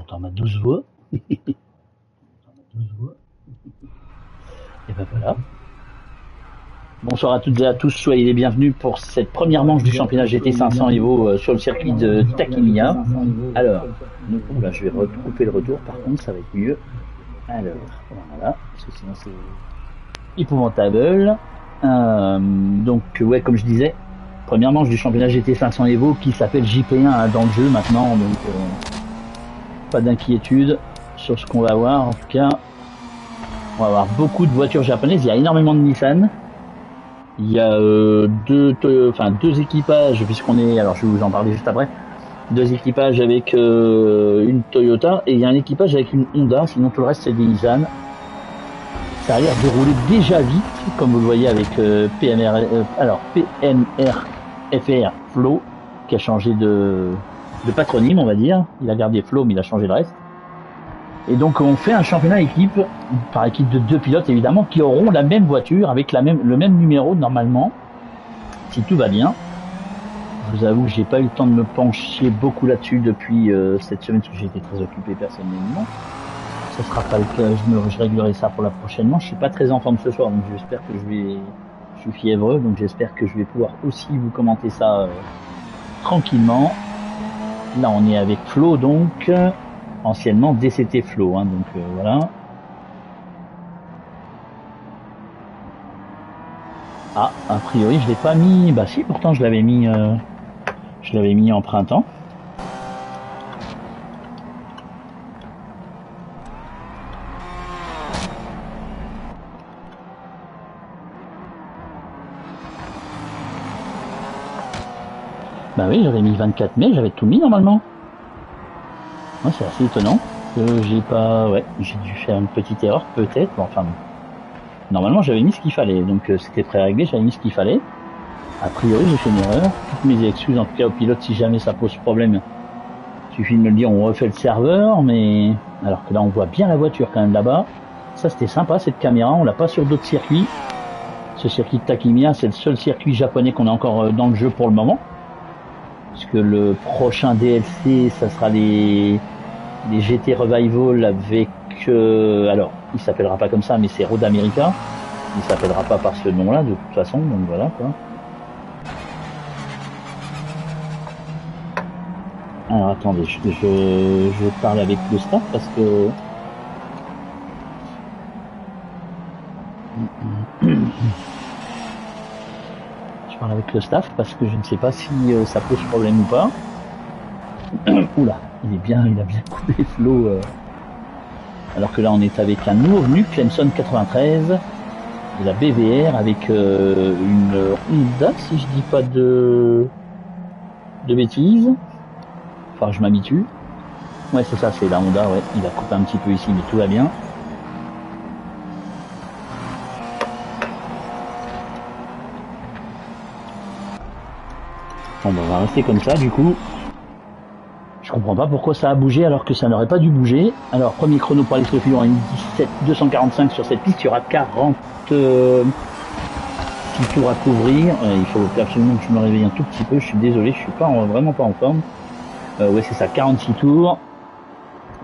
T'entends ma douce voix. Et ben voilà. Bonsoir à toutes et à tous, soyez les bienvenus pour cette première manche du championnat GT 500 Evo sur le circuit de Takimiya. Alors, là je vais recouper le retour, par contre ça va être mieux. Alors, voilà, parce que sinon c'est épouvantable. Donc ouais, comme je disais, première manche du championnat GT 500 Evo qui s'appelle JP1 dans le jeu maintenant, donc pas d'inquiétude sur ce qu'on va voir. En tout cas, on va avoir beaucoup de voitures japonaises, il y a énormément de Nissan. Il y a deux équipages, puisqu'on est, alors je vais vous en parler juste après, deux équipages avec une Toyota, et il y a un équipage avec une Honda, sinon tout le reste c'est des Nissan. Ça a l'air de rouler déjà vite, comme vous le voyez avec PNRFR Flow, qui a changé de patronyme, on va dire. Il a gardé Flow, mais il a changé le reste. Et donc on fait un championnat équipe, par équipe de deux pilotes évidemment, qui auront la même voiture avec le même numéro normalement, si tout va bien. Je vous avoue que j'ai pas eu le temps de me pencher beaucoup là-dessus depuis cette semaine, parce que j'ai été très occupé personnellement. Ce sera pas le cas, je réglerai ça pour la prochaine manche. Je suis pas très en forme ce soir, donc j'espère que je suis fiévreux, donc j'espère que je vais pouvoir aussi vous commenter ça tranquillement. Là on est avec Flo donc. Anciennement DCT Flow, hein, donc voilà. Ah, a priori je l'ai pas mis, bah si, pourtant je l'avais mis en printemps. Bah oui, j'avais mis 24 mai, j'avais tout mis normalement. Ouais, c'est assez étonnant que j'ai dû faire une petite erreur peut-être, bon, enfin normalement j'avais mis ce qu'il fallait, donc c'était pré-réglé, j'avais mis ce qu'il fallait. A priori j'ai fait une erreur, toutes mes excuses en tout cas au pilote si jamais ça pose problème, il suffit de me le dire, on refait le serveur, mais alors que là on voit bien la voiture quand même là-bas, ça c'était sympa cette caméra, on l'a pas sur d'autres circuits. Ce circuit de Takimiya c'est le seul circuit japonais qu'on a encore dans le jeu pour le moment. Parce que le prochain DLC, ça sera les GT Revival avec... alors, il s'appellera pas comme ça, mais c'est Road America. Il s'appellera pas par ce nom-là, de toute façon, donc voilà, quoi. Alors, attendez, je parle avec le staff, parce que... Je parle avec le staff parce que je ne sais pas si ça pose problème ou pas. Oula, il a bien coupé Flo. Alors que là on est avec un nouveau venu, Clemson 93, de la BVR avec une Honda, si je dis pas de bêtises. Enfin, je m'habitue. Ouais, c'est ça, c'est la Honda, ouais. Il a coupé un petit peu ici, mais tout va bien. Bon, on va rester comme ça du coup. Je comprends pas pourquoi ça a bougé alors que ça n'aurait pas dû bouger. Alors premier chrono pour Alex Le Fillon, une 17-245 sur cette piste, il y aura 46 tours à couvrir. Il faut absolument que je me réveille un tout petit peu, je suis désolé, je suis vraiment pas en forme. Ouais c'est ça, 46 tours.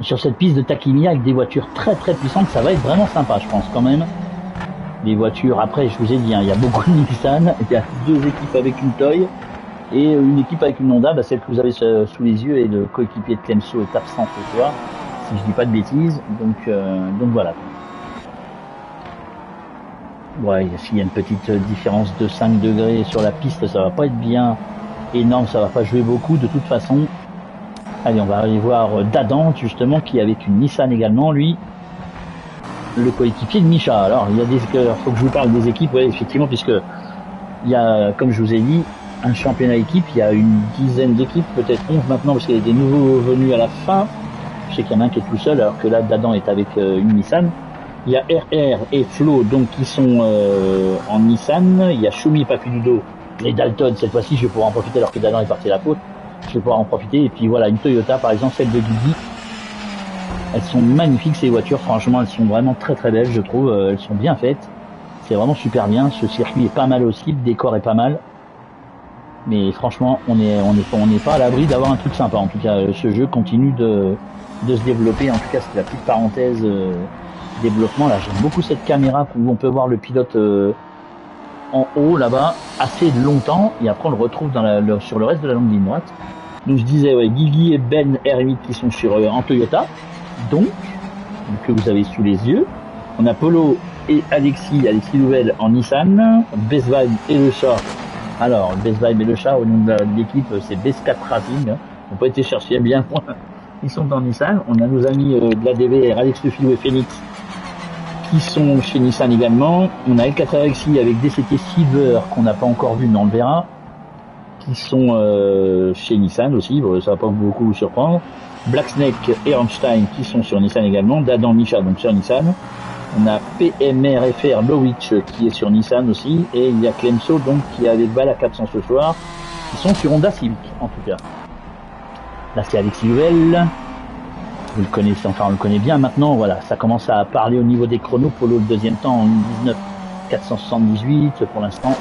Sur cette piste de Takimiya avec des voitures très très puissantes, ça va être vraiment sympa je pense quand même. Les voitures, après je vous ai dit, hein, il y a beaucoup de Nissan, il y a deux équipes avec une Toy. Et une équipe avec une Honda, celle que vous avez sous les yeux, et le coéquipier de Clemson est absent ce soir, si je dis pas de bêtises, donc voilà. Ouais, s'il y a une petite différence de 5 degrés sur la piste, ça va pas être bien énorme, ça va pas jouer beaucoup de toute façon. Allez, on va aller voir Dadan, justement, qui est avec une Nissan également, lui, le coéquipier de Misha. Alors, faut que je vous parle des équipes, ouais, effectivement, puisque il y a, comme je vous ai dit, un championnat équipe, il y a une dizaine d'équipes, peut-être 11 maintenant, parce qu'il y a des nouveaux venus à la fin. Je sais qu'il y en a un qui est tout seul, alors que là, Dadan est avec une Nissan. Il y a RR et Flo, donc qui sont en Nissan. Il y a Shumi, Papiludo et Dalton. Cette fois-ci, je vais pouvoir en profiter, alors que Dadan est parti à la faute. Je vais pouvoir en profiter. Et puis voilà, une Toyota, par exemple, celle de Guigui. Elles sont magnifiques, ces voitures. Franchement, elles sont vraiment très très belles, je trouve. Elles sont bien faites. C'est vraiment super bien. Ce circuit est pas mal aussi. Le décor est pas mal. Mais franchement, on n'est pas à l'abri d'avoir un truc sympa. En tout cas, ce jeu continue de de se développer. En tout cas, c'est la petite parenthèse développement. Là, j'aime beaucoup cette caméra où on peut voir le pilote en haut là-bas assez longtemps et après on le retrouve sur le reste de la longue ligne droite. Donc je disais, ouais, Guigui et Ben R8 qui sont en Toyota, donc que vous avez sous les yeux. On a Polo et Alexis Louvel en Nissan, Best Vibe et le chat. Alors, Best Vibe et le chat, au nom de l'équipe, c'est Best 4 Racing. On peut être chercher bien. Ils sont en Nissan. On a nos amis de la DVR, Alex Le Filou et Phoenix, qui sont chez Nissan également. On a L4 Alexis avec DCT Silver, qu'on n'a pas encore vu, mais on le verra, qui sont chez Nissan aussi. Bon, ça va pas beaucoup vous surprendre. Black Snake et Einstein qui sont sur Nissan également. Dadan Micha, donc sur Nissan. On a PMR-FR Lowitch qui est sur Nissan aussi. Et il y a Clemso, donc, qui est avec Bala 400 ce soir, qui sont sur Honda Civic, en tout cas. Là, c'est Alexis Louvel. Vous le connaissez, enfin, on le connaît bien. Maintenant, voilà, ça commence à parler au niveau des chronos. Polo, le deuxième temps, en 19,478 pour l'instant.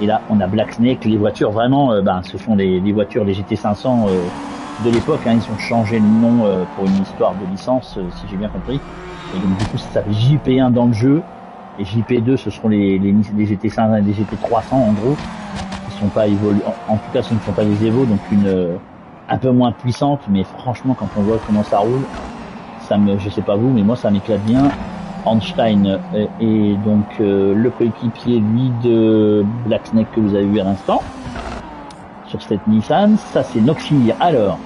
Et là, on a Black Snake. Les voitures, vraiment, ce sont les voitures, les GT500 de l'époque. Hein, ils ont changé le nom pour une histoire de licence, si j'ai bien compris. Et donc, du coup, ça s'appelle JP1 dans le jeu. Et JP2, ce seront les GT500 et les GT300, en gros. Qui sont pas évolués. En tout cas, ce ne sont pas les Evo, donc un peu moins puissante, mais franchement, quand on voit comment ça roule, je sais pas vous, mais moi, ça m'éclate bien. Einstein et donc le coéquipier, lui, de Black Snake que vous avez vu à l'instant, sur cette Nissan. Ça, c'est Noxir. Alors,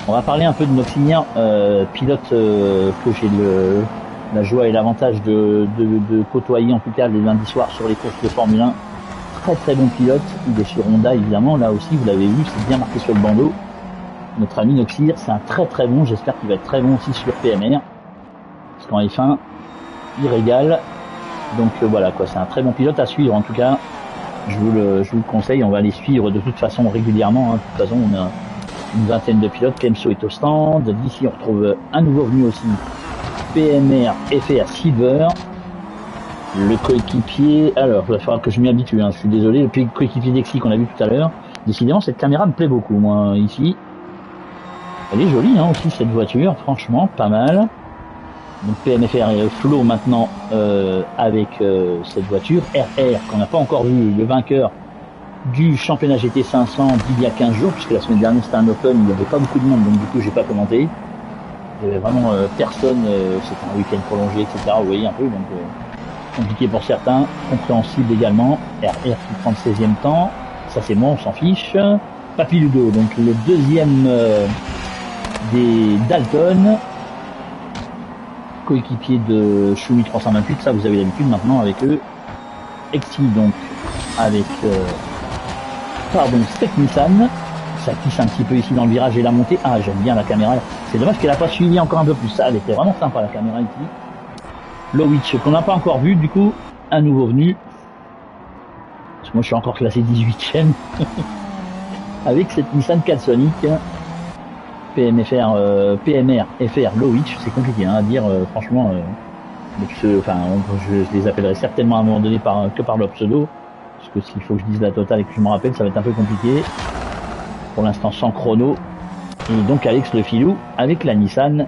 on va parler un peu de Noxir, pilote que j'ai la joie et l'avantage de côtoyer, en tout cas, les lundis soirs sur les courses de Formule 1. Très très bon pilote. Il est sur Honda, évidemment. Là aussi, vous l'avez vu, c'est bien marqué sur le bandeau. Notre ami Noxir, c'est un très très bon. J'espère qu'il va être très bon aussi sur PMR. Parce qu'en F1, il régale. Donc voilà quoi, c'est un très bon pilote à suivre. En tout cas, je vous le conseille. On va les suivre de toute façon régulièrement. Hein. De toute façon, on a une vingtaine de pilotes. Kemso est au stand. D'ici, on retrouve un nouveau venu aussi. PMR FR Silver. Le coéquipier. Alors, il va falloir que je m'y habitue. Hein. Je suis désolé. Le coéquipier d'Exi qu'on a vu tout à l'heure. Décidément, cette caméra me plaît beaucoup. Moi, ici, elle est jolie hein, aussi cette voiture. Franchement, pas mal. Donc PMFR et Flo maintenant avec cette voiture. RR qu'on n'a pas encore vu, le vainqueur du championnat GT500 d'il y a 15 jours, puisque la semaine dernière c'était un open, il n'y avait pas beaucoup de monde, donc du coup j'ai pas commenté. Il y avait vraiment personne, c'était un week-end prolongé, etc. Vous voyez un peu, donc compliqué pour certains, compréhensible également. RR qui prend le 16e temps, ça c'est moi, on s'en fiche. Papy Ludo, donc le deuxième des Dalton, coéquipier de Shumi 328, ça vous avez l'habitude maintenant avec eux. Exi donc avec Spec Nissan, ça tisse un petit peu ici dans le virage et la montée. Ah, j'aime bien la caméra, c'est dommage qu'elle n'a pas suivi encore un peu plus, ça elle était vraiment sympa la caméra ici. Lowitch qu'on n'a pas encore vu, du coup un nouveau venu, parce que moi je suis encore classé 18ème avec cette Nissan Catsonic. PMR FR Lowitch, c'est compliqué hein, à dire franchement. Je les appellerai certainement à un moment donné que par leur pseudo, parce que s'il faut que je dise la totale et que je me rappelle, ça va être un peu compliqué. Pour l'instant sans chrono. Et donc Alex Le Filou avec la Nissan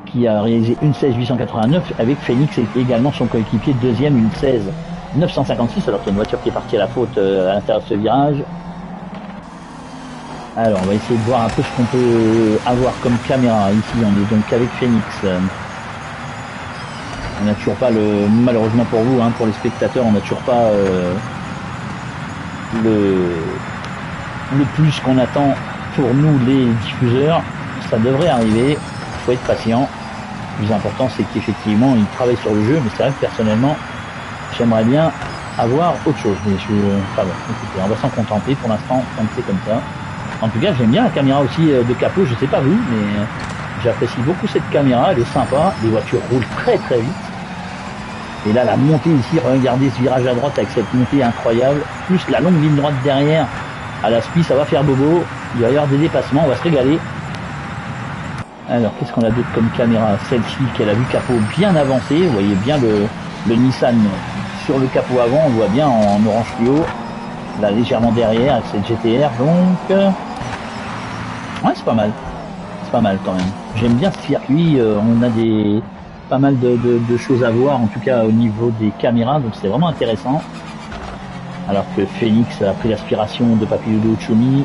qui a réalisé une 16 889 avec Phoenix et également son coéquipier deuxième, une 16 956, alors qu'il y a une voiture qui est partie à la faute à l'intérieur de ce virage. Alors, on va essayer de voir un peu ce qu'on peut avoir comme caméra. Ici, on est donc avec Phoenix. On n'a toujours pas malheureusement pour vous, hein, pour les spectateurs, on n'a toujours pas le plus qu'on attend pour nous les diffuseurs. Ça devrait arriver. Il faut être patient. Le plus important, c'est qu'effectivement, ils travaillent sur le jeu, mais c'est vrai que personnellement, j'aimerais bien avoir autre chose. Mais écoutez, on va s'en contenter pour l'instant, comme c'est comme ça. En tout cas, j'aime bien la caméra aussi de capot, je sais pas vous, mais j'apprécie beaucoup cette caméra, elle est sympa, les voitures roulent très très vite. Et là, la montée ici, regardez ce virage à droite avec cette montée incroyable, plus la longue ligne droite derrière, à la SPI, ça va faire bobo, il va y avoir des dépassements, on va se régaler. Alors, qu'est-ce qu'on a d'autre comme caméra? Celle-ci, qu'elle a vu capot bien avancé, vous voyez bien le Nissan sur le capot avant, on le voit bien en orange fluo. Là légèrement derrière avec cette GTR donc ouais c'est pas mal, C'est pas mal quand même. J'aime bien ce circuit, on a pas mal de choses à voir, en tout cas au niveau des caméras, donc c'est vraiment intéressant. Alors que Phoenix a pris l'aspiration de Papiludo Choumi.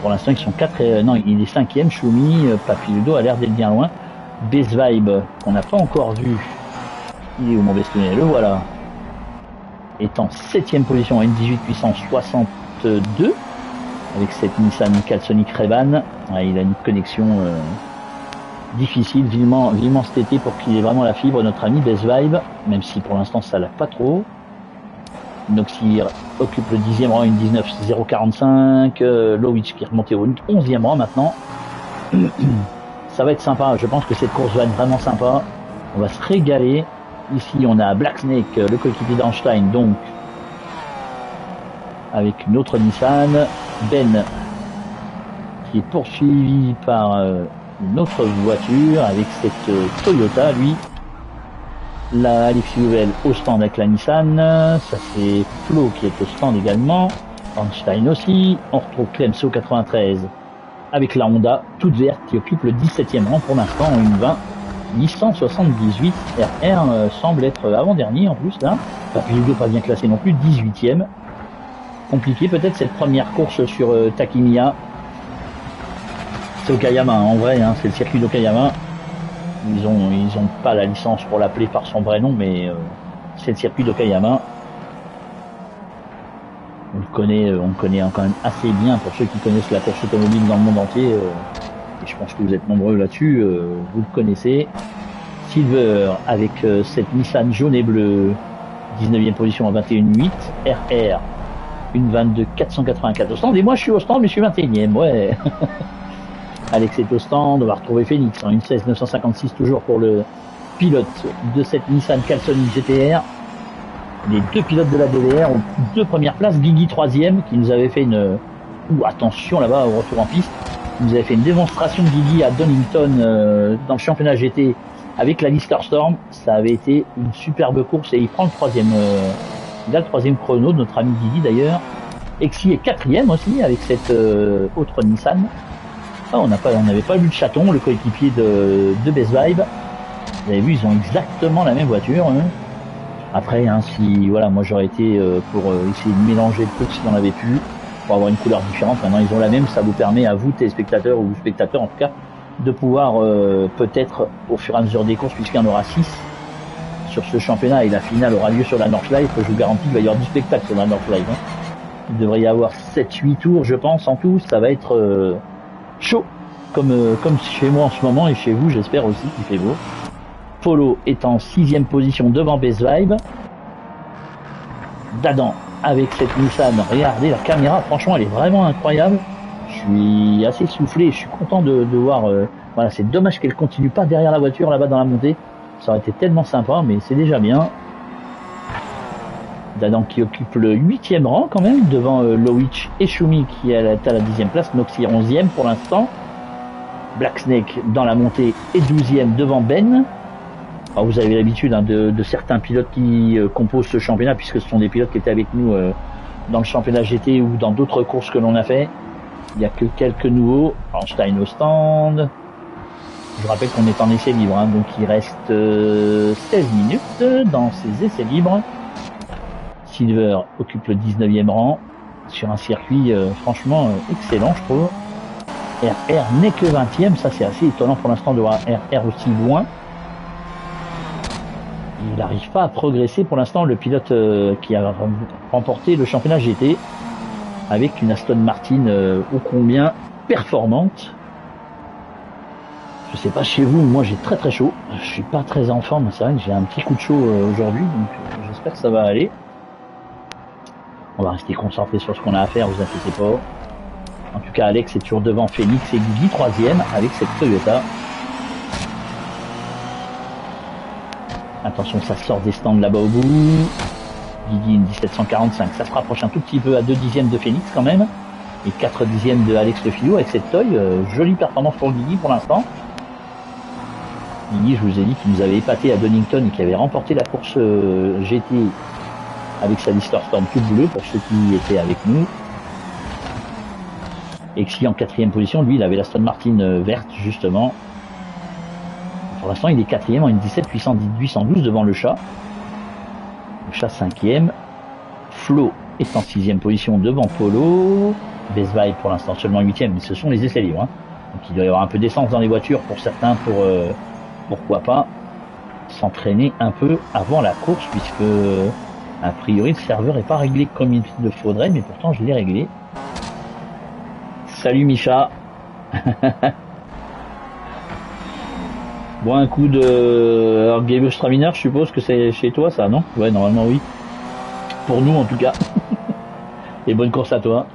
Pour l'instant, ils sont 4 non, il est 5e, Choumi. Papiludo a l'air d'être bien loin. Best Vibe, qu'on n'a pas encore vu. Il est où mon bestonnet? Le voilà. Est en 7e position, N18 puissance 62. Avec cette Nissan Celsonic Revan. Ouais, il a une connexion difficile, vivement cet été pour qu'il ait vraiment la fibre, notre ami Best Vibe, même si pour l'instant ça l'a pas trop. Noxir occupe le 10e rang, une 19.045, Lowitch qui est remonté au 11e rang maintenant. Ça va être sympa, je pense que cette course va être vraiment sympa, on va se régaler. Ici on a Black Snake, le coéquipier d'Einstein, donc avec une autre Nissan, Ben qui est poursuivi par une autre voiture avec cette Toyota, lui. Là, Alexis Louvel au stand avec la Nissan, ça c'est Flo qui est au stand également, Einstein aussi. On retrouve Clemso 93 avec la Honda toute verte qui occupe le 17e rang pour l'instant en une 20 878 RR, semble être avant-dernier en plus là. Papiludo pas bien classé non plus, 18e. Compliqué peut-être cette première course sur Takimiya. C'est Okayama, en vrai, hein, c'est le circuit d'Okayama. Ils ont pas la licence pour l'appeler par son vrai nom, mais c'est le circuit d'Okayama. On le connaît quand même assez bien pour ceux qui connaissent la course automobile dans le monde entier. Et je pense que vous êtes nombreux là-dessus, vous le connaissez. Silver avec cette Nissan jaune et bleu, 19e position à 21.8, RR, une 22.484 au stand, et moi je suis au stand mais je suis 21e, ouais. Alex est au stand, on va retrouver Phoenix en une 16.956 toujours pour le pilote de cette Nissan Celsonic GTR. Les deux pilotes de la DDR ont 2 premières places, Guigui 3e qui nous avait fait une... attention là-bas au retour en piste, qui nous avait fait une démonstration de Guigui à Donington dans le championnat GT avec la Lister Storm. Ça avait été une superbe course et il prend le 3e, il a le 3e chrono de notre ami Guigui d'ailleurs. Exi est 4e aussi avec cette autre Nissan. Ah, on n'avait pas vu de chaton, le coéquipier de Best Vibe. Vous avez vu, ils ont exactement la même voiture. Hein. Après, hein, si voilà, moi j'aurais été pour essayer de mélanger le truc si on avait pu, pour avoir une couleur différente. Maintenant, ils ont la même. Ça vous permet à vous, téléspectateurs ou spectateurs en tout cas, de pouvoir peut-être au fur et à mesure des courses, puisqu'il y en aura 6 sur ce championnat et la finale aura lieu sur la North Life. Je vous garantis qu'il va y avoir du spectacle sur la North Life. Hein. Il devrait y avoir 7-8 tours, je pense, en tout. Ça va être chaud, comme chez moi en ce moment et chez vous, j'espère aussi qu'il fait beau. Polo est en 6e position devant Best Vibe. Dadan avec cette Nissan, regardez la caméra, franchement elle est vraiment incroyable. Je suis assez soufflé, je suis content de voir. Voilà, c'est dommage qu'elle continue pas derrière la voiture là-bas dans la montée. Ça aurait été tellement sympa, mais c'est déjà bien. Dadan qui occupe le 8e rang quand même, devant Lowitch et Choumi qui est à la 10e place, Noxir 11e pour l'instant. Black Snake dans la montée est 12e devant Ben. Alors vous avez l'habitude hein, de certains pilotes qui composent ce championnat, puisque ce sont des pilotes qui étaient avec nous dans le championnat GT ou dans d'autres courses que l'on a fait. Il n'y a que quelques nouveaux. Einstein au stand. Je rappelle qu'on est en essai libre, hein, donc il reste 16 minutes dans ces essais libres. Silver occupe le 19e rang sur un circuit franchement excellent, je trouve. RR n'est que 20e, ça c'est assez étonnant pour l'instant de voir RR aussi loin. Il n'arrive pas à progresser pour l'instant, le pilote qui a remporté le championnat GT avec une Aston Martin ô combien performante. Je sais pas chez vous, moi j'ai très très chaud. Je suis pas très en forme, c'est vrai que j'ai un petit coup de chaud aujourd'hui, donc j'espère que ça va aller. On va rester concentré sur ce qu'on a à faire, vous inquiétez pas. En tout cas, Alex est toujours devant Phoenix et Guigui 3e avec cette Toyota. Attention, ça sort des stands là-bas au bout. Guigui une 1745, ça se rapproche un tout petit peu à 2 dixièmes de Phoenix quand même. Et 4 dixièmes de Alex Le Filou avec cette Toy. Jolie performance pour Guigui pour l'instant. Guigui, je vous ai dit qu'il nous avait épaté à Donington et qui avait remporté la course GT avec sa Lister Storm toute bleue pour ceux qui étaient avec nous. Exi en 4e position, lui il avait la Aston Martin verte justement. Pour l'instant il est 4e en une 17 812 devant le chat. Le chat 5e. Flo est en 6e position devant Polo. Best Vibe pour l'instant seulement 8e, mais ce sont les essais libres. Hein. Donc il doit y avoir un peu d'essence dans les voitures pour certains, pourquoi pas s'entraîner un peu avant la course, puisque a priori le serveur n'est pas réglé comme il le faudrait, mais pourtant je l'ai réglé. Salut Micha. Bon, un coup de Game Straminer, je suppose que c'est chez toi ça, non? Ouais, normalement oui. Pour nous en tout cas. Et bonne course à toi.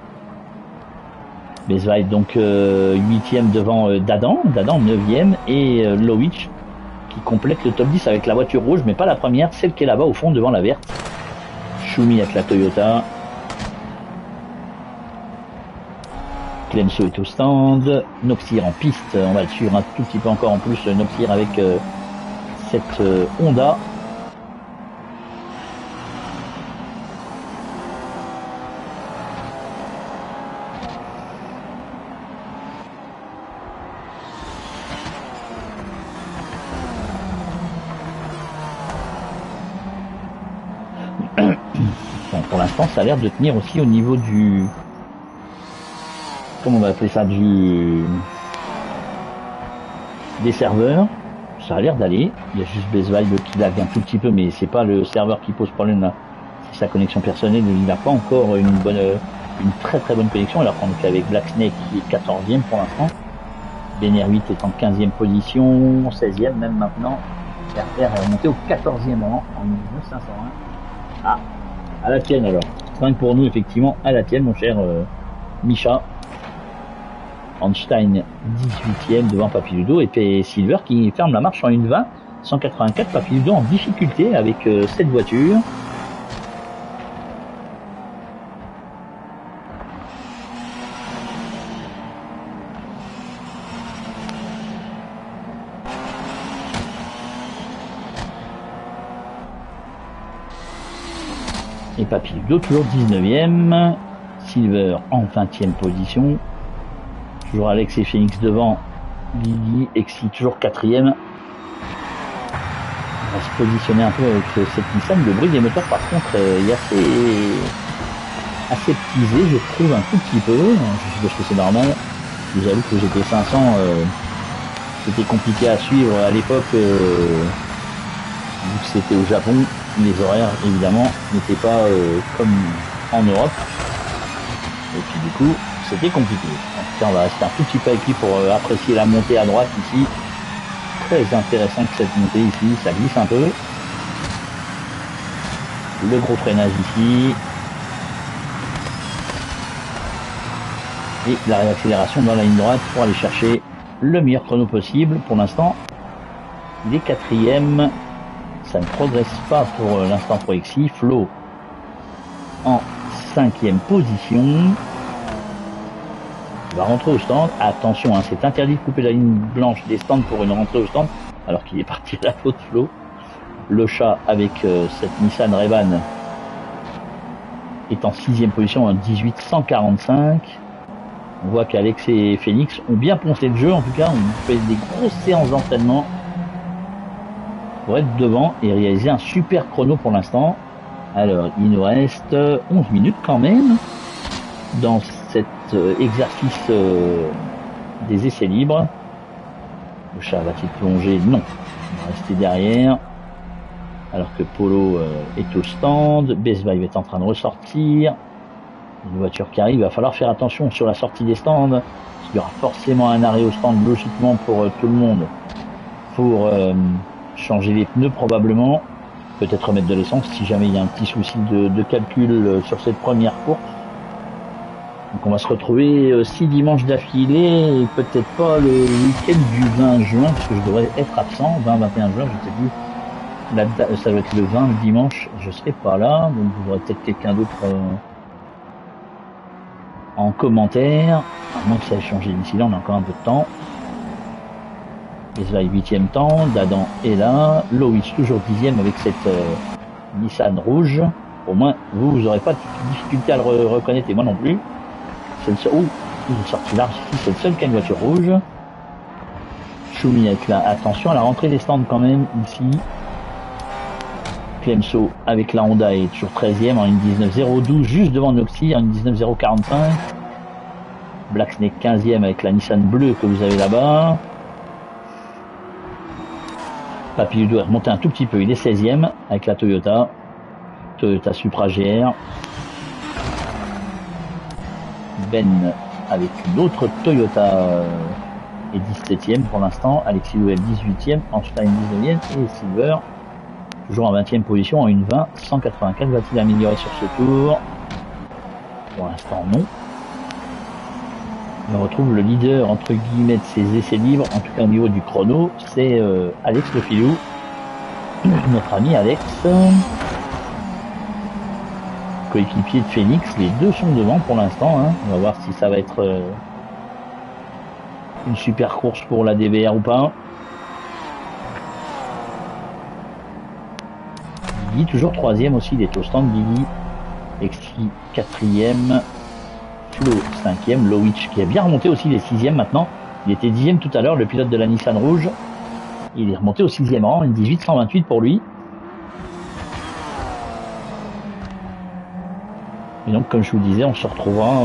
Bezweig donc 8e devant Dadan 9e et Loïc qui complète le top 10 avec la voiture rouge, mais pas la première, celle qui est là-bas au fond devant la verte. Schumi avec la Toyota. Clemso est au stand. Noxir en piste, on va le suivre un tout petit peu encore en plus, Noxir avec cette Honda. Bon, pour l'instant, ça a l'air de tenir aussi au niveau du... Comment on va appeler ça, des serveurs. Ça a l'air d'aller. Il y a juste Bezweig qui lag un tout petit peu, mais c'est pas le serveur qui pose problème là. C'est sa connexion personnelle. Il n'a pas encore une très très bonne connexion, alors qu'on est qu'avec Black Snake qui est 14e pour l'instant. BNR8 est en 15e position, 16e même maintenant. RR est remonté au 14e rang en 19501. Ah, à la tienne alors. 5 pour nous effectivement, à la tienne mon cher Micha. Einstein 18e devant Papiludo et P Silver qui ferme la marche en 1,20. 184, Papiludo en difficulté avec cette voiture. Et Papiludo toujours 19e. Silver en 20e position. Toujours Alex et Phoenix devant. Lily, Exi toujours 4e. On va se positionner un peu avec cette Nissan. Le bruit des moteurs par contre est assez aseptisé, je trouve un tout petit peu. Je suppose que c'est normal. Je vous avoue que GT 500 c'était compliqué à suivre à l'époque vu que c'était au Japon. Les horaires évidemment n'étaient pas comme en Europe. Et puis du coup c'était compliqué. En tout cas on va rester un tout petit peu avec lui pour apprécier la montée à droite ici. Très intéressante cette montée ici, ça glisse un peu. Le gros freinage ici. Et la réaccélération dans la ligne droite pour aller chercher le meilleur chrono possible. Pour l'instant, il est 4e. Ça ne progresse pas pour l'instant pour Exi. Flo en 5e position. Il va rentrer au stand. Attention, hein, c'est interdit de couper la ligne blanche des stands pour une rentrée au stand. Alors qu'il est parti à la faute Flo. Le chat avec cette Nissan Revan est en 6e position en 18-145. On voit qu'Alex et Phoenix ont bien poncé le jeu. En tout cas, on fait des grosses séances d'entraînement pour être devant et réaliser un super chrono pour l'instant. Alors, il nous reste 11 minutes quand même dans cet exercice des essais libres. Le chat va-t-il plonger? Non. Il va rester derrière. Alors que Polo est au stand. Bezweig est en train de ressortir. Une voiture qui arrive. Il va falloir faire attention sur la sortie des stands. Il y aura forcément un arrêt au stand logiquement pour tout le monde. Pour changer les pneus probablement. Peut-être remettre de l'essence si jamais il y a un petit souci de calcul sur cette première course. Donc on va se retrouver 6 dimanches d'affilée et peut-être pas le week-end du 20 juin parce que je devrais être absent, 20-21 juin, je sais plus. Ça doit être le 20 le dimanche, je serai pas là, donc vous aurez peut-être quelqu'un d'autre en commentaire. À moins que ça ait changé d'ici là, on a encore un peu de temps. Bezweig 8e temps, Dadan est là, Loïc toujours 10e avec cette Nissan rouge. Au moins vous n'aurez pas de difficulté à le reconnaître et moi non plus. C'est le seul. Il est sorti large ici, c'est le seul qui a une voiture rouge. Choumi avec la... Attention à la rentrée des stands quand même, ici. Clemso avec la Honda est toujours 13e en une 19.012, juste devant Noxy en une 19.045. Black Snake 15e avec la Nissan bleue que vous avez là-bas. Papy doit remonter un tout petit peu, il est 16e avec la Toyota. Toyota Supra GR. Ben avec une autre Toyota est 17e pour l'instant. Alexis Louel 18e, Einstein 19e et Silver toujours en 20e position en une 20. 184 va-t-il améliorer sur ce tour? Pour l'instant non. On retrouve le leader entre guillemets de ses essais libres, en tout cas au niveau du chrono, c'est Alex Le Filou, notre ami Alex, coéquipier de Phoenix. Les deux sont devant pour l'instant, hein. On va voir si ça va être une super course pour la DBR ou pas. Guigui toujours 3e aussi, il est au stand Guigui. Exi 4e. Flo 5e, Lowitch qui a bien remonté aussi, il est 6e maintenant. Il était 10e tout à l'heure, le pilote de la Nissan rouge. Il est remonté au 6e rang, une 18-128 pour lui. Et donc comme je vous disais, on se retrouvera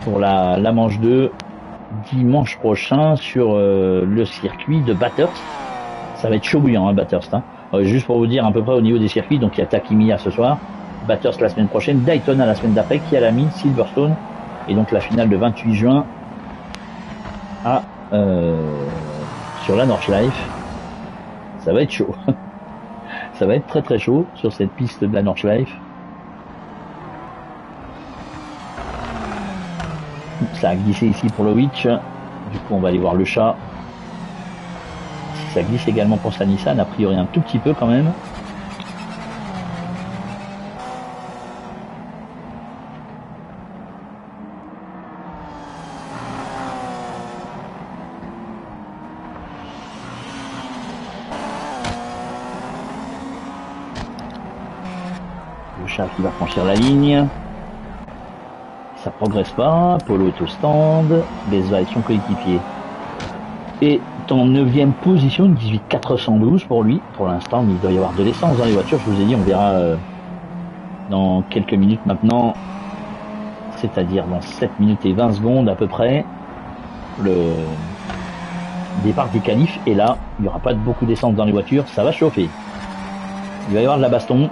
pour la manche 2 dimanche prochain sur le circuit de Bathurst. Ça va être chaud bouillant, hein, Bathurst. Hein. Juste pour vous dire à peu près au niveau des circuits, donc il y a Takimiya ce soir. Bathurst la semaine prochaine, Daytona la semaine d'après, Kyalami, Silverstone, et donc la finale de 28 juin à, sur la Nordschleife. Ça va être chaud. Ça va être très très chaud sur cette piste de la Nordschleife. Ça a glissé ici pour le Witch. Du coup on va aller voir le chat. Ça glisse également pour sa Nissan, a priori un tout petit peu quand même. Qui va franchir la ligne. Ça progresse pas. Polo est au stand. Besva est son coéquipier. Et en 9e position, une 18-412 pour lui. Pour l'instant, il doit y avoir de l'essence dans les voitures. Je vous ai dit, on verra dans quelques minutes maintenant. C'est-à-dire dans 7 minutes et 20 secondes à peu près. Le départ des qualifs. Et là, il n'y aura pas beaucoup d'essence dans les voitures. Ça va chauffer. Il va y avoir de la baston.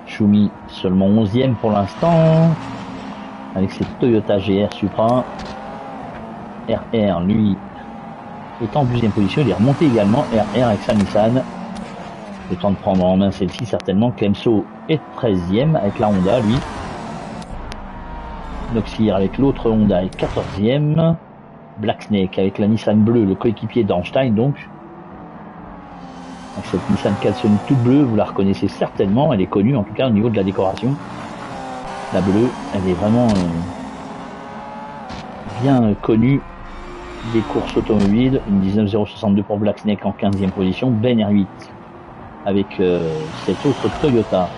Choumi seulement 11e pour l'instant avec ses Toyota GR Supra. RR lui est en 12e position, il est remonté également. RR avec sa Nissan, le temps de prendre en main celle-ci certainement. Clemso est 13e avec la Honda lui. Noxir avec l'autre Honda est 14e. Black Snake avec la Nissan bleue, le coéquipier d'Einstein donc. Cette Nissan Calsonic toute bleue, vous la reconnaissez certainement, elle est connue en tout cas au niveau de la décoration. La bleue, elle est vraiment bien connue des courses automobiles. Une 19.062 pour Black Snake en 15e position. Ben R8 avec cette autre Toyota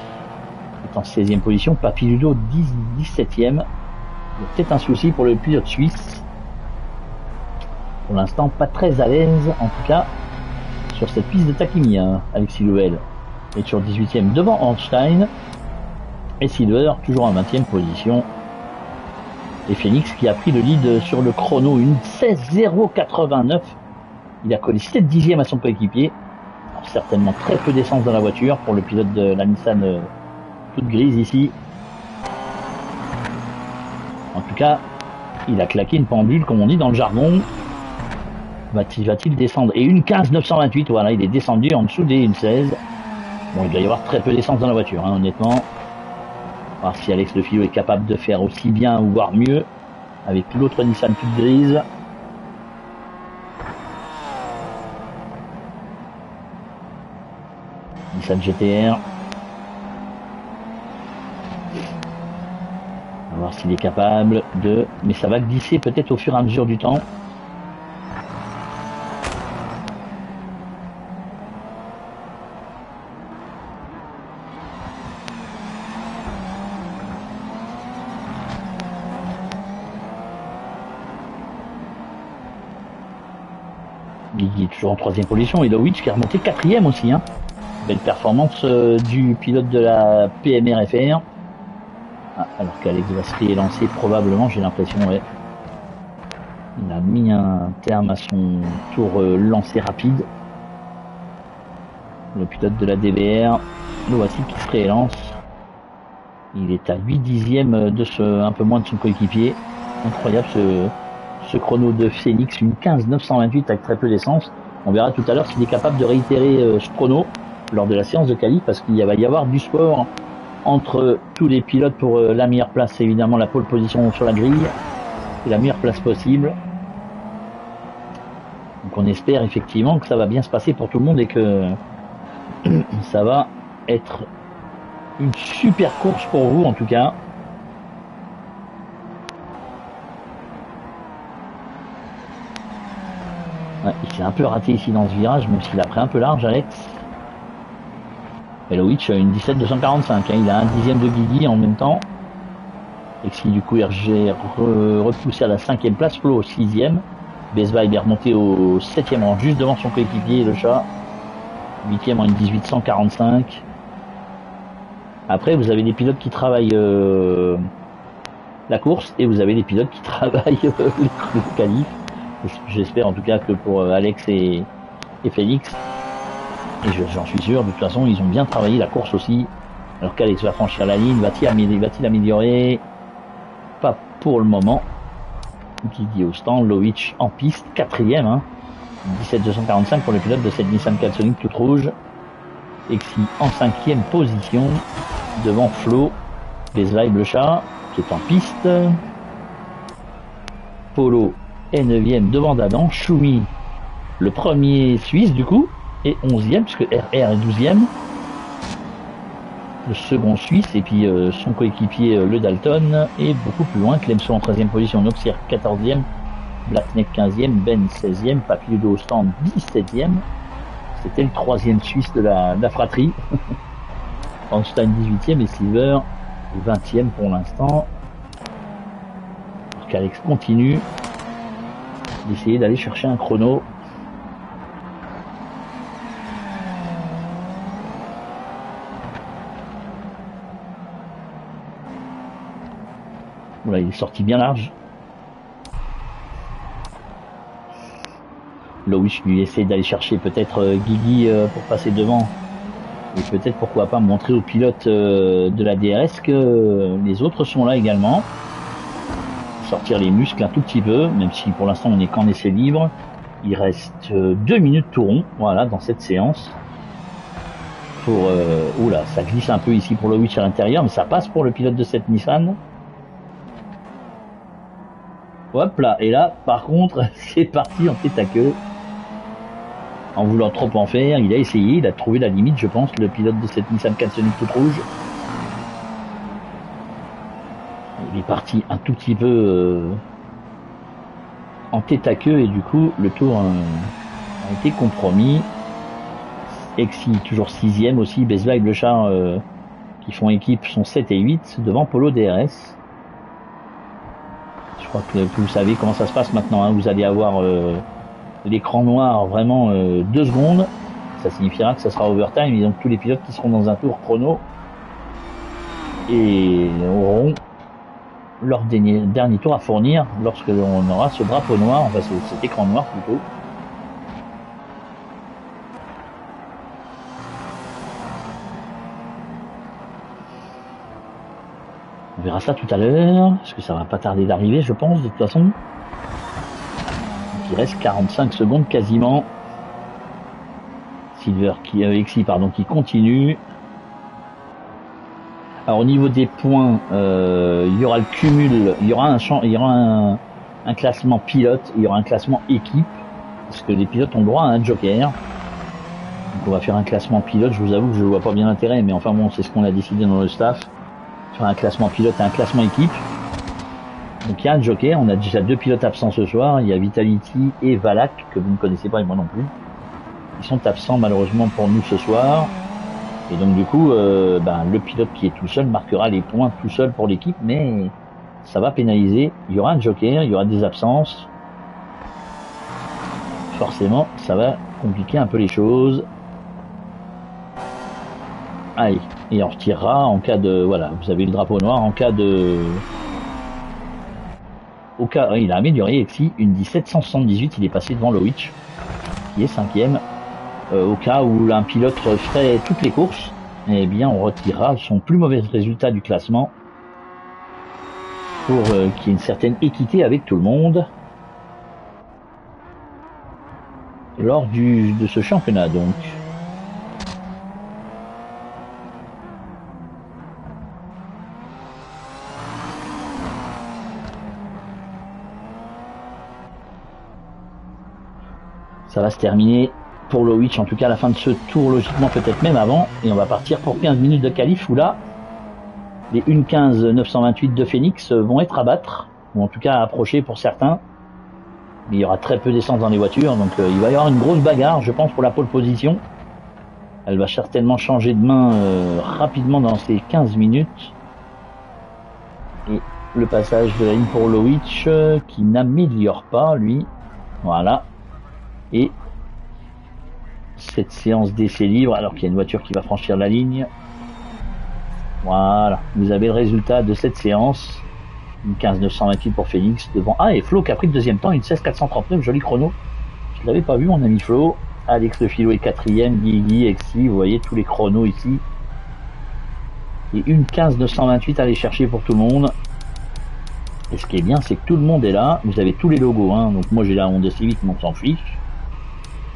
est en 16e position. Papy Ludo 17e. Il y a peut-être un souci pour le pilote suisse. Pour l'instant, pas très à l'aise en tout cas. Sur cette piste de Takimiya, Alexis Louel est sur 18e devant Einstein et Silver toujours en 20e position. Et Phoenix qui a pris le lead sur le chrono, une 16.089. Il a collé 7 dixièmes à son coéquipier. Certainement très peu d'essence dans la voiture pour le pilote de la Nissan toute grise ici. En tout cas, il a claqué une pendule comme on dit dans le jargon. Va-t-il descendre? Et une 15.928, voilà, il est descendu en dessous des 1.16. Bon, il doit y avoir très peu d'essence dans la voiture, hein, honnêtement. On va voir si Alex Le Filou est capable de faire aussi bien ou voire mieux avec l'autre Nissan toute grise. Nissan GTR. On va voir s'il est capable de... Mais ça va glisser peut-être au fur et à mesure du temps. Guigui est toujours en 3e position et Lovic qui est remonté 4e aussi. Hein. Belle performance du pilote de la PMRFR. Ah, alors qu'Alex va se réélancer probablement, j'ai l'impression, ouais. Il a mis un terme à son tour lancé rapide. Le pilote de la DBR, le voici qui se réélance. Il est à 8 dixièmes de un peu moins de son coéquipier. Incroyable ce chrono de Phoenix, une 15,928 avec très peu d'essence. On verra tout à l'heure s'il est capable de réitérer ce chrono lors de la séance de qualif, parce qu'il va y avoir du sport entre tous les pilotes pour la meilleure place, évidemment la pole position sur la grille, et la meilleure place possible. Donc on espère effectivement que ça va bien se passer pour tout le monde et que ça va être une super course pour vous en tout cas. Ouais, il s'est un peu raté ici dans ce virage, même s'il a pris un peu large, Alex. Elovic a une 17,245, hein, il a un dixième de Guigui en même temps. Et si du coup RG repoussé à la 5e place, Flo au 6e. Besweib est remonté au 7e rang, juste devant son coéquipier, le chat. 8e en une 1845. Après, vous avez des pilotes qui travaillent la course et vous avez des pilotes qui travaillent le qualif. J'espère en tout cas que pour Alex et Félix, et j'en suis sûr, de toute façon, ils ont bien travaillé la course aussi. Alors qu'Alex va franchir la ligne, va-t-il améliorer? Pas pour le moment. Guigui au stand, Lovic en piste, 4e, hein. 17,245 pour le pilote de cette Nissan Calsonic toute rouge. Exi en 5e position, devant Flo, Besweib le chat, qui est en piste. Polo est 9e devant Dadan, Choumi, le premier Suisse du coup, est 11e, puisque RR est 12e. Le second Suisse, et puis son coéquipier le Dalton est beaucoup plus loin. Clemson en 13e position, Noxier 14e, Blackneck 15e, Ben 16e, Papilludo au stand 17e. C'était le 3e Suisse de la fratrie. Einstein 18e et Silver 20e pour l'instant. Alex continue d'essayer d'aller chercher un chrono. Voilà, il est sorti bien large. Lowish lui essaie d'aller chercher peut-être Guigui pour passer devant. Et peut-être pourquoi pas montrer aux pilotes de la DRS que les autres sont là également. Sortir les muscles un tout petit peu, même si pour l'instant on n'est qu'en essai libre. Il reste 2 minutes tout rond, voilà, dans cette séance. Pour, oula, ça glisse un peu ici pour Lowish à l'intérieur, mais ça passe pour le pilote de cette Nissan. Hop là, et là, par contre, c'est parti en tête à queue. En voulant trop en faire, il a essayé, il a trouvé la limite, je pense, le pilote de cette Nissan Calsonic toute rouge. Il est parti un tout petit peu en tête à queue et du coup, le tour a été compromis. Exi, toujours 6e aussi, Besweib, le char qui font équipe sont 7 et 8 devant Polo DRS. Je crois que vous savez comment ça se passe maintenant, hein. Vous allez avoir l'écran noir vraiment 2 secondes, ça signifiera que ça sera overtime, et donc tous les pilotes qui seront dans un tour chrono et auront leur dernier tour à fournir lorsque l'on aura ce drapeau noir, enfin cet écran noir plutôt. On verra ça tout à l'heure, parce que ça va pas tarder d'arriver, je pense, de toute façon. Donc, il reste 45 secondes quasiment. Silver qui continue. Alors au niveau des points, il y aura le cumul, il y aura un classement pilote, il y aura un classement équipe, parce que les pilotes ont le droit à un joker. Donc on va faire un classement pilote, je vous avoue que je vois pas bien l'intérêt, mais enfin bon, c'est ce qu'on a décidé dans le staff. Faire un classement pilote et un classement équipe. Donc il y a un joker, on a déjà 2 pilotes absents ce soir, il y a Vitality et Valak, que vous ne connaissez pas et moi non plus. Ils sont absents malheureusement pour nous ce soir. Et donc du coup, le pilote qui est tout seul marquera les points tout seul pour l'équipe, mais ça va pénaliser. Il y aura un joker, il y aura des absences. forcément, ça va compliquer un peu les choses. Allez, et on retirera en cas de... Voilà, vous avez le drapeau noir en cas de... Au cas, il a amélioré Exi, une 1778, il est passé devant Lowitch, qui est 5ème. Au cas où un pilote ferait toutes les courses, eh bien on retirera son plus mauvais résultat du classement pour qu'il y ait une certaine équité avec tout le monde lors de ce championnat donc. Ça va se terminer pour Lowitch, en tout cas à la fin de ce tour, logiquement peut-être même avant, et on va partir pour 15 minutes de qualif où là, les 1.15 928 de Phoenix vont être à battre, ou en tout cas à approcher pour certains. Mais il y aura très peu d'essence dans les voitures, donc il va y avoir une grosse bagarre, je pense, pour la pole position. Elle va certainement changer de main rapidement dans ces 15 minutes. Et le passage de la ligne pour Lowitch qui n'améliore pas, lui. Voilà. Et cette séance d'essai libre, alors qu'il y a une voiture qui va franchir la ligne. Voilà, vous avez le résultat de cette séance. Une 15 928 pour Phoenix devant... Ah, et Flo qui a pris le deuxième temps, une 16 439, joli chrono. Je l'avais pas vu, mon ami Flo. Alex Le Philo est 4ème, Guigui, Exi, vous voyez tous les chronos ici. Et une 15 928 à aller chercher pour tout le monde. Et ce qui est bien, c'est que tout le monde est là. Vous avez tous les logos, hein. Donc moi j'ai la Honda Civic, mais on s'en fiche.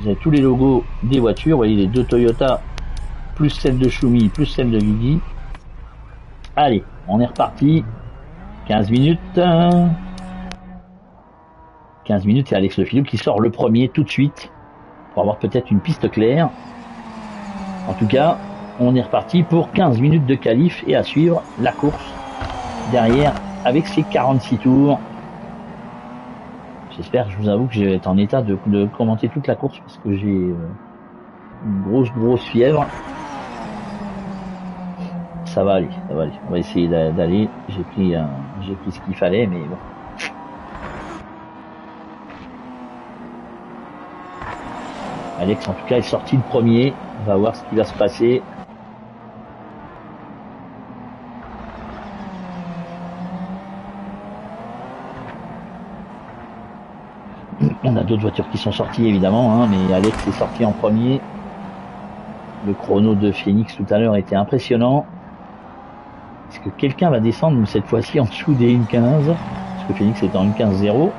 Vous avez tous les logos des voitures. Vous voyez les deux Toyota, plus celle de Shumi, plus celle de Guigui. Allez, on est reparti. 15 minutes. 15 minutes, c'est Alex Le Philo qui sort le premier tout de suite pour avoir peut-être une piste claire. En tout cas, on est reparti pour 15 minutes de qualif et à suivre la course derrière avec ses 46 tours. J'espère, je vous avoue que je vais être en état de commenter toute la course parce que j'ai une grosse fièvre. Ça va aller, ça va aller. On va essayer d'aller. J'ai pris ce qu'il fallait, mais bon. Alex, en tout cas, est sorti le premier. On va voir ce qui va se passer. On a d'autres voitures qui sont sorties, évidemment, hein, mais Alex est sorti en premier. Le chrono de Phoenix tout à l'heure était impressionnant. Est-ce que quelqu'un va descendre cette fois-ci en dessous des 1.15 parce que Phoenix est en 1.15.0.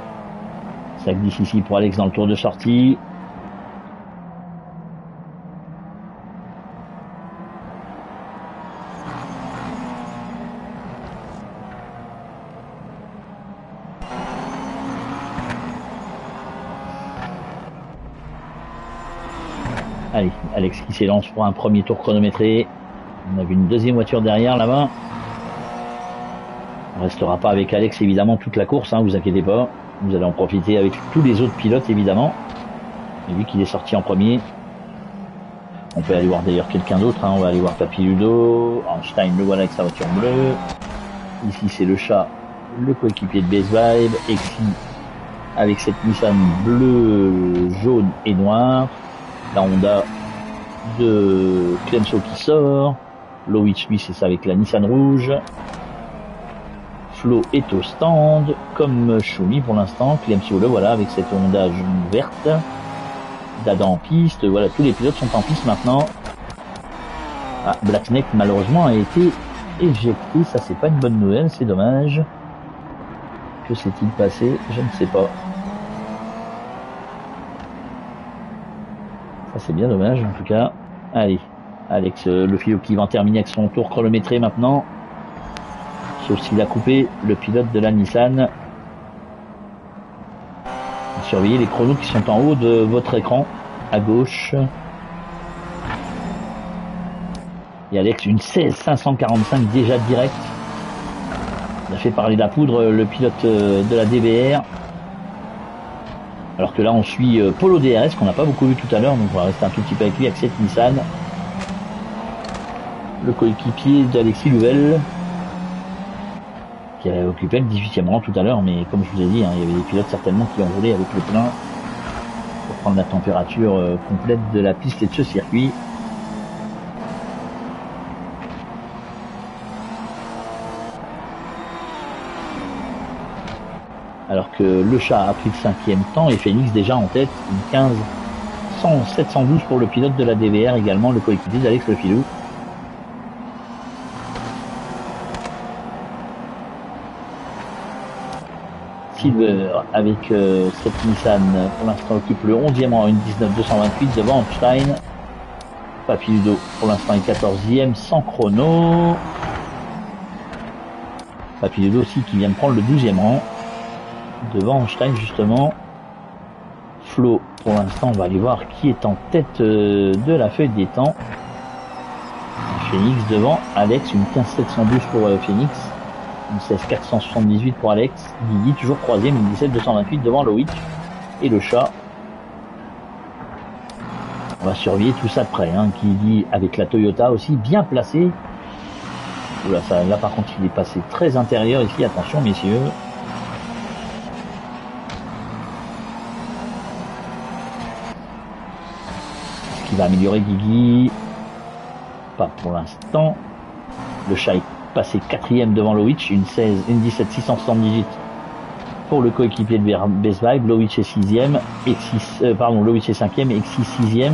Ça glisse ici pour Alex dans le tour de sortie. Allez, Alex qui s'élance pour un premier tour chronométré. On a vu une deuxième voiture derrière là-bas. On restera pas avec Alex évidemment toute la course, hein, vous inquiétez pas. Vous allez en profiter avec tous les autres pilotes évidemment. Et lui qu'il est sorti en premier. On peut aller voir d'ailleurs quelqu'un d'autre, hein. On va aller voir Papy Ludo. Einstein le voilà avec sa voiture bleue. Ici c'est le chat, le coéquipier de Base Vibe. Exi avec cette Nissan bleue, jaune et noire. La Honda de Clemso qui sort. Lowitch lui c'est ça avec la Nissan rouge. Flo est au stand comme Shumi pour l'instant. Clemso le voilà avec cette Honda jaune verte. Dada en piste, voilà, tous les pilotes sont en piste maintenant. Ah, Blackneck malheureusement a été éjecté, ça c'est pas une bonne nouvelle, c'est dommage. Que s'est-il passé? Je ne sais pas. Ça c'est bien dommage en tout cas. Allez, Alex Le Philo qui va en terminer avec son tour chronométré maintenant. Sauf s'il a coupé le pilote de la Nissan. Surveillez les chronos qui sont en haut de votre écran, à gauche. Et Alex, une 16 545 déjà direct. Il a fait parler de la poudre le pilote de la DBR. Alors que là on suit Polo DRS qu'on n'a pas beaucoup vu tout à l'heure, donc on va rester un tout petit peu avec lui avec cette Nissan. Le coéquipier d'Alexis Louvel qui avait occupé le 18e rang tout à l'heure, mais comme je vous ai dit, hein, il y avait des pilotes certainement qui ont roulé avec le plein pour prendre la température complète de la piste et de ce circuit. Alors que le chat a pris le 5e temps et Phoenix déjà en tête, une 712 pour le pilote de la DVR, également le coéquipier d'Alex Le Filou. Silver avec cette Nissan pour l'instant occupe le 11e rang, une 19-228 devant Einstein. Papiludo pour l'instant est 14e sans chrono. Papiludo aussi qui vient de prendre le 12e rang devant Einstein justement. Flo pour l'instant, on va aller voir qui est en tête de la feuille des temps. Phoenix devant Alex, une 15-712 pour Phoenix. Une 16-478 pour Alex. Guigui toujours 3ème, une 17-228 devant Loïc et le chat. On va surveiller tout ça de près. Guigui avec la Toyota aussi bien placé. Oula, là par contre il est passé très intérieur ici, attention messieurs. Est-ce qu'il va améliorer Guigui? Pas pour l'instant. Le chat est passé 4ème devant Loïc, une 17-678 pour le coéquipier de Best Vibe. Loïc est 6ème, Loïc est 5ème et Exis 6ème.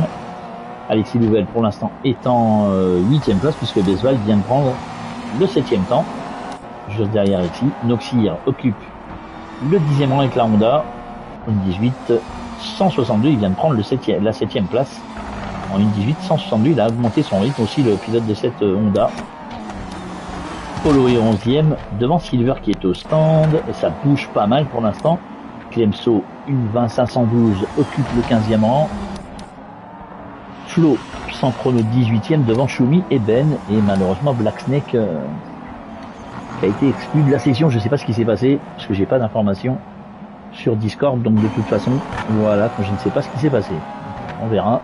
Alexis Louvel pour l'instant est en 8ème place puisque Best Vibe vient de prendre le 7ème temps. Juste derrière Exis. Noxir occupe le 10ème rang avec la Honda, une 18-162, il vient de prendre la 7ème place. En une 18-162, il a augmenté son rythme aussi, le pilote de cette Honda. Polo est 11ème, devant Silver qui est au stand, et ça bouge pas mal pour l'instant. Clemso, une 20-512, occupe le 15e rang. Flo, sans chrono 18ème, devant Choumi et Ben, et malheureusement Black Snake qui a été exclu de la session. Je sais pas ce qui s'est passé, parce que j'ai pas d'informations sur Discord, donc de toute façon, voilà, je ne sais pas ce qui s'est passé. On verra. En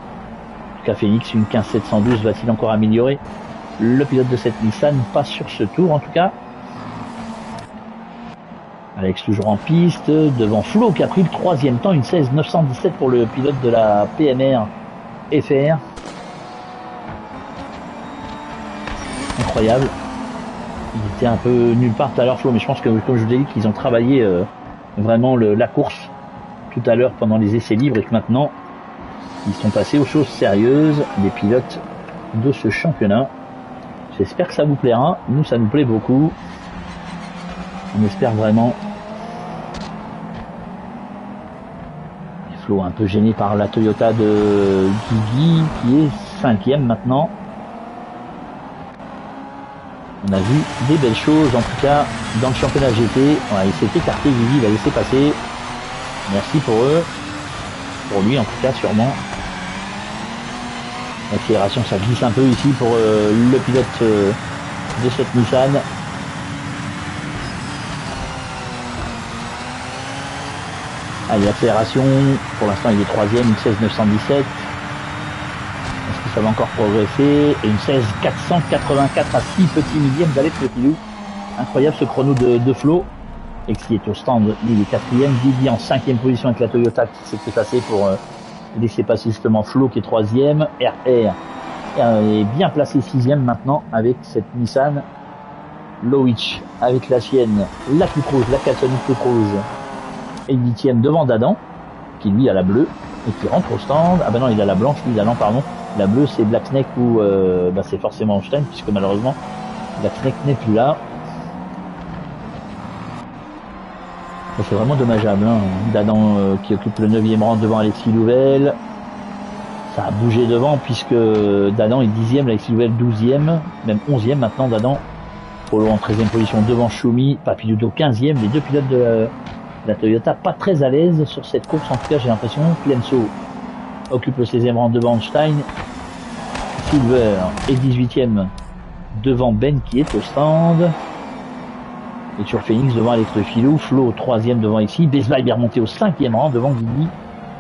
tout cas, Phoenix, une 15-712, va-t-il encore améliorer le pilote de cette Nissan? Pas sur ce tour en tout cas. Alex toujours en piste, devant Flo qui a pris le 3e temps, une 16-917 pour le pilote de la PMR FR. Incroyable. Il était un peu nulle part tout à l'heure Flo, mais je pense que comme je vous ai dit qu'ils ont travaillé vraiment la course tout à l'heure pendant les essais libres et que maintenant ils sont passés aux choses sérieuses, les pilotes de ce championnat. J'espère que ça vous plaira. Nous, ça nous plaît beaucoup. On espère vraiment. Et Flo un peu gêné par la Toyota de Guigui qui est 5ème maintenant. On a vu des belles choses en tout cas dans le championnat GT. Voilà, il s'est écarté, Guigui, il a laissé passer. Merci pour eux. Pour lui en tout cas sûrement. L'accélération, ça glisse un peu ici pour le pilote de cette Nissan. Allez, accélération, pour l'instant il est 3ème, une 16-917. Est-ce que ça va encore progresser? Et une 16-484 à 6 petits millièmes d'Alex Le Filou. Incroyable ce chrono de Flo. Exi est au stand, lui il est 4ème. Guigui en 5ème position avec la Toyota qui s'est effacée pour laisser passer justement Flo qui est 3ème. RR est bien placé 6ème maintenant avec cette Nissan. Loïc avec la sienne, la plus rouge, la Cassonic plus rouge. Et 8ème devant Dadan qui lui a la bleue et qui rentre au stand. Ah ben non, il a la blanche, lui Dadan pardon. La bleue c'est Black Snake ou c'est forcément Einstein puisque malheureusement Black Snake n'est plus là. C'est vraiment dommageable. Dadan qui occupe le 9e rang devant Alexis Louvel. Ça a bougé devant puisque Dadan est 10ème, Alexis Louvel 12ème, même 11ème maintenant Dadan. Polo en 13ème position devant Choumi, Papiludo 15ème. Les deux pilotes de la Toyota pas très à l'aise sur cette course en tout cas j'ai l'impression. Clemso occupe le 16e rang devant Einstein. Silver est 18ème devant Ben qui est au stand. Et sur Phoenix devant Alex Le Filou, Flo 3ème devant ici, Best Vibe est remonté au 5e rang devant Guigui,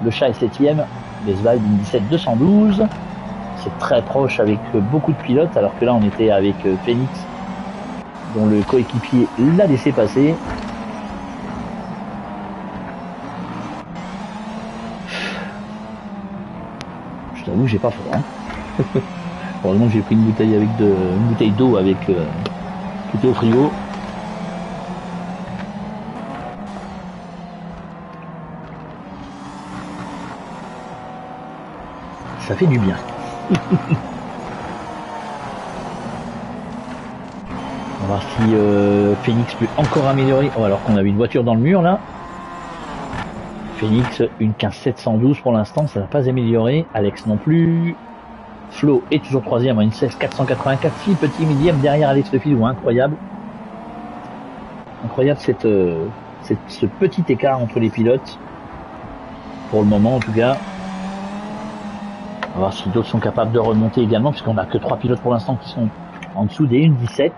le chat est 7ème, Best Vibe une 17-212, c'est très proche avec beaucoup de pilotes alors que là on était avec Phoenix dont le coéquipier l'a laissé passer. Je t'avoue, j'ai pas froid. Hein. Heureusement que j'ai pris une bouteille d'eau avec qui était au frigo. Ça fait du bien. On va voir si Phoenix peut encore améliorer. Oh, alors qu'on avait une voiture dans le mur là. Phoenix, une 15 712 pour l'instant, ça n'a pas amélioré. Alex non plus. Flo est toujours troisième à une 16 484, 6 petits millièmes derrière Alex Lefilou, incroyable. Incroyable ce petit écart entre les pilotes. Pour le moment en tout cas. On va voir si d'autres sont capables de remonter également, puisqu'on n'a que 3 pilotes pour l'instant qui sont en dessous des 1,17.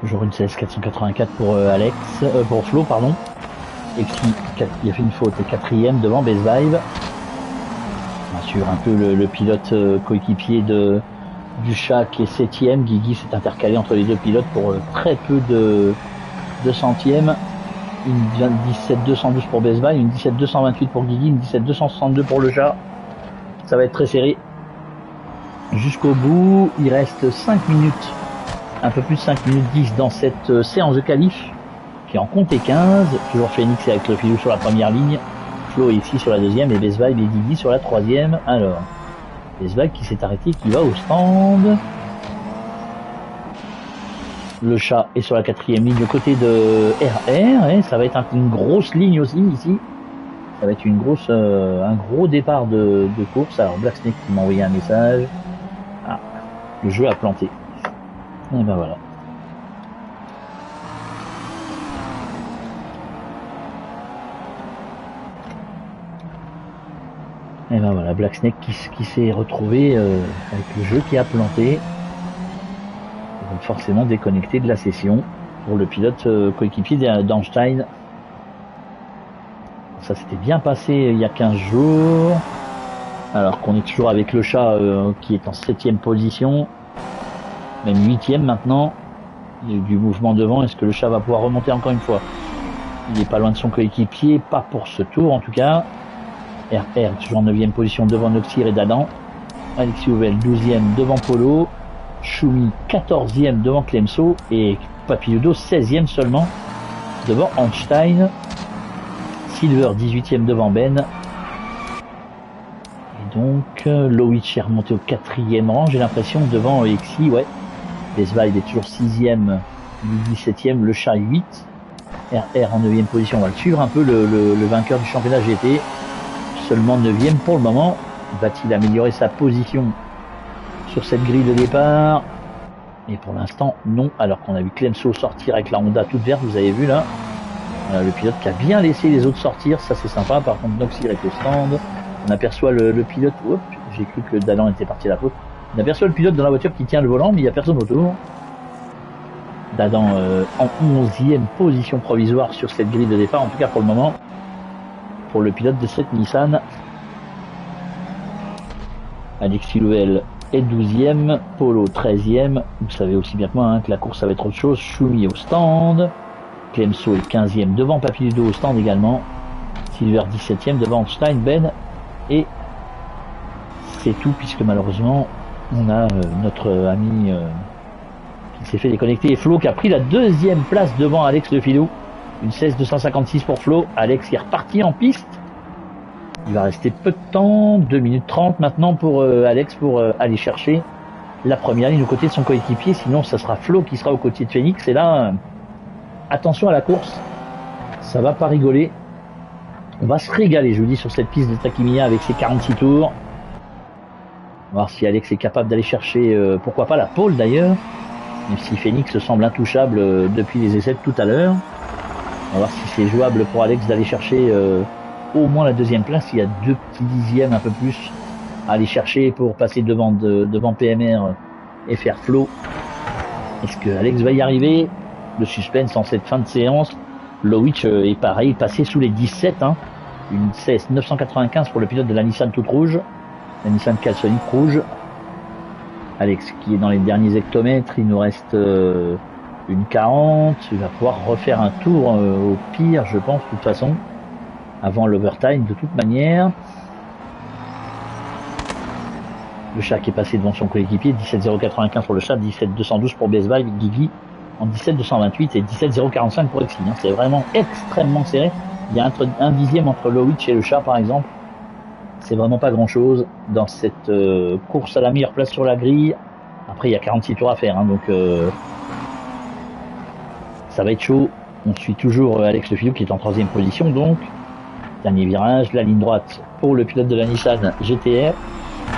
Toujours une 16 484 pour pour Flo, pardon. Et qui a fait une faute, quatrième devant Best Vibe. Bien sûr, un peu le pilote coéquipier du chat qui est septième. Guigui s'est intercalé entre les deux pilotes pour très peu de centièmes. Une 17 212 pour Best Vibe, une 17 228 pour Guigui, une 17 262 pour le chat. Ça va être très serré. Jusqu'au bout, il reste 5 minutes. Un peu plus de 5 minutes 10 dans cette séance de qualif qui en comptait 15. Toujours Phoenix avec le filou sur la première ligne. Flo est ici sur la deuxième et Best Vibe et Guigui sur la troisième. Alors, Best Vibe qui s'est arrêté, qui va au stand. Le chat est sur la quatrième ligne, côté de RR. Et ça va être une grosse ligne aussi ici. Ça va être un gros départ de course. Alors Black Snake qui m'a envoyé un message. Ah, le jeu a planté. Et ben voilà. Et ben voilà, Black Snake qui s'est retrouvé avec le jeu qui a planté. Donc forcément déconnecté de la session pour le pilote coéquipier d'Einstein. Ça s'était bien passé il y a 15 jours. Alors qu'on est toujours avec le chat qui est en 7ème position. Même 8ème maintenant. Il y a eu du mouvement devant. Est-ce que le chat va pouvoir remonter encore une fois? Il n'est pas loin de son coéquipier. Pas pour ce tour en tout cas. RR toujours en 9ème position devant Noxir et Dadan. Alexis Ouvel 12ème devant Polo. Choumi 14ème devant Clemso. Et Papilludo 16ème seulement devant Einstein. Silver 18ème devant Ben. Et donc Lowitch est remonté au 4ème rang, j'ai l'impression, devant Exi, ouais. Best Vibe est toujours 6ème, 17ème, le chat 8. RR en 9ème position, on va le suivre un peu, le vainqueur du championnat GT. Seulement 9ème pour le moment. Va-t-il améliorer sa position sur cette grille de départ? Et pour l'instant, non. Alors qu'on a vu Clemso sortir avec la Honda toute verte, vous avez vu là. Le pilote qui a bien laissé les autres sortir, ça c'est sympa. Par contre, Noxir est au stand. On aperçoit le pilote. Hop, j'ai cru que Dadan était parti à la faute. On aperçoit le pilote dans la voiture qui tient le volant, mais il n'y a personne autour. Dadan en 11e position provisoire sur cette grille de départ, en tout cas pour le moment, pour le pilote de cette Nissan. Alexis Louel est 12e, Polo 13e. Vous savez aussi bien que moi que la course ça va être autre chose. Choumi au stand. Clemso est 15e devant Papilludo au stand également. Silver 17e devant Stein, Ben. Et c'est tout puisque malheureusement on a notre ami qui s'est fait déconnecter. Et Flo qui a pris la 2e place devant Alex Lefilou. Une 16 256 pour Flo. Alex est reparti en piste. Il va rester peu de temps, 2 minutes 30 maintenant pour Alex pour aller chercher la première ligne aux côtés de son coéquipier. Sinon ça sera Flo qui sera aux côtés de Phoenix. Et là, attention à la course. Ça va pas rigoler. On va se régaler, je vous dis, sur cette piste de Takimiya avec ses 46 tours. On va voir si Alex est capable d'aller chercher, pourquoi pas la pole d'ailleurs. Même si Phoenix semble intouchable depuis les essais de tout à l'heure. On va voir si c'est jouable pour Alex d'aller chercher au moins la 2e place. Il y a 2 petits dixièmes un peu plus à aller chercher pour passer devant PMR et faire Flo. Est-ce que Alex va y arriver? Le suspense en cette fin de séance. Lowitch est pareil, passé sous les 17. Hein. Une CS 995 pour le pilote de la Nissan toute rouge. La Nissan Calisonic rouge. Alex qui est dans les derniers hectomètres. Il nous reste une 40. Il va pouvoir refaire un tour au pire, je pense, de toute façon. Avant l'overtime, de toute manière. Le chat qui est passé devant son coéquipier. 17,095 pour le chat. 17,212 pour Bezval. Guigui en 17,228 et 17,045 pour Exi. C'est vraiment extrêmement serré. Il y a un dixième entre Lowitch et le chat, par exemple. C'est vraiment pas grand chose dans cette course à la meilleure place sur la grille. Après, il y a 46 tours à faire, hein, donc ça va être chaud. On suit toujours Alex Le Filou qui est en 3e position, donc dernier virage, la ligne droite pour le pilote de la Nissan GTR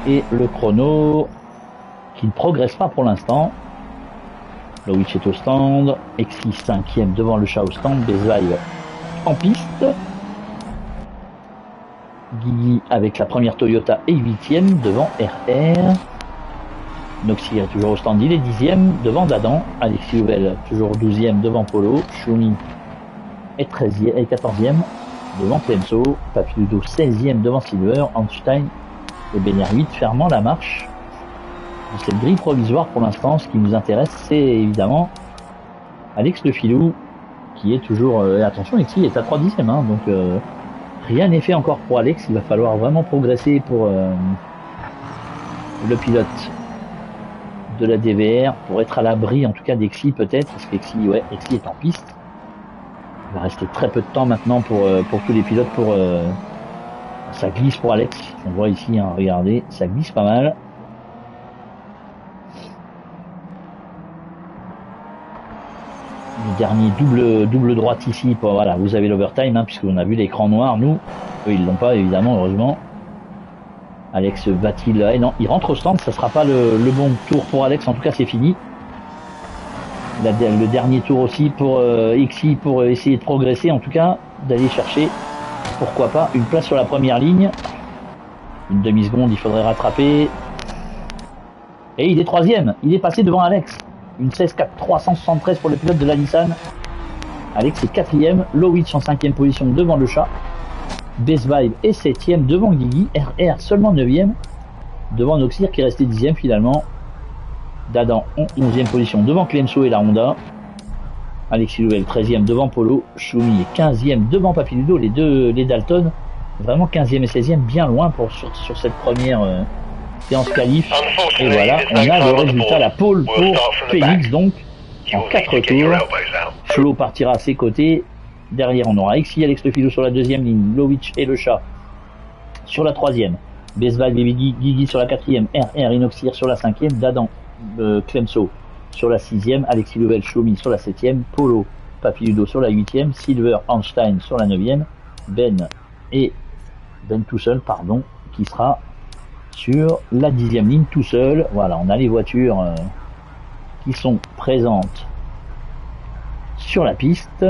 et le chrono qui ne progresse pas pour l'instant. Lowitch est au stand, Exi 5e devant le chat au stand, Bezvaille en piste. Guigui avec la première Toyota est 8e devant RR. Noxy est toujours au stand, il est 10e devant Dadan. Alexis Louvel toujours 12e devant Polo. Choumi est 13e et 14e devant Clemso. Papiludo 16e devant Silver. Einstein et Bénière 8 fermant la marche. Cette grille provisoire pour l'instant, ce qui nous intéresse, c'est évidemment Alex Le Filou qui est toujours... attention, Alexis est à 3/10e, hein, donc rien n'est fait encore pour Alex. Il va falloir vraiment progresser pour le pilote de la DVR, pour être à l'abri en tout cas d'Exi peut-être, parce qu'Exi Exi est en piste. Il va rester très peu de temps maintenant pour tous les pilotes. Ça glisse pour Alex, on voit ici, hein, regardez, ça glisse pas mal. Le dernier double droite ici, voilà, vous avez l'overtime, hein, puisqu'on a vu l'écran noir, nous, eux ils l'ont pas évidemment, heureusement. Alex va-t-il... non, il rentre au stand, ça sera pas le bon tour pour Alex, en tout cas c'est fini. Le dernier tour aussi pour Exi, pour essayer de progresser, en tout cas, d'aller chercher, pourquoi pas, une place sur la première ligne. Une demi-seconde, il faudrait rattraper. Et il est 3e, il est passé devant Alex. Une 16-4-373 pour le pilote de la Nissan. Alex est 4e, Lowitch en 5e position devant le chat. Bezvibe est 7e devant Guigui. RR seulement 9e devant Noxir qui est resté 10e finalement. Dadan en 11e position devant Clemso et la Honda. Alexis Louvel 13e devant Polo. Choumi est 15e devant Papiludo. Les Dalton vraiment 15e et 16e, bien loin sur cette première séance qualif. Et voilà, on a le résultat, la pole pour Phoenix, donc en 4 tours. Cholo partira à ses côtés. Derrière, on aura Exi, Alex Le Filou sur la 2e ligne, Lowitch et le chat sur la 3e. Bezval, Guigui sur la 4e, RR, Inoxir sur la 5e, Dadan, Clemso sur la 6e, Alexis Louvel, Choumi sur la 7e, Polo, Papiludo sur la 8e, Silver, Einstein sur la 9e, Ben tout seul, qui sera sur la 10e ligne tout seul. Voilà, on a les voitures qui sont présentes sur la piste.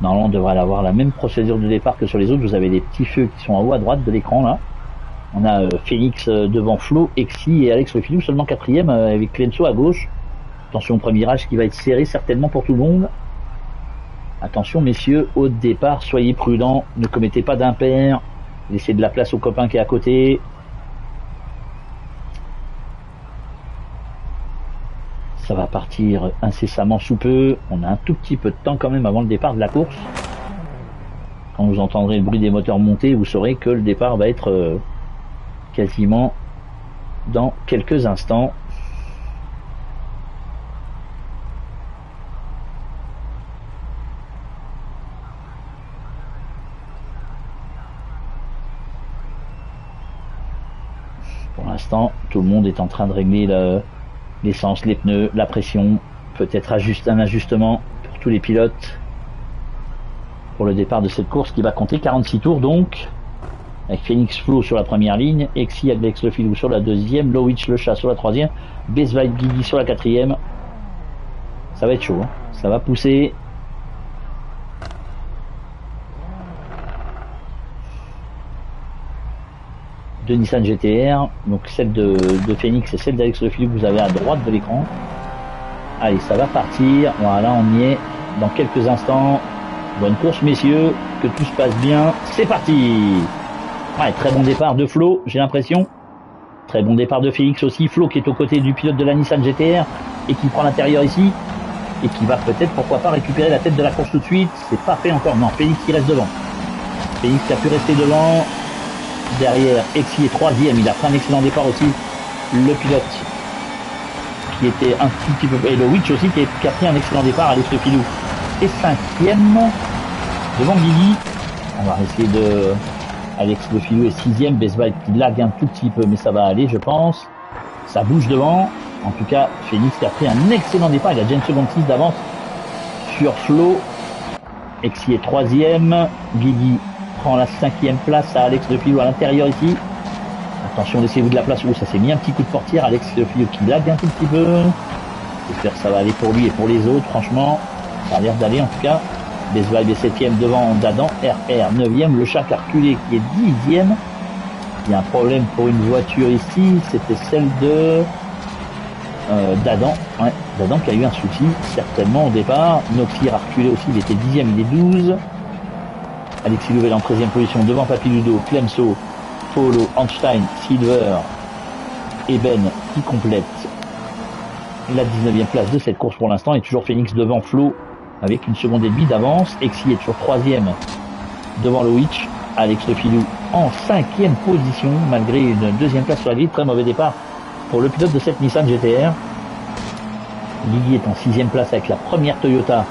Normalement, on devrait avoir la même procédure de départ que sur les autres. Vous avez les petits feux qui sont en haut à droite de l'écran là. On a Phoenix devant Flo, Exi et Alex Le Filou seulement 4e avec Clemso à gauche. Attention au premier virage qui va être serré certainement pour tout le monde. Attention messieurs, au départ, soyez prudents, ne commettez pas d'impair, laissez de la place au copain qui est à côté. Ça va partir incessamment sous peu, on a un tout petit peu de temps quand même avant le départ de la course. Quand vous entendrez le bruit des moteurs monter, vous saurez que le départ va être quasiment dans quelques instants. Pour l'instant, tout le monde est en train de régler l'essence, les pneus, la pression, peut-être un ajustement pour tous les pilotes pour le départ de cette course qui va compter 46 tours donc, avec Phoenix Flo sur la première ligne, Exi Alex Le Filou sur la 2e, Lowitch le chat sur la 3e, Bezvibe Guigui sur la 4e. Ça va être chaud, hein. Ça va pousser. De Nissan GTR, donc celle de Phoenix et celle d'Alex Le Filou que vous avez à droite de l'écran. Allez, ça va partir, voilà, on y est dans quelques instants. Bonne course messieurs. que tout se passe bien. C'est parti. Ouais, très bon départ de Flo, j'ai l'impression. Très bon départ de Félix aussi. Flo qui est aux côtés du pilote de la Nissan GTR et qui prend l'intérieur ici. Et qui va peut-être, pourquoi pas, récupérer la tête de la course tout de suite. C'est pas fait encore. Non, Félix qui reste devant. Félix qui a pu rester devant. Derrière, Exi est troisième. Il a pris un excellent départ aussi. Le pilote qui était un tout petit peu... Et le Witch aussi qui a pris un excellent départ. Alex Le Filou est cinquième. Devant Guigui. On va essayer de... Alex Le Filou est sixième. Best Vibe qui lague un tout petit peu, mais ça va aller, je pense. Ça bouge devant. En tout cas, Félix qui a pris un excellent départ. Il a déjà une seconde 6 d'avance sur Flo. Exi est troisième. Guigui prend la cinquième place à Alex Le Filou à l'intérieur ici. Attention, laissez-vous de la place. Oh, ça s'est mis un petit coup de portière. Alex Le Filou qui lague un tout petit peu. J'espère que ça va aller pour lui et pour les autres. Franchement, ça a l'air d'aller en tout cas. Best Vibe est 7ème devant Dadan. RR 9ème. Le chat Carculé qui est 10ème. Il y a un problème pour une voiture ici. C'était celle de Dadan. Ouais, Dadan qui a eu un souci certainement au départ. Noxy a reculé aussi. Il était 10ème. Il est 12. Alexis Louvel en 13ème position devant Papy Ludo, Clemso, Polo, Einstein, Silver et Ben qui complète la 19e place de cette course pour l'instant. Et toujours Phoenix devant Flo avec une seconde et demie d'avance. Exi est toujours 3ème devant le Witch. Alex Le Filou en 5ème position malgré une deuxième place sur la grille. Très mauvais départ pour le pilote de cette Nissan GTR. Guigui est en 6ème place avec la première Toyota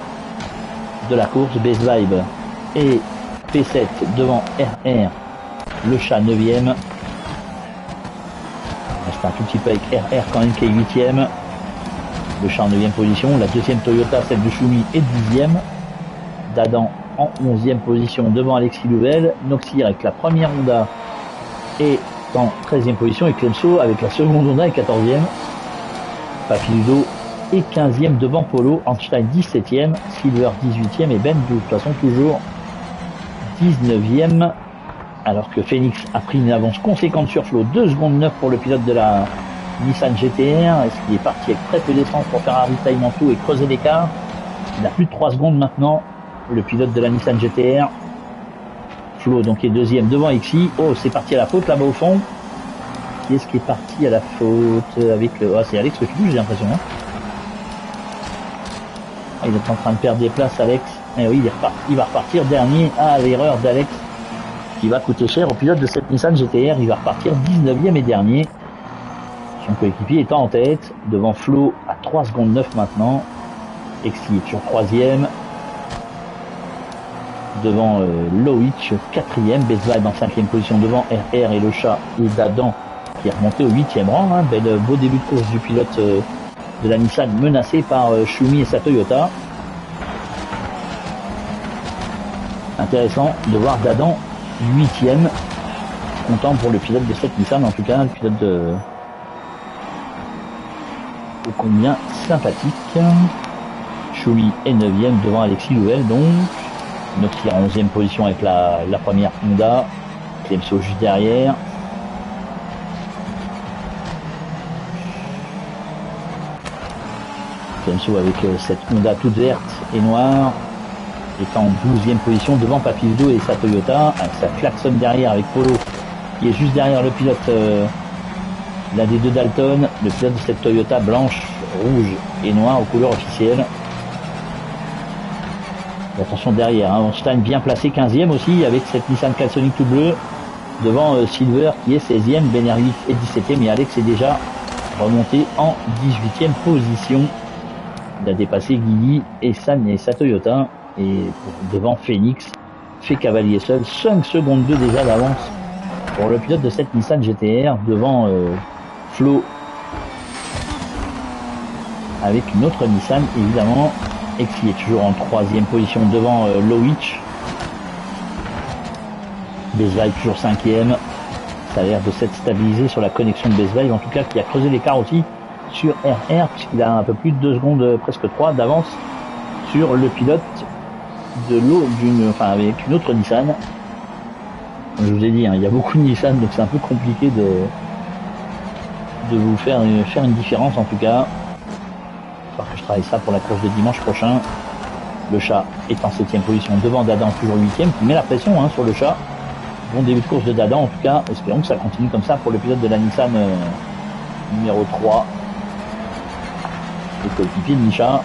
de la course. Best Vibe et P7 devant RR, le chat 9ème. On reste un tout petit peu avec RR quand même qui est 8ème. Le chat en 9ème position. La deuxième Toyota, celle de Choumi, est 10ème. Dadan en 11ème position devant Alexis Louvel. Noxir avec la première Honda est en 13ème position. Et Clemso avec la seconde Honda est 14ème. Papy Ludo est 15ème devant Polo. Einstein 17ème. Silver 18ème. Et Ben de toute façon toujours 19ème, alors que Phoenix a pris une avance conséquente sur Flo, 2 secondes 9 pour le pilote de la Nissan GTR. Est-ce qu'il est parti avec très peu d'essence pour faire un ravitaillement tout et creuser l'écart? Il a plus de 3 secondes maintenant, le pilote de la Nissan GTR. Flo donc est deuxième devant Exi. Oh, c'est parti à la faute là-bas au fond. Qui est-ce qui est parti à la faute avec le... Oh, c'est Alex Le Filou, j'ai l'impression. Hein, il est en train de perdre des places, Alex. Et oui, il va repartir dernier à l'erreur d'Alex qui va coûter cher au pilote de cette Nissan GTR. Il va repartir 19ème et dernier. Son coéquipier étant en tête devant Flo à 3 secondes 9 maintenant. Exi est toujours 3ème. Devant Lowitch 4ème. Best Vibe en 5ème position devant RR et le chat et Dadan qui est remonté au 8ème rang. Hein. Beau début de course du pilote de la Nissan menacé par Choumi et sa Toyota. Intéressant de voir Dadan 8ème. Content pour le pilote de cette Nissan, en tout cas, le pilote de... ô combien sympathique. Choumi est 9ème devant Alexis Louvel, donc. Noxy en 11ème position avec la première Honda. Clemso juste derrière. Clemso avec cette Honda toute verte et noire. Est en 12e position devant Papy Ludo et sa Toyota, avec sa klaxon derrière avec Polo qui est juste derrière le pilote, l'un des deux Dalton, le pilote de cette Toyota blanche, rouge et noire aux couleurs officielles. Et attention derrière, hein, Einstein bien placé 15e aussi avec cette Nissan Calsonic tout bleu devant Silver qui est 16e, Benervik est 17e et Alex est déjà remonté en 18e position. Il a dépassé Guigui et San et sa Toyota. Et devant Phoenix, fait cavalier seul, 5 secondes 2 déjà d'avance pour le pilote de cette Nissan GTR devant Flo avec une autre Nissan évidemment, et qui est toujours en 3ème position devant Lowitch. Best Vibe toujours 5ème. Ça a l'air de s'être stabilisé sur la connexion de Best Vibe, en tout cas qui a creusé l'écart aussi sur RR puisqu'il a un peu plus de 2 secondes, presque 3 d'avance sur le pilote de l'eau avec une autre Nissan. Comme je vous ai dit, hein, il y a beaucoup de Nissan, donc c'est un peu compliqué de vous faire une différence en tout cas. Il va falloir que je travaille ça pour la course de dimanche prochain. Le chat est en 7ème position devant Dadan, toujours 8ème, qui met la pression sur le chat. Bon début de course de Dadan, en tout cas, espérons que ça continue comme ça pour le pilote de la Nissan numéro 3. Le coéquipier de Micha.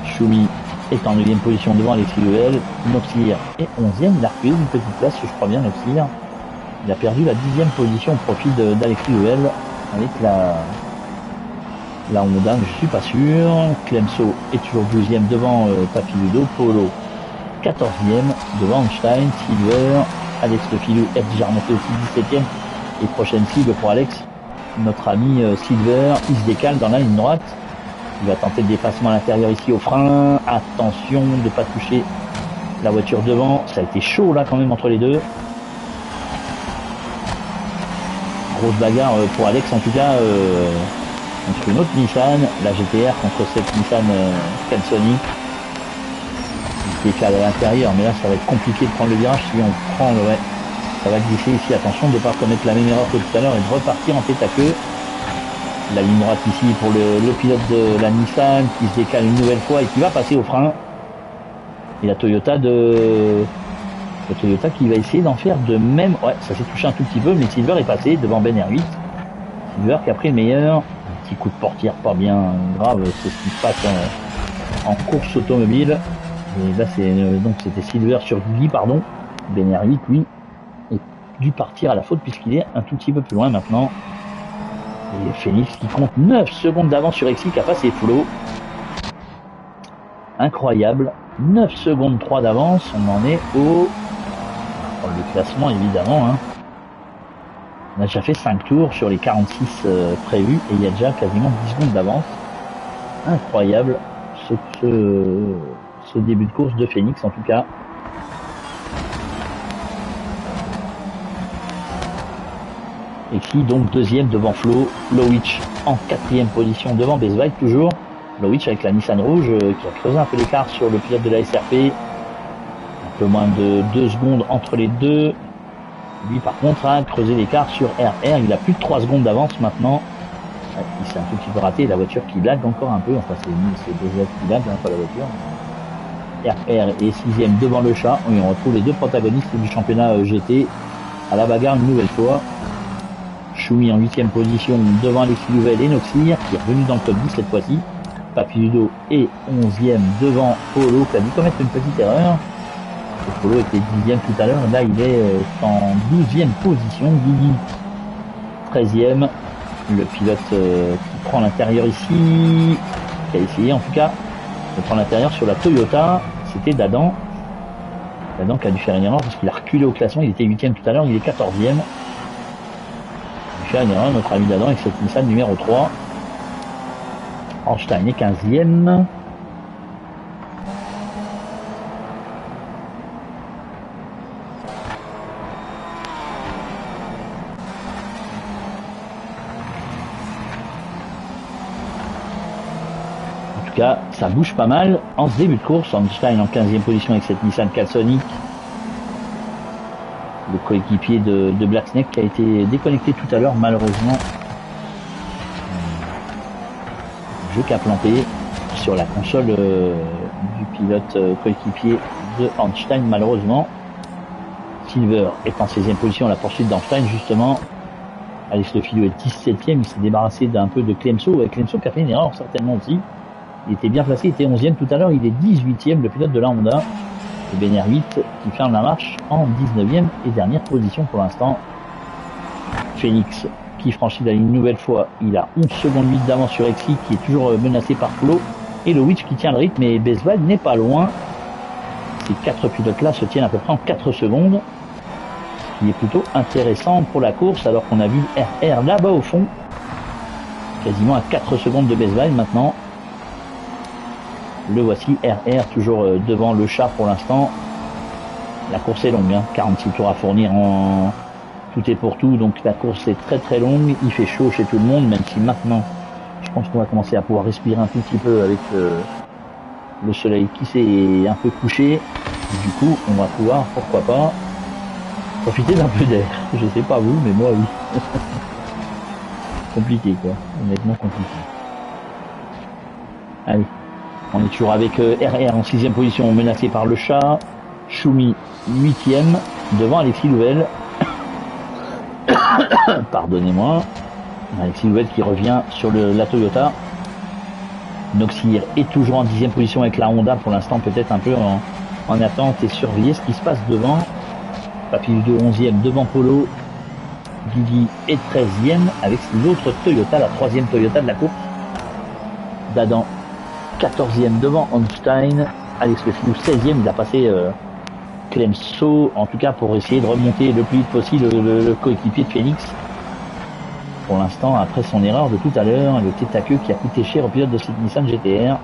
Choumi est en 9ème position devant Alexis Level. Noxir est 11ème, il a reculé d'une petite place, je crois bien, Noxir. Il a perdu la 10ème position au profit d'Alexis Level avec la Honda, je suis pas sûr. Clemso est toujours 12ème devant Papiludo. Polo 14ème devant Einstein. Silver, Alex Le Filou est déjà remonté aussi 17ème. Et prochaine cible pour Alex, notre ami Silver, il se décale dans la ligne droite. Il va tenter le dépassement à l'intérieur ici au frein. Attention de ne pas toucher la voiture devant. Ça a été chaud là quand même entre les deux. Grosse bagarre pour Alex en tout cas. Contre une autre Nissan, la GTR contre cette Nissan Calsonic qui est à l'intérieur, mais là ça va être compliqué de prendre le virage si on prend ça va glisser ici, attention de ne pas commettre la même erreur que tout à l'heure et de repartir en tête à queue. La ligne droite ici pour le pilote de la Nissan qui se décale une nouvelle fois et qui va passer au frein. Et la Toyota qui va essayer d'en faire de même. Ouais, ça s'est touché un tout petit peu, mais Silver est passé devant Ben R8. Silver qui a pris le meilleur. Petit coup de portière pas bien grave, c'est ce qui se passe en course automobile. Et là donc c'était Silver sur Guy, pardon. Ben R8 lui est dû partir à la faute puisqu'il est un tout petit peu plus loin maintenant. Et Phoenix qui compte 9 secondes d'avance sur Exi qui a passé Flo. Incroyable. 9 secondes 3 d'avance, on en est au le classement évidemment. On a déjà fait 5 tours sur les 46 prévus et il y a déjà quasiment 10 secondes d'avance. Incroyable ce début de course de Phoenix en tout cas. Et qui donc deuxième devant Flo. Lowitch en 4ème position devant Besvike toujours. Lowitch avec la Nissan rouge qui a creusé un peu l'écart sur le pilote de la SRP. Un peu moins de 2 secondes entre les deux. Lui par contre a creusé l'écart sur RR, il a plus de 3 secondes d'avance maintenant. Il s'est un tout petit peu raté, la voiture qui lag encore un peu, enfin c'est déjà qui lag, pas la voiture. RR est 6ème devant le chat, et on retrouve les deux protagonistes du championnat GT à la bagarre une nouvelle fois. Choumi en 8ème position devant Alexis Louvel et Noxir, qui est revenu dans le top 10 cette fois-ci. Papiludo est 11ème devant Polo, qui a dû commettre une petite erreur. Polo était 10ème tout à l'heure, là il est en 12ème position, Guigui 13ème, le pilote qui prend l'intérieur ici, qui a essayé en tout cas de prendre l'intérieur sur la Toyota, c'était Dadan. Dadan qui a dû faire une erreur parce qu'il a reculé au classement, il était 8ème tout à l'heure, il est 14ème. Il a dû faire une erreur, notre ami Dadan avec cette Nissan numéro 3. Einstein est 15ème. Ça bouge pas mal en ce début de course. Einstein en 15ème position avec cette Nissan Calsonic, le coéquipier de Black Snake qui a été déconnecté tout à l'heure malheureusement. Jeu qui a planté sur la console du pilote coéquipier de Einstein malheureusement. Silver est en 16ème position à la poursuite d'Einstein justement. Alex Le Filou est 17ème, il s'est débarrassé d'un peu de Clemso, avec Clemso qui a fait une erreur certainement aussi. Il était bien placé, il était 11ème tout à l'heure, il est 18ème, le pilote de la Honda. Et Ben R8 qui ferme la marche en 19ème et dernière position pour l'instant. Phoenix qui franchit la ligne une nouvelle fois, il a 11 secondes 8 d'avance sur Exi qui est toujours menacé par Flo. Et Lowitch qui tient le rythme et Besval n'est pas loin. Ces 4 pilotes-là se tiennent à peu près en 4 secondes. Ce qui est plutôt intéressant pour la course alors qu'on a vu RR là-bas au fond. Quasiment à 4 secondes de Besval maintenant. Le voici, RR toujours devant le chat pour l'instant. La course est longue, 46 tours à fournir en tout et pour tout, donc la course est très très longue. Il fait chaud chez tout le monde, même si maintenant je pense qu'on va commencer à pouvoir respirer un tout petit peu avec le soleil qui s'est un peu couché. Du coup on va pouvoir, pourquoi pas, profiter d'un peu d'air. Je sais pas vous, mais moi oui. Compliqué quoi, honnêtement compliqué. Allez. On est toujours avec RR en 6e position, menacé par le chat. Choumi 8e, devant Alexis Louvel. Pardonnez-moi. Alexis Louvel qui revient sur la Toyota. Noxir est toujours en 10e position avec la Honda, pour l'instant peut-être un peu en attente et surveiller ce qui se passe devant. Papillon 11e devant Polo. Guigui est 13e avec l'autre Toyota, la 3e Toyota de la course. Dadan 14e devant Onstein. Alex Lefilou 16e, il a passé Clemso, en tout cas pour essayer de remonter le plus vite possible le coéquipier de Phoenix. Pour l'instant, après son erreur de tout à l'heure, le tête à queue qui a coûté cher au pilote de cette Nissan GTR.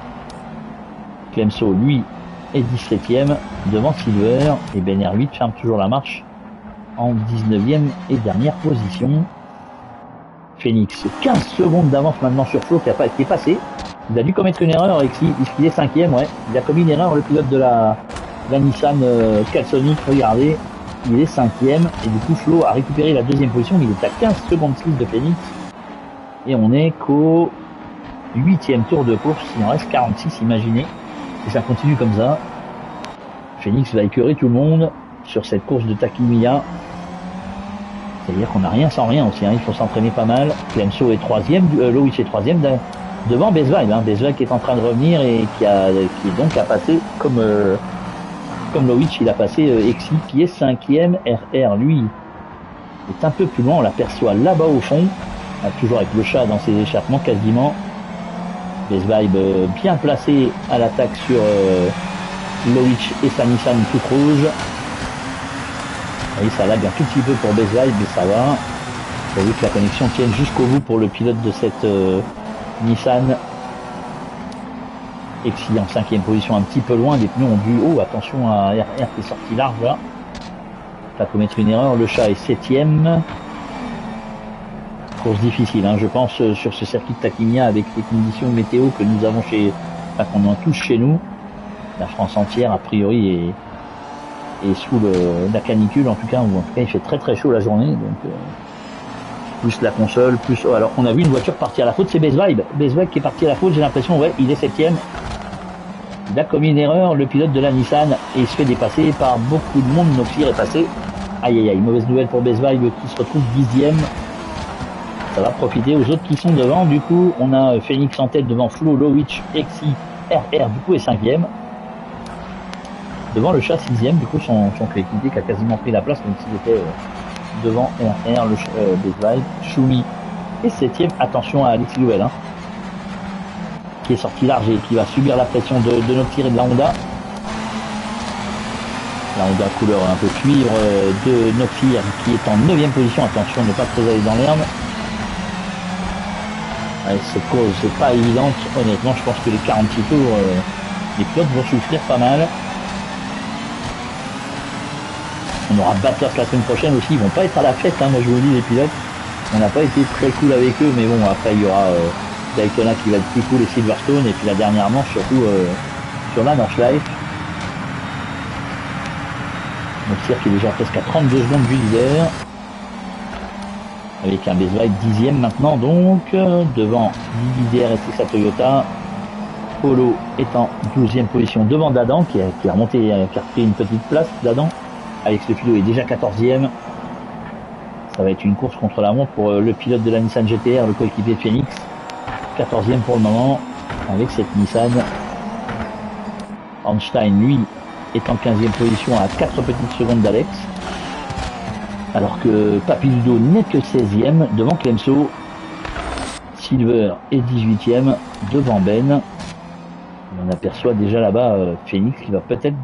Clemso, lui, est 17e devant Silver et Benner 8 ferme toujours la marche en 19e et dernière position. Phoenix, 15 secondes d'avance maintenant sur Flo qui est passé. Il a dû commettre une erreur avec puisqu'il est 5e, ouais. Il a commis une erreur, le pilote de la Nissan Calsonic, regardez. Il est 5e et du coup Flo a récupéré la 2e position, mais il est à 15 secondes 6 de Phoenix. Et on est qu'au 8e tour de course, il en reste 46, imaginez. Et ça continue comme ça. Phoenix va écœurer tout le monde sur cette course de Takimiya. C'est-à-dire qu'on n'a rien sans rien aussi, hein. Il faut s'entraîner pas mal. Clemso est 3e, Loïc est 3e devant Bezweig, hein. Bezweig qui est en train de revenir et qui donc a passé comme Loïc, il a passé Exi qui est 5e. RR lui est un peu plus loin, on l'aperçoit là-bas au fond, toujours avec le chat dans ses échappements quasiment. Bezweig bien placé à l'attaque sur Loïc et sa Nissan toute rouge. Oui, ça lag un tout petit peu pour Bezweig, mais ça va. Vous avez vu que la connexion tienne jusqu'au bout pour le pilote de cette Nissan. Exi en 5e position, un petit peu loin, des pneus ont dû... Oh, attention à RR qui est sorti large là. Pas commettre une erreur, le chat est 7e. Course difficile, hein, je pense, sur ce circuit de Takimiya avec les conditions météo que nous avons qu'on a tous chez nous. La France entière, a priori, est sous la canicule, en tout cas, ou en tout cas, il fait très très chaud la journée, donc plus la console, plus... Oh, alors, on a vu une voiture partir à la faute, c'est Bezweig. Bezweig qui est parti à la faute, j'ai l'impression, ouais, il est 7e. Il a commis une erreur, le pilote de la Nissan, et il se fait dépasser par beaucoup de monde. Noxir est passé. Aïe aïe aïe, mauvaise nouvelle pour Bezweig qui se retrouve 10e. Ça va profiter aux autres qui sont devant. Du coup, on a Phoenix en tête devant Flo, Loïc, Exi, RR, du coup, est 5e. Devant le chat 6e, du coup, son coéquipier qui a quasiment pris la place, même s'il était devant RR, Bezweig. Choumi est 7e. Attention à Alexis Louvel, hein, qui est sorti large et qui va subir la pression de Noxir et de la Honda. La Honda couleur un peu cuivre de Noxir qui est en 9e position. Attention, ne pas trop aller dans l'herbe. Cette course c'est pas évidente, honnêtement. Je pense que les 46 tours, les pilotes vont souffrir pas mal. On aura Bathurst la semaine prochaine aussi, ils vont pas être à la fête, hein, moi je vous le dis, les pilotes. On n'a pas été très cool avec eux, mais bon, après il y aura Daytona qui va être plus cool et Silverstone, et puis la dernière manche surtout sur la Nordschleife. Noxir qui est déjà presque à 32 secondes du leader. Avec un Bezweig 10e maintenant, donc devant Guigui et sa Toyota. Polo est en 12e position devant Dadan qui a remonté, qui a pris une petite place. Dadan, Alex Lefilou est déjà 14e. Ça va être une course contre la montre pour le pilote de la Nissan GTR, le coéquipier de Phoenix. 14e pour le moment avec cette Nissan. Einstein, lui, est en 15e position à 4 petites secondes d'Alex. Alors que Papildo n'est que 16e devant Clemso. Silver est 18e devant Ben. On aperçoit déjà là-bas Phoenix qui va peut-être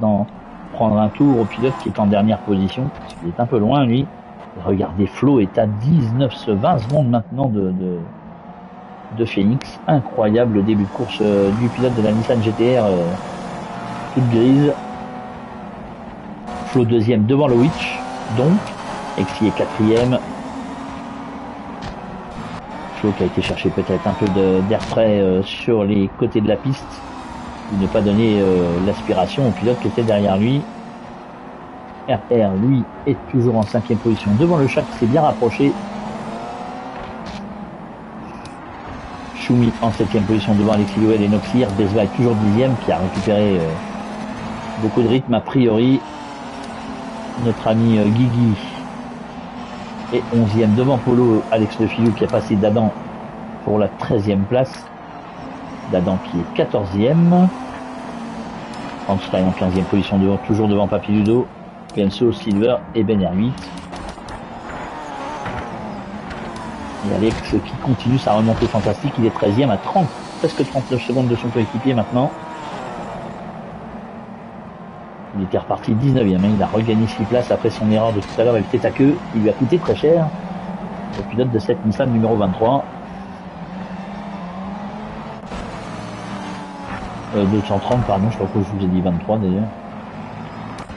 prendre un tour au pilote qui est en dernière position. Parce qu'il est un peu loin lui. Et regardez, Flo est à 20 secondes maintenant de Phoenix. Incroyable le début de course du pilote de la Nissan GTR toute grise. Flo 2e devant Loïc donc. Exi est 4e. Flo qui a été chercher peut-être un peu d'air frais sur les côtés de la piste. Il ne pas donner l'aspiration au pilote qui était derrière lui. RR, lui, est toujours en 5e position devant le chat qui s'est bien rapproché. Choumi en 7ème position devant Alexis Louel et Noxir. Besvaille toujours 10ème, qui a récupéré beaucoup de rythme a priori. Notre ami Guigui est 11ème devant Polo. Alex Le Filou qui a passé d'Adam pour la 13ème place. D'Adam qui est 14ème. Einstein en 15ème position devant, toujours devant Papy Ludo. Penso, Silver et Ben R8. Et Alex qui continue sa remontée fantastique. Il est 13ème à 30, presque 39 secondes de son coéquipier maintenant. Il était reparti 19ème. Il a regagné 6 places après son erreur de tout à l'heure avec tête à queue. Il lui a coûté très cher. Le pilote de cette Nissan numéro 23. 230, pardon, je crois que je vous ai dit 23 d'ailleurs.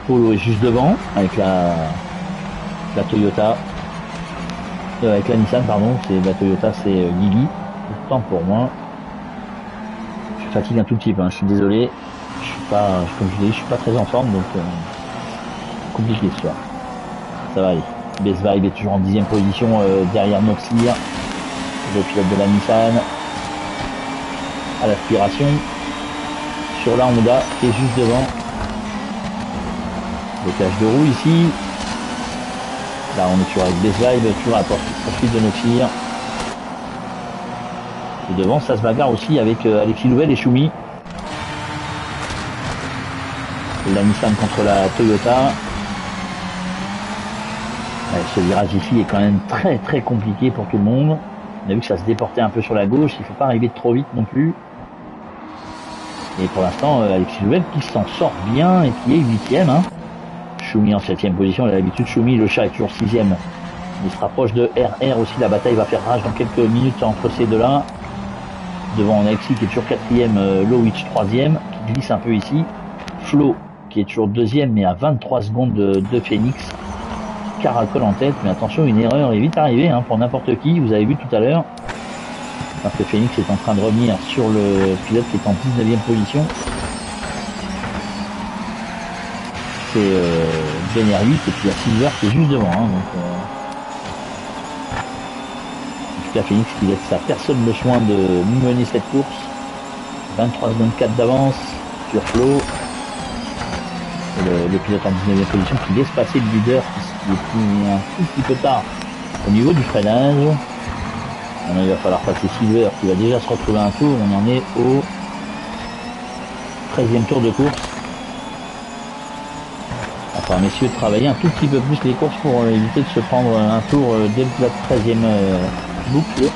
Polo est juste devant avec la Toyota. Avec la Nissan, pardon, c'est la Toyota, c'est Guigui. Autant pour moi. Je fatigue un tout petit peu, hein, je suis désolé. Je suis pas, comme je l'ai dit, je suis pas très en forme, donc compliqué ce soir. Ça va aller. Best Vibe est toujours en 10ème position derrière Noxir, le pilote de la Nissan. À l'aspiration. Sur la Honda qui est juste devant. Blocage de roue ici. Là on est toujours avec Best Vibe, toujours à la poursuite de Noxir. Et devant ça se bagarre aussi avec Alexis Louel et Choumi. La Nissan contre la Toyota. Ouais, ce virage ici est quand même très très compliqué pour tout le monde. On a vu que ça se déportait un peu sur la gauche, il ne faut pas arriver trop vite non plus. Et pour l'instant, Alexis Louel qui s'en sort bien et qui est 8ème. Hein. Choumi en 7ème position, il a l'habitude. Choumi, le chat est toujours 6ème. Il se rapproche de RR aussi, la bataille va faire rage dans quelques minutes entre ces deux-là. Devant Alexis qui est toujours 4ème, Lowitch 3ème, qui glisse un peu ici. Flo qui est toujours 2ème mais à 23 secondes de Phoenix. Caracol en tête, mais attention, une erreur est vite arrivée hein, pour n'importe qui, vous avez vu tout à l'heure. Parce que Phoenix est en train de revenir sur le pilote qui est en 19ème position. C'est Ben R8 et puis il y a Silver qui est juste devant. Hein, donc, en tout cas Phoenix qui laisse à personne le soin de mener cette course. 23 secondes 4 d'avance sur Flo. Le pilote en 19ème position qui laisse passer le leader qui est un tout petit peu tard au niveau du freinage. Maintenant, il va falloir passer Silver qui va déjà se retrouver un tour. On en est au 13e tour de course. Enfin, messieurs, travailler un tout petit peu plus les courses pour éviter de se prendre un tour dès la 13e boucle.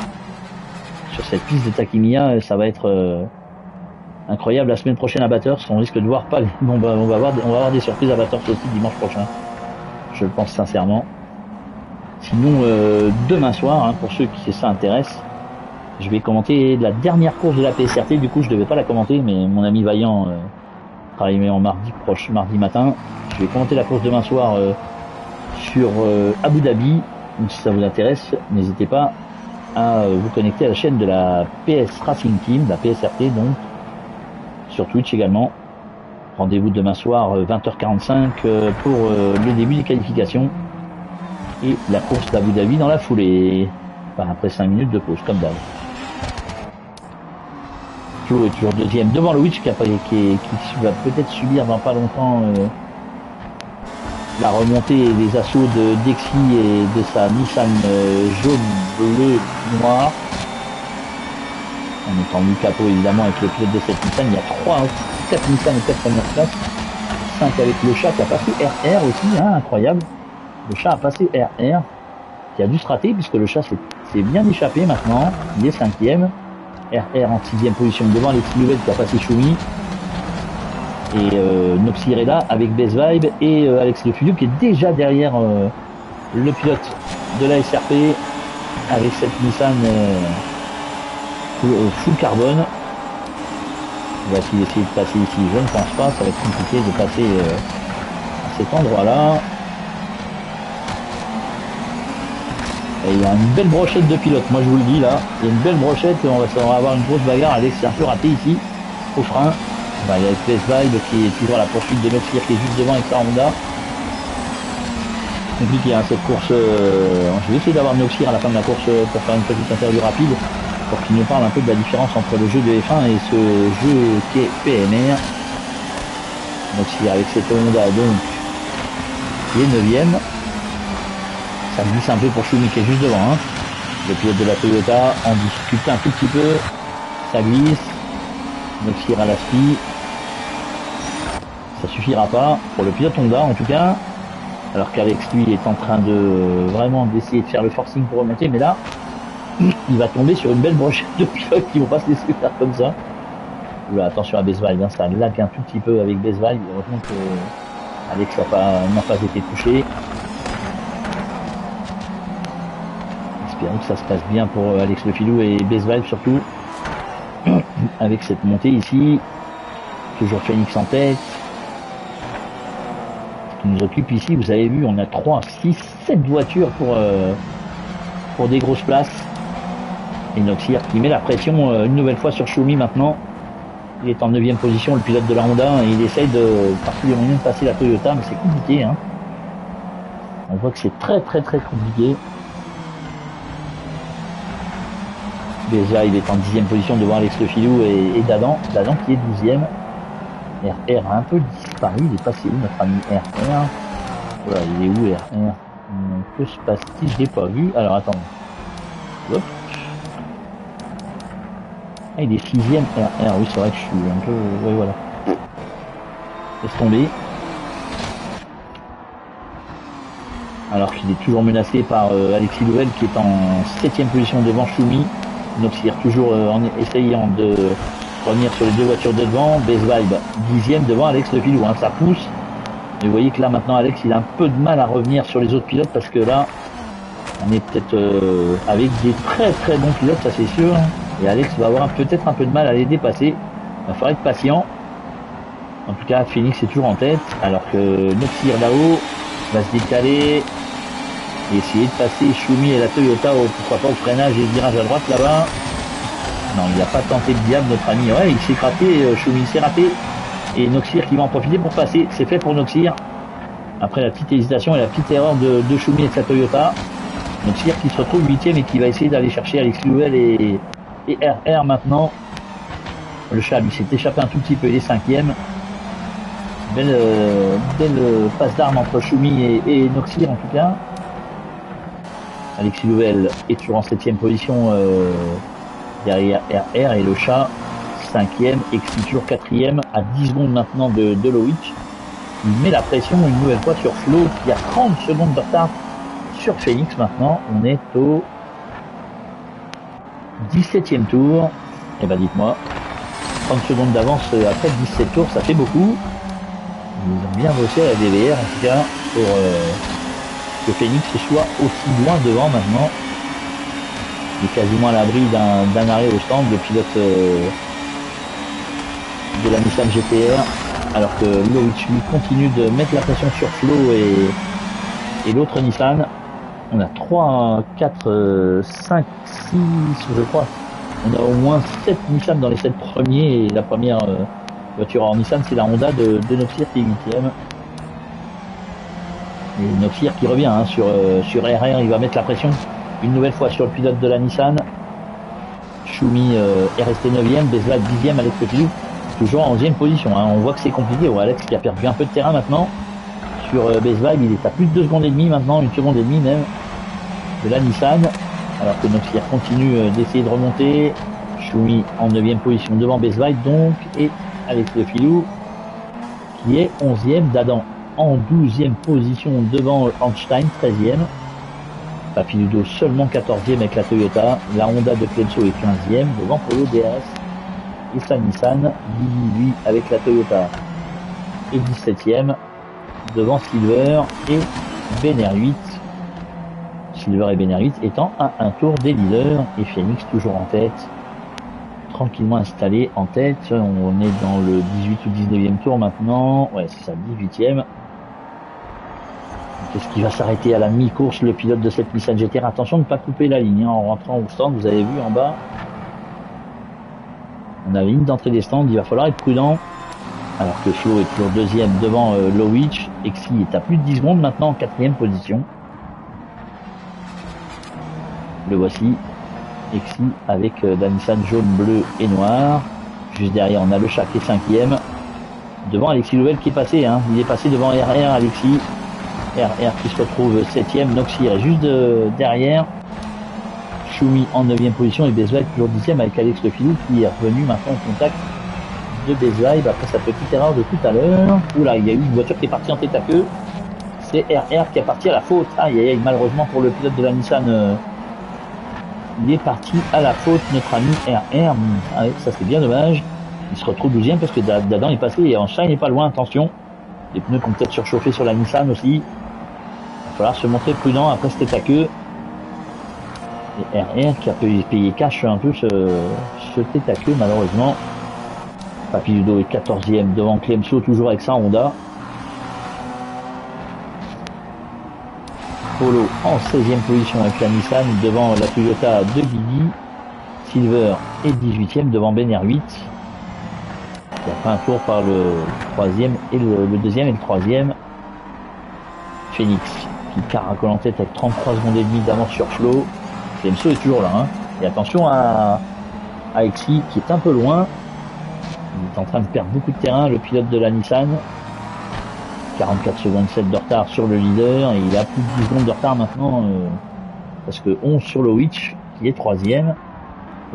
Sur cette piste de Takimiya, ça va être incroyable. La semaine prochaine à Bathurst, on risque de voir pas. On va avoir des surprises à Bathurst aussi dimanche prochain. Je le pense sincèrement. Sinon, demain soir, hein, pour ceux qui ça intéresse, je vais commenter la dernière course de la PSRT. Du coup, je devais pas la commenter, mais mon ami Vaillant travaille en mardi matin. Je vais commenter la course demain soir sur Abu Dhabi. Donc, si ça vous intéresse, n'hésitez pas à vous connecter à la chaîne de la PS Racing Team, la PSRT, donc sur Twitch également. Rendez-vous demain soir 20h45 pour le début des qualifications et la course d'Abu Dhabi dans la foulée. Enfin, après 5 minutes de pause, comme d'hab. Flo est toujours 2ème devant Lowitch qui va peut-être subir dans pas longtemps la remontée et les assauts de Dexy et de sa Nissan jaune, bleu, noir. En étant mis capot évidemment avec le pilote de cette Nissan, il y a 4 Nissan aux 4 premières places. 5 avec le chat qui a passé RR aussi, hein, incroyable. Le chat a passé RR, qui a dû se rater puisque le chat s'est bien échappé maintenant. Il est 5ème. RR en 6ème position devant Alexis Louel qui a passé Choumi. Et Noxir est là avec Best Vibe et Alex Le Filou qui est déjà derrière le pilote de la SRP avec cette Nissan full carbone. Va-t-il essayer de passer ici? Je ne pense pas, ça va être compliqué de passer à cet endroit-là. Et il y a une belle brochette de pilotes, moi je vous le dis là, il y a une belle brochette, on va avoir une grosse bagarre. Alex c'est un peu raté ici, au frein. Bah, il y a Best Vibe qui est toujours à la poursuite de Noxir qui est juste devant avec sa Honda. Compliqué hein, cette course, je vais essayer d'avoir Noxir à la fin de la course pour faire une petite interview rapide. pour qu'il nous parle un peu de la différence entre le jeu de F1 et ce jeu qui est PMR. Donc si avec cette Honda donc qui est 9ème, ça glisse un peu pour Schumi qui est juste devant. Hein. Le pilote de la Toyota en discute un tout petit peu, ça glisse, Noxir à la spi, ça suffira pas pour le pilote Honda en tout cas, alors qu'Alex lui est en train de vraiment d'essayer de faire le forcing pour remonter, mais là il va tomber sur une belle brochette de pilotes qui vont pas se laisser faire comme ça. Oula, attention à Besvalg, hein, ça lag un tout petit peu avec Besvalg, heureusement que Alex n'a pas été touché. Espérons que ça se passe bien pour Alex Le Filou et Besvalg surtout, avec cette montée ici, toujours Phoenix en tête. Ce qui nous occupe ici, vous avez vu, on a 3, 6, 7 voitures pour des grosses places. Et Noxir qui met la pression une nouvelle fois sur Schumi maintenant. Il est en 9ème position, le pilote de la Honda, et il essaye par tous les moyens de passer la Toyota, mais c'est compliqué. Hein. On voit que c'est très compliqué. Déjà, il est en 10ème position devant Alex Le Filou et Dadan. Dadan qui est 12ème. RR a un peu disparu. Il est passé où notre ami RR? Voilà, il est où RR? Que se passe-t-il? Je l'ai pas vu. Alors attends. Hop. Ah, il est 6ème RR. Oui, c'est vrai que je suis un peu... Oui, voilà. Laisse tomber. Alors qu'il est toujours menacé par Alexis Louvel qui est en 7ème position devant Schumi. Noxir toujours en essayant de revenir sur les deux voitures de devant. Besvalg 10ème devant Alex Le Filou. Hein, ça pousse. Mais vous voyez que là maintenant Alex il a un peu de mal à revenir sur les autres pilotes parce que là on est peut-être avec des très bons pilotes, ça c'est sûr. Et Alex va avoir peut-être un peu de mal à les dépasser. Il va falloir être patient. En tout cas Phoenix est toujours en tête alors que Noxir là-haut va se décaler. Et essayer de passer Schumi et la Toyota pourquoi pas au freinage et le virage à droite là-bas. Non, il n'a pas tenté le diable notre ami. Ouais, il s'est raté, Schumi s'est raté. Et Noxir qui va en profiter pour passer. C'est fait pour Noxir. Après la petite hésitation et la petite erreur de Schumi et de sa Toyota. Noxir qui se retrouve 8ème et qui va essayer d'aller chercher Alex Louvel et RR maintenant. Le chat lui s'est échappé un tout petit peu, il est 5ème. Belle passe d'armes entre Schumi et Noxir en tout cas. Alexis Louvel est toujours en 7ème position derrière RR et le chat 5ème, Exi toujours 4ème à 10 secondes maintenant de Loïc. Il met la pression une nouvelle fois sur Flo qui a 30 secondes de retard sur Phoenix maintenant. On est au 17ème tour. Et ben dites-moi, 30 secondes d'avance après 17 tours, ça fait beaucoup. Ils ont bien bossé à la DVR en tout cas pour... que Phoenix soit aussi loin devant maintenant. Il est quasiment à l'abri d'un arrêt au stand, le pilote de la Nissan GTR, alors que Loïc lui continue de mettre la pression sur Flo et l'autre Nissan. On a 3, 4, 5, 6, je crois. On a au moins 7 Nissan dans les 7 premiers et la première voiture en Nissan c'est la Honda de Noxir qui est 8ème. Et Noxir qui revient hein, sur RR, il va mettre la pression une nouvelle fois sur le pilote de la Nissan. Schumi est resté 9ème, Besvalg 10ème, Alex Le Filou toujours en 11ème position. Hein. On voit que c'est compliqué. Ouais, Alex qui a perdu un peu de terrain maintenant. Sur Besvalg, il est à plus de 2 secondes et demie maintenant, 1 seconde et demie même de la Nissan. Alors que Noxir continue d'essayer de remonter. Schumi en 9ème position devant Besvalg donc. Et Alex Le Filou qui est 11ème, Dadan en 12e position devant Einstein, 13e. Papinudo seulement 14e avec la Toyota. La Honda de Plenso est 15e devant Polo DRS. Et sa Nissan, lui avec la Toyota est 17e devant Silver et Bener 8. Silver et Bener 8 étant à un tour des leaders et Phoenix toujours en tête. Tranquillement installé en tête. On est dans le 18 ou 19e tour maintenant. Ouais, c'est ça, 18e. Qu'est-ce qui va s'arrêter à la mi-course, le pilote de cette Nissan GTR? Attention de ne pas couper la ligne hein, en rentrant au stand. Vous avez vu en bas, on a la ligne d'entrée des stands. Il va falloir être prudent. Alors que Flo est toujours 2e devant Loïc. Exi est à plus de 10 secondes maintenant en 4e position. Le voici. Exi avec la Nissan jaune, bleu et noir. Juste derrière, on a le chat qui est 5e. Devant Alexis Louvel qui est passé, hein. Il est passé devant RR, Alexis. RR qui se retrouve 7e. Noxy est juste derrière. Choumi en 9e position et Bezweib toujours 10e avec Alex Le Filou qui est revenu maintenant en contact de Bezweib après sa petite erreur de tout à l'heure. Oula, il y a eu une voiture qui est partie en tête à queue. C'est RR qui est parti à la faute. Aïe aïe aïe, malheureusement pour le pilote de la Nissan, il est parti à la faute, notre ami RR. Ah, ça c'est bien dommage. Il se retrouve 12e parce que Dadan est passé et Einstein n'est pas loin, attention. Les pneus qui ont peut-être surchauffé sur la Nissan aussi. Il va falloir se montrer prudent après cette tête à queue. Et RR qui a payé cash un peu ce tête à queue malheureusement. Papy Ludo est 14e devant Clemso, toujours avec sa Honda. Polo en 16e position avec la Nissan devant la Toyota de Guigui. Silver est 18e devant Ben R8. Il a fait un tour par le 3e et le 2e et le 3e. Phoenix qui caracole en tête avec 33 secondes et demie d'avance sur Flo. Clemso est toujours là. Hein. Et attention à Exi qui est un peu loin. Il est en train de perdre beaucoup de terrain, le pilote de la Nissan. 44 secondes 7 de retard sur le leader. Et il a plus de 10 secondes de retard maintenant. Parce que 11 sur le Witch qui est 3e.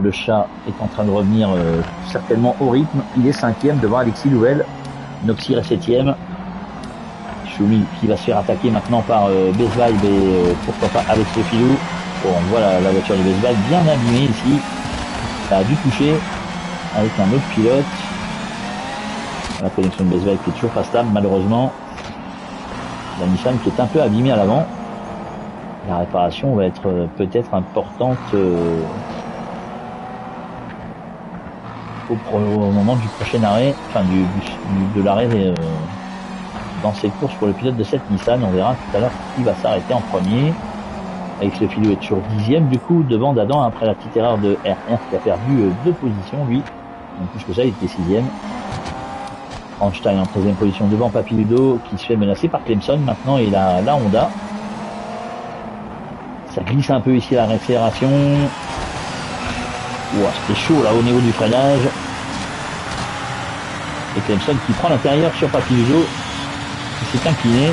Le chat est en train de revenir certainement au rythme. Il est 5e devant Alexis Louvel. Noxy est 7e. Choumi qui va se faire attaquer maintenant par Bezweib et pourquoi pas Alex Le Filou. Bon, voilà la voiture de Bezweib bien abîmée ici. Ça a dû toucher avec un autre pilote. La connexion de Bezweib qui est toujours pas stable malheureusement. La Nissan qui est un peu abîmée à l'avant. La réparation va être peut-être importante au moment du prochain arrêt, enfin de l'arrêt dans cette course pour le pilote de cette Nissan. On verra tout à l'heure qui va s'arrêter en premier. Avec le Filou est toujours 10e du coup devant Dadan après la petite erreur de RR qui a perdu 2 positions lui. Donc plus que ça il était 6e. Einstein en 13e position devant Papy Ludo qui se fait menacer par Clemson maintenant et la Honda. Ça glisse un peu ici la réaccélération. Ouah, c'était chaud là au niveau du freinage. Et Clemson qui prend l'intérieur sur Papy Ludo qui s'est incliné.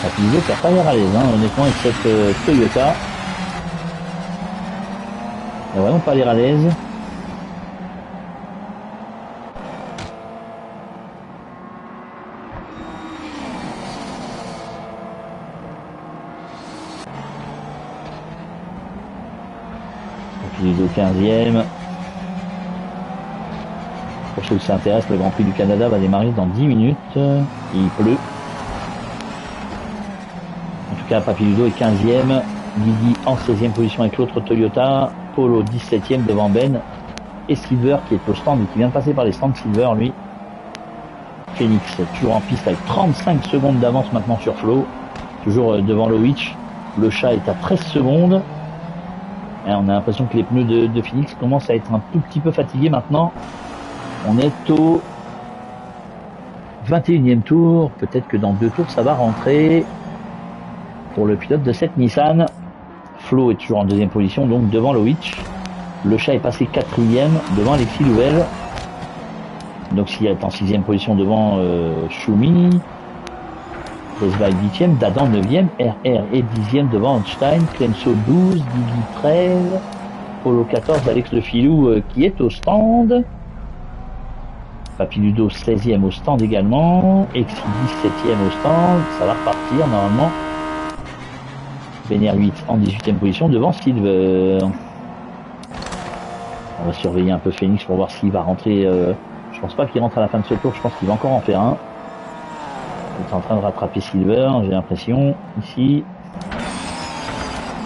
Papy Ludo qui a pas l'air à l'aise honnêtement avec cette Toyota. Il n'a vraiment pas l'air à l'aise. Papy Ludo 15e. Pour ceux qui s'intéressent, le Grand Prix du Canada va démarrer dans 10 minutes. Il pleut. En tout cas, Papy Ludo est 15e. Guigui en 16e position avec l'autre Toyota. Polo 17e devant Ben. Et Silver qui est au stand et qui vient de passer par les stands Silver lui. Phoenix toujours en piste avec 35 secondes d'avance maintenant sur Flo. Toujours devant le Witch. Le chat est à 13 secondes. Et on a l'impression que les pneus de Phoenix commencent à être un tout petit peu fatigués maintenant. On est au 21e tour. Peut-être que dans 2 tours, ça va rentrer pour le pilote de cette Nissan. Flo est toujours en 2e position, donc devant le Witch. Le chat est passé 4e devant Alexis Louvel. Noxy est en 6e position devant Choumi. Bezweib 8e, Dadan 9e, RR est 10e devant Einstein. Clemso 12, Guigui 13, Polo 14, Alex Le Filou qui est au stand. Papy Ludo 16e au stand également. Exi 17e au stand. Ça va repartir normalement. Benner 8 en 18e position devant Silver. On va surveiller un peu Phoenix pour voir s'il va rentrer. Je pense pas qu'il rentre à la fin de ce tour. Je pense qu'il va encore en faire un. Il est en train de rattraper Silver, j'ai l'impression. Ici.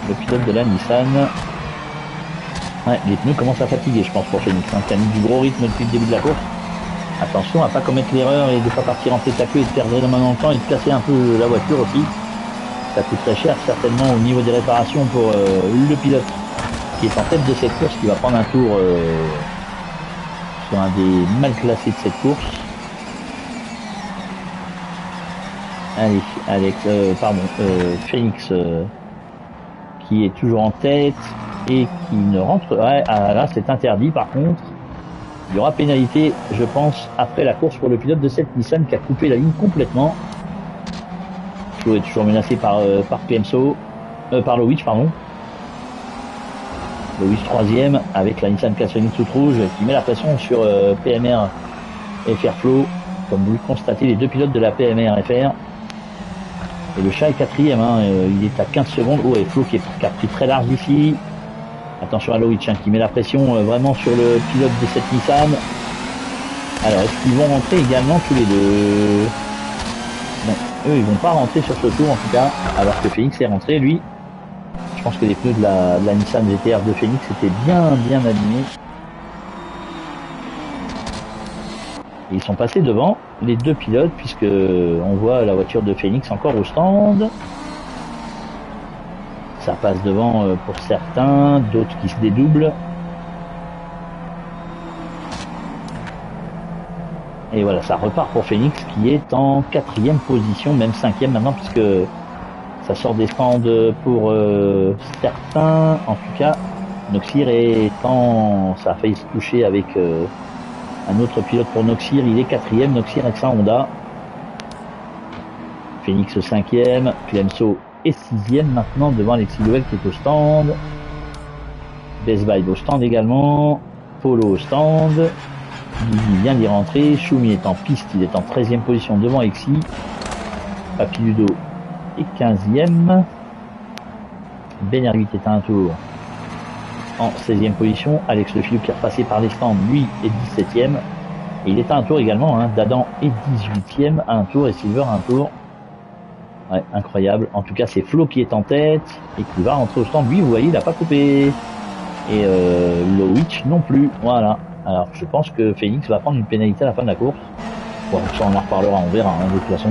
Le pilote de la Nissan. Ouais, les pneus commencent à fatiguer, je pense, pour Phoenix. Qui a mis du gros rythme depuis le début de la course. Attention à pas commettre l'erreur et de pas partir en tête à queue et de perdre énormément de temps et de casser un peu la voiture aussi. Ça coûte très cher certainement au niveau des réparations pour le pilote qui est en tête de cette course, qui va prendre un tour sur un des mal classés de cette course. Allez, Phoenix qui est toujours en tête. et qui ne rentre. Ouais, là c'est interdit par contre. Il y aura pénalité, je pense, après la course pour le pilote de cette Nissan qui a coupé la ligne complètement. Flo est toujours menacé par PMSO, par Lowitch, pardon. Lowitch 3ème avec la Nissan Cassonix toute rouge qui met la pression sur PMR FR Flo. Comme vous le constatez, les deux pilotes de la PMR FR. Et le chat est 4ème, hein, il est à 15 secondes. Oh, et Flo qui a pris très large ici. Attention à Lowitch qui met la pression vraiment sur le pilote de cette Nissan. Alors, est-ce qu'ils vont rentrer également tous les deux? Non, eux, ils vont pas rentrer sur ce tour en tout cas, alors que Phoenix est rentré, lui. Je pense que les pneus de la Nissan GT-R de Phoenix étaient bien abîmés. Et ils sont passés devant les deux pilotes, puisque on voit la voiture de Phoenix encore au stand. Ça passe devant pour certains, d'autres qui se dédoublent. Et voilà, ça repart pour Phoenix qui est en 4ème position, même 5ème maintenant, puisque ça sort des stands pour certains. En tout cas, Noxir ça a failli se toucher avec un autre pilote pour Noxir. Il est 4ème, Noxir avec sa Honda. Phoenix 5ème, PMSO est 6ème maintenant devant Alexis Louel qui est au stand. Best Vibe au stand également. Polo au stand. Guigui vient d'y rentrer. Choumi est en piste, il est en 13ème position devant Exi. Papy Ludo est 15ème. Bener8 est à un tour en 16ème position. Alex Le Filou qui est repassé par les stands, lui est 17ème. Et il est à un tour également. Dadan est 18ème à un tour et Silver à un tour. Ouais, incroyable. En tout cas, c'est Flo qui est en tête et qui va rentrer au stand. Lui, vous voyez, il n'a pas coupé. Et Lowitch non plus. Voilà. Alors, je pense que Phoenix va prendre une pénalité à la fin de la course. Bon, ça, on en reparlera, on verra, de toute façon.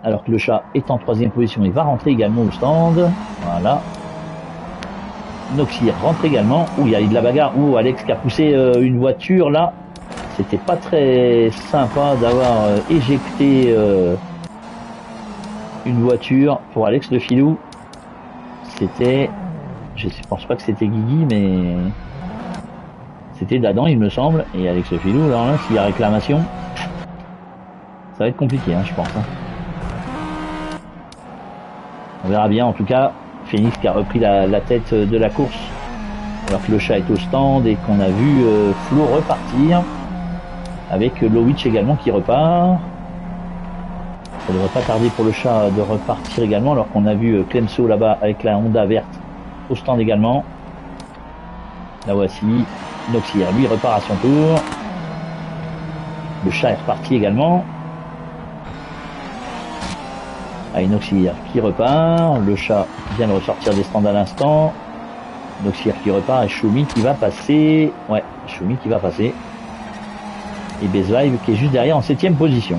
Alors que le chat est en 3ème position, il va rentrer également au stand. Voilà. Noxir rentre également. Ouh, il y a eu de la bagarre. Ouh, Alex qui a poussé une voiture là. C'était pas très sympa d'avoir éjecté une voiture pour Alex Le Filou. C'était, je pense pas que c'était Guigui, mais c'était Dadan, il me semble. Et Alex Le Filou, là, s'il y a réclamation, ça va être compliqué, je pense. On verra bien. En tout cas, Phoenix qui a repris la tête de la course, alors que le chat est au stand et qu'on a vu Flo repartir. Avec Lowitch également qui repart. Ça devrait pas tarder pour le chat de repartir également, alors qu'on a vu Clemso là-bas avec la Honda verte au stand également. La voici. Noxir, lui, repart à son tour. Le chat est reparti également. Noxir qui repart. Le chat vient de ressortir des stands à l'instant. Noxir qui repart et Choumi qui va passer. Ouais, Choumi qui va passer. Et Best Vibe qui est juste derrière en 7ème position.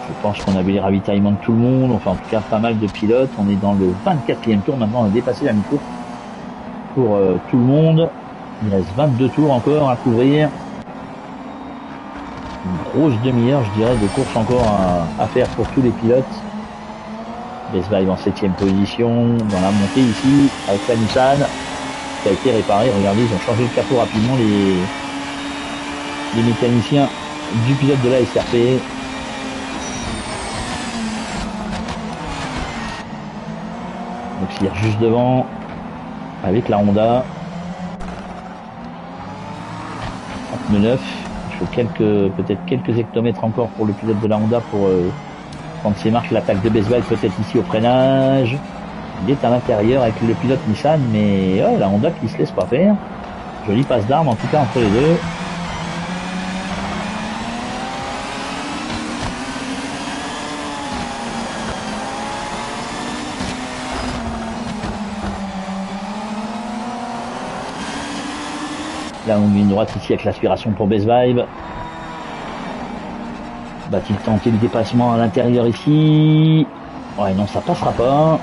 Je pense qu'on a vu les ravitaillements de tout le monde, enfin en tout cas pas mal de pilotes. On est dans le 24e tour maintenant, on a dépassé la mi-course pour tout le monde. Il reste 22 tours encore à couvrir. Une grosse demi-heure, je dirais, de course encore à faire pour tous les pilotes. Best Vibe en 7ème position, dans la montée ici, avec la Nissan qui a été réparée. Regardez, ils ont changé le capot rapidement, les mécaniciens du pilote de la SRP. Donc il est juste devant avec la Honda. 39. Il faut peut-être quelques hectomètres encore pour le pilote de la Honda pour prendre ses marques. L'attaque de Best Vibe peut-être ici au freinage. Il est à l'intérieur avec le pilote Nissan, mais ouais, la Honda qui se laisse pas faire. Jolie passe d'armes en tout cas entre les deux. Là, on met une droite ici avec l'aspiration pour Best Vibe. Va-t-il tenter le dépassement à l'intérieur ici? Ouais, non, ça passera pas.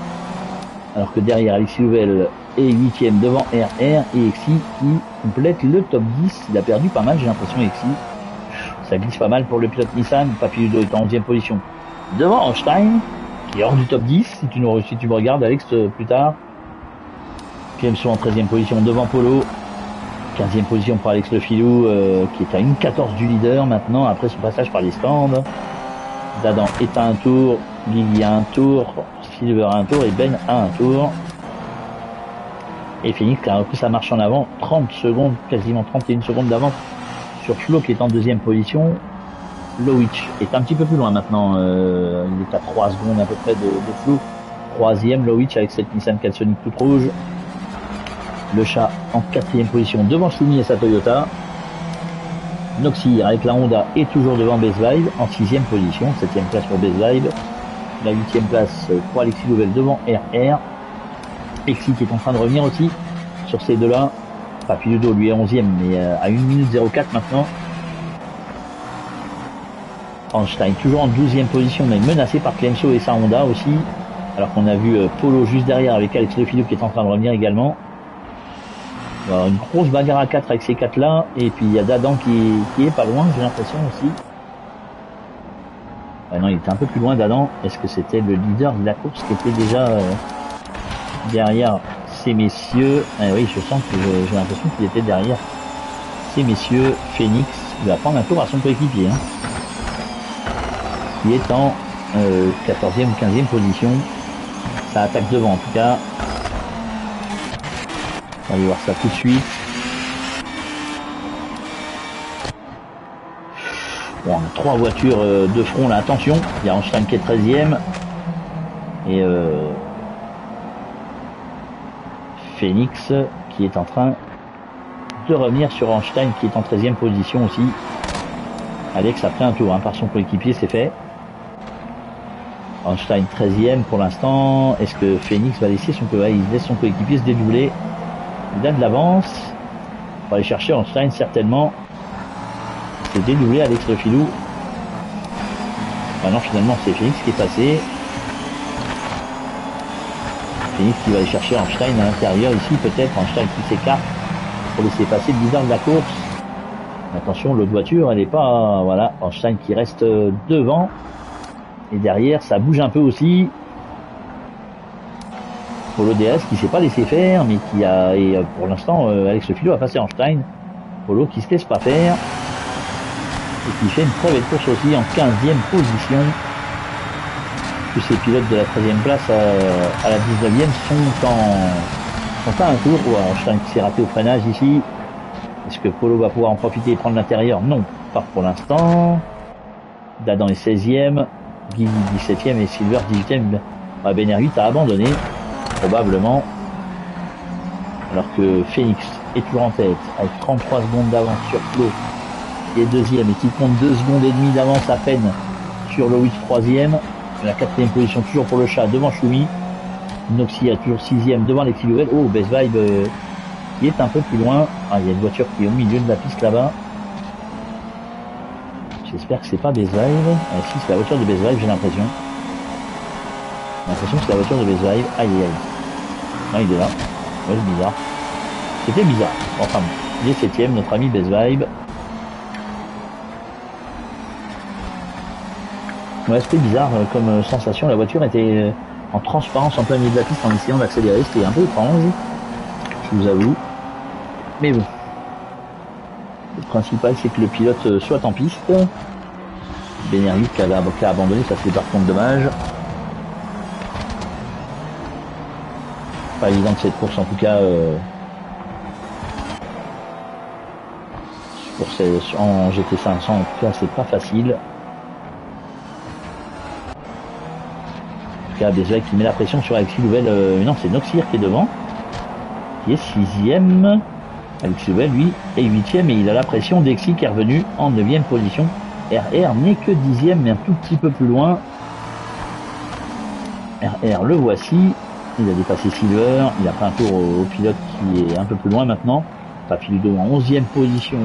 Alors que derrière, Alexis Louvel est 8ème devant RR et Exi qui complète le top 10. Il a perdu pas mal, j'ai l'impression, Exi. Ça glisse pas mal pour le pilote Nissan. Papy Ludo est en 11ème position devant Einstein. qui est hors du top 10, si tu me regardes Alex plus tard. Clemson en 13e position devant Polo. 15e position pour Alex Le Filou, qui est à 1,14 du leader maintenant, après son passage par les stands. Dadan est à un tour, Guigui a un tour, Silver a un tour et Ben a un tour. Et Phoenix a repris sa marche en avant, 30 secondes, quasiment 31 secondes d'avance sur Flo qui est en 2e position. Lowitch est un petit peu plus loin maintenant, il est à 3 secondes à peu près de Flo. 3e Lowitch avec cette Nissan Calsonic toute rouge. Le chat en 4e position devant Shumi et sa Toyota. Noxy avec la Honda est toujours devant Best Vibe en 6e position, 7e place pour Best Vibe. La 8e place pour Alexis Louvel devant RR. Exi qui est en train de revenir aussi sur ces deux-là. Papiludo lui est 11e mais à 1 minute 04 maintenant. Einstein toujours en 12e position mais menacé par Clemso et sa Honda aussi. Alors qu'on a vu Polo juste derrière avec Alex Le Filou qui est en train de revenir également. Alors, une grosse bagarre à 4 avec ces 4 là. Et puis il y a Dadan qui est pas loin, j'ai l'impression aussi. Ah non, il était un peu plus loin Dadan. Est-ce que c'était le leader de la course qui était déjà derrière ces messieurs? Ah oui, je sens que j'ai l'impression qu'il était derrière ces messieurs. Phoenix, il va prendre un tour à son coéquipier. Qui est en 14e ou 15e position. Ça attaque devant en tout cas. On va aller voir ça tout de suite. Bon, on a 3 voitures de front là, attention. Il y a Einstein qui est 13e. Et Phoenix qui est en train de revenir sur Einstein qui est en 13e position aussi. Alex a pris un tour par son coéquipier, c'est fait. Einstein 13e pour l'instant. Est-ce que Phoenix va laisser il laisse son coéquipier se dédoubler? Il a de l'avance. On va aller chercher Einstein certainement. C'est dédoublé Alex Le Filou. Ah non, finalement c'est Phoenix qui est passé. Phoenix qui va aller chercher Einstein à l'intérieur ici peut-être. Einstein qui s'écarte pour laisser passer le leader de la course. Attention, l'autre voiture elle n'est pas... Voilà, Einstein qui reste devant. Et derrière ça bouge un peu aussi. Polo DS qui s'est pas laissé faire mais qui a... Et pour l'instant Alex Le Filou a passé Einstein. Polo qui se laisse pas faire. Et qui fait une crevée de course aussi en 15e position. Tous ces pilotes de la 13e place à la 19e sont à un tour. Einstein qui s'est raté au freinage ici. Est-ce que Polo va pouvoir en profiter et prendre l'intérieur? Non, pas pour l'instant. Dadan est 16e. Guy 17e et Silver 18e. BNR8 a abandonné, probablement. Alors que Phoenix est toujours en tête, avec 33 secondes d'avance sur Flo, qui est 2e et qui compte 2 secondes et demie d'avance à peine sur Loïc 3e. La 4e position toujours pour le chat devant Choumi. Noxy a toujours 6e devant les Kilouel. Oh, Best Vibe qui est un peu plus loin. Ah, il y a une voiture qui est au milieu de la piste là-bas. J'espère que c'est pas Best Vibe. Ah, si, c'est la voiture de Best Vibe, j'ai l'impression. J'ai l'impression que c'est la voiture de Best Vibe. Aïe aïe. Ah, il est là. Ouais, c'est bizarre. C'était bizarre. Enfin, il est 7e, notre ami Best Vibe. Ouais, c'était bizarre comme sensation. La voiture était en transparence en plein milieu de la piste en essayant d'accélérer. C'était un peu étrange, je vous avoue. Mais bon. Le principal, c'est que le pilote soit en piste. BNR8 qui a abandonné, ça c'est par contre dommage. Pas évident de cette course en tout cas. En GT500 en tout cas, c'est pas facile. En tout cas, Bézouac qui met la pression sur Alexis Louvel. Non, c'est Noxir qui est devant. Qui est 6e. Alexis Louvel, lui, est 8e et il a la pression d'Exi qui est revenu en 9e position. RR n'est que 10e mais un tout petit peu plus loin. RR le voici. Il a dépassé Silver. Il a pris un tour au pilote qui est un peu plus loin maintenant. Papiludo en 11e position.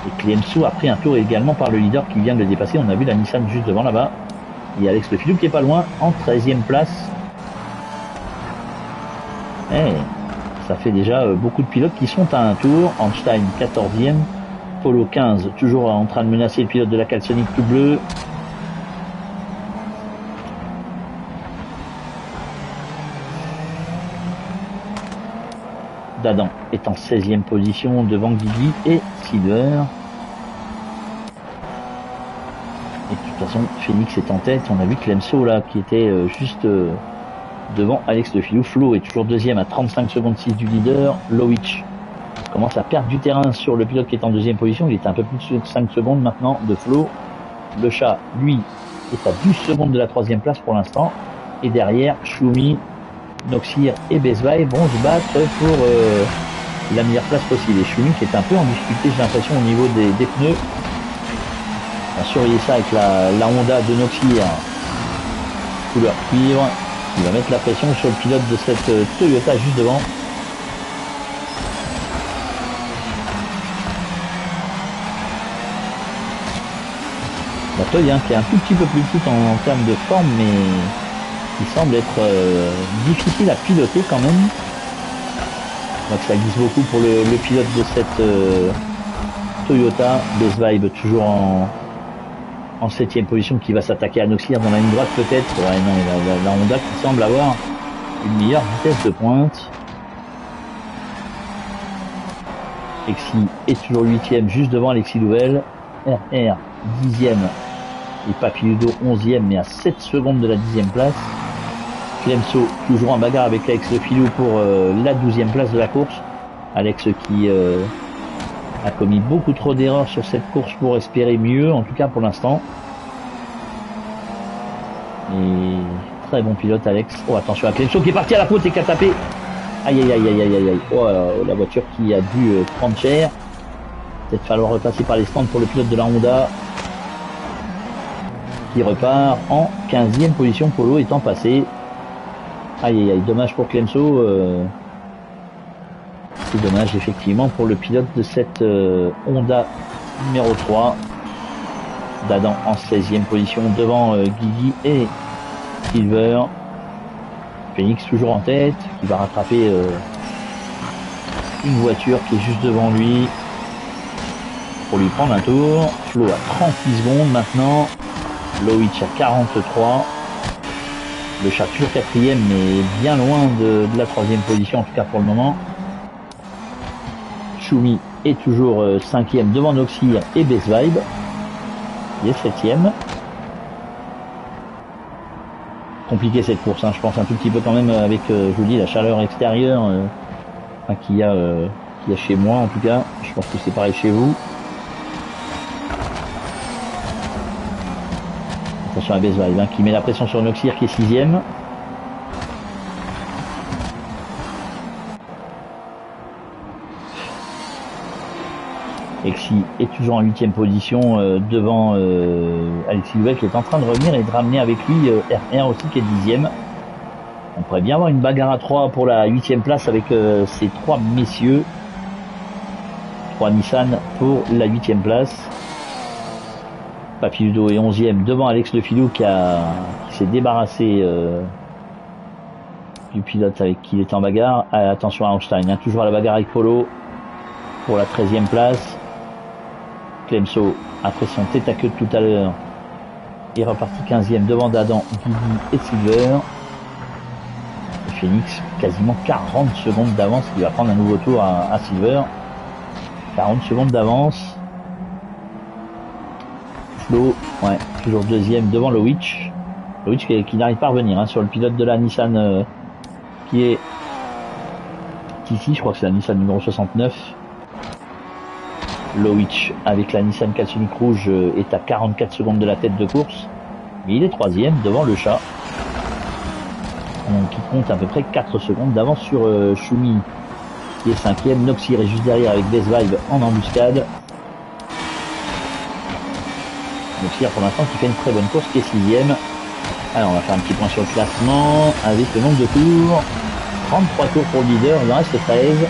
Et Clemso a pris un tour également par le leader qui vient de le dépasser. On a vu la Nissan juste devant là-bas. Et Alex Le Filou qui est pas loin en 13e place. Et ça fait déjà beaucoup de pilotes qui sont à un tour. Einstein 14e. Polo 15, toujours en train de menacer le pilote de la Calsonic tout bleu. Dadan est en 16e position devant Guigui et Silver. Et de toute façon, Phoenix est en tête. On a vu Clemso là qui était juste devant Alex Le Filou. Flo est toujours deuxième à 35 secondes 6 du leader. Loïc commence à perdre du terrain sur le pilote qui est en deuxième position. Il est un peu plus de 5 secondes maintenant de Flo. Le chat, lui, est à 12 secondes de la troisième place pour l'instant. Et derrière, Choumi, Noxir et Bezvai vont se battre pour la meilleure place possible. Et Choumi qui est un peu en difficulté, j'ai l'impression, au niveau des pneus. On va surveiller ça avec la Honda de Noxir, couleur cuivre. Il va mettre la pression sur le pilote de cette Toyota juste devant. La Toyota qui est un tout petit peu plus petite en termes de forme, mais qui semble être difficile à piloter quand même. Donc ça glisse beaucoup pour le pilote de cette Toyota. Bezvibe toujours en 7e position, qui va s'attaquer à Noxir dans la ligne droite peut-être. Ouais, non, la Honda qui semble avoir une meilleure vitesse de pointe. Exi est toujours 8e juste devant Alexis Louvel. RR 10e et Papiludo 11e, mais à 7 secondes de la 10e place. Clemso toujours en bagarre avec Alex Le Filou pour la 12e place de la course. Alex qui a commis beaucoup trop d'erreurs sur cette course pour espérer mieux, en tout cas pour l'instant. Et très bon pilote Alex. Oh, attention à Clemso qui est parti à la faute et qui a tapé. Aïe aïe aïe aïe aïe aïe. Oh, la voiture qui a dû prendre cher. Peut-être falloir repasser par les stands pour le pilote de la Honda, qui repart en 15e position, Polo étant passé. Aïe aïe aïe, dommage pour Clemso. C'est dommage effectivement pour le pilote de cette Honda numéro 3. Dadan en 16e position devant Guigui et Silver. Phoenix toujours en tête, qui va rattraper une voiture qui est juste devant lui pour lui prendre un tour. Flo à 38 secondes maintenant. Loïc à 43. Le chat toujours 4e, mais bien loin de la 3e position, en tout cas pour le moment. Choumi est toujours 5e devant Noxir et Bezvibe. Il est 7e. Compliqué cette course, hein, je pense un tout petit peu quand même avec, je vous dis, la chaleur extérieure qu'il y a chez moi en tout cas. Je pense que c'est pareil chez vous. Attention à Bezvibe qui met la pression sur Noxir qui est 6e. Exi est toujours en 8e position devant Alexis Louvel qui est en train de revenir et de ramener avec lui RR aussi qui est 10e. On pourrait bien avoir une bagarre à 3 pour la 8e place avec ces 3 messieurs. 3 Nissan pour la 8e place. Papiludo est 11e devant Alex Le Filou qui s'est débarrassé du pilote avec qui il est en bagarre. Attention à Einstein, hein, toujours à la bagarre avec Polo pour la 13e place. Clemso, après son tête à queue de tout à l'heure, est reparti 15e devant Dadan, Guigui et Silver. Et Phoenix, quasiment 40 secondes d'avance, qui va prendre un nouveau tour à Silver. 40 secondes d'avance. Flo, ouais, toujours 2e devant Loïc. Loïc qui n'arrive pas à revenir sur le pilote de la Nissan qui est ici, je crois que c'est la Nissan numéro 69. Loïc avec la Nissan Katsunic rouge est à 44 secondes de la tête de course, mais il est 3e devant le chat, qui compte à peu près 4 secondes d'avance sur Choumi qui est 5e. Noxir est juste derrière avec Bezvibe en embuscade. Noxir pour l'instant qui fait une très bonne course, qui est 6e. Alors on va faire un petit point sur le classement avec le nombre de tours. 33 tours pour le leader, il en reste 13.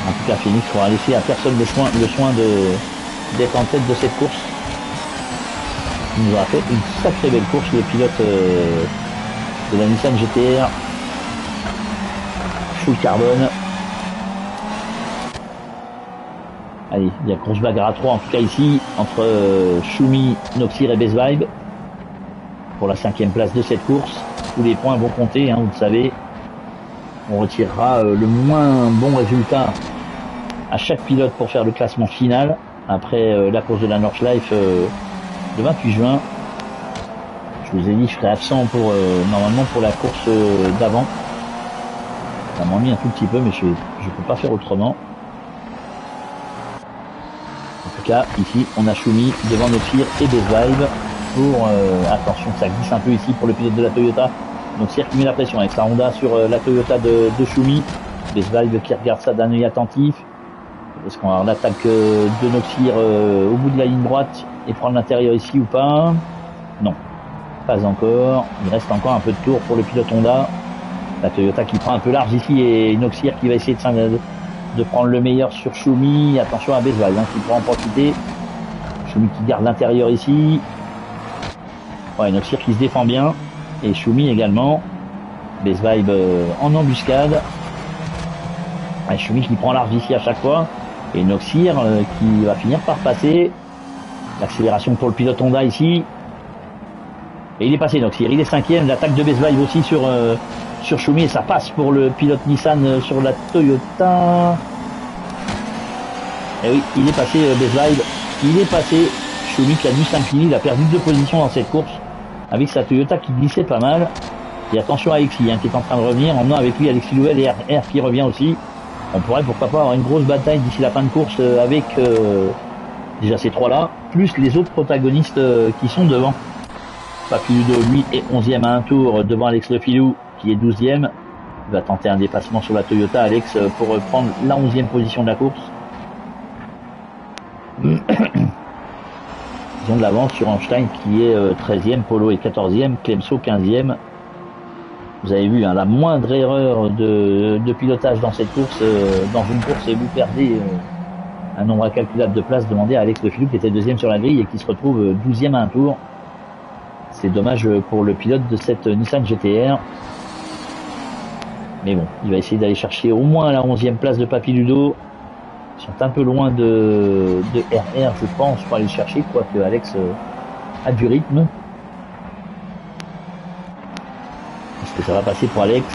En tout cas, Phoenix aura laissé à personne le soin d'être en tête de cette course. Il nous aura fait une sacrée belle course, le pilote de la Nissan GTR full carbone. Allez, il y a grosse bagarre à 3 en tout cas ici entre Schumi, Noxir et Best Vibe pour la 5e place de cette course. Tous les points vont compter, hein, vous le savez. On retirera le moins bon résultat à chaque pilote pour faire le classement final après la course de la Nordschleife le 28 juin. Je vous ai dit, je serai absent pour normalement pour la course d'avant. Ça m'ennuie un tout petit peu, mais je peux pas faire autrement. En tout cas, ici, on a Schumi devant Noxir et Best Vibe pour attention, ça glisse un peu ici pour le pilote de la Toyota. Noxir qui met la pression avec sa Honda sur la Toyota de Schumi. Best Vibe qui regarde ça d'un œil attentif. Est-ce qu'on va avoir l'attaque de Noxir au bout de la ligne droite et prendre l'intérieur ici ou pas? Non, pas encore. Il reste encore un peu de tour pour le pilote Honda. La Toyota qui prend un peu large ici et Noxir qui va essayer de prendre le meilleur sur Schumi. Attention à Best Vibe hein, qui pourra en profiter. Schumi qui garde l'intérieur ici. Ouais, Noxir qui se défend bien. Et Schumi également. Best Vibe en embuscade. Ouais, Schumi qui prend large ici à chaque fois. Et Noxir qui va finir par passer. L'accélération pour le pilote Honda ici. Et il est passé Noxir. Il est 5e. L'attaque de Best Vibe aussi sur Schumi. Et ça passe pour le pilote Nissan sur la Toyota. Et oui, il est passé Best Vibe. Il est passé. Schumi qui a dû s'incliner. Il a perdu 2 positions dans cette course. Avec sa Toyota qui glissait pas mal. Et attention à Alexis hein, qui est en train de revenir. Emmenant avec lui Alexis Louvel et R qui revient aussi. On pourrait pourquoi pas avoir une grosse bataille d'ici la fin de course avec déjà ces 3-là, plus les autres protagonistes qui sont devant. Papy Ludo, lui, est 11e à un tour devant Alex Lefilou, qui est 12e. Il va tenter un dépassement sur la Toyota, Alex, pour prendre la 11e position de la course. Ils ont de l'avance sur Einstein qui est 13e, Polo est 14e, Clemso 15e. Vous avez vu, hein, la moindre erreur de pilotage dans cette course, dans une course, et vous perdez un nombre incalculable de places. Demandé à Alex Lefilou qui était 2e sur la grille et qui se retrouve 12e à un tour. C'est dommage pour le pilote de cette Nissan GTR. Mais bon, il va essayer d'aller chercher au moins la 11e place de Papy Ludo. Ils sont un peu loin de RR, je pense, pour aller le chercher, quoique Alex a du rythme. Est-ce que ça va passer pour Alex,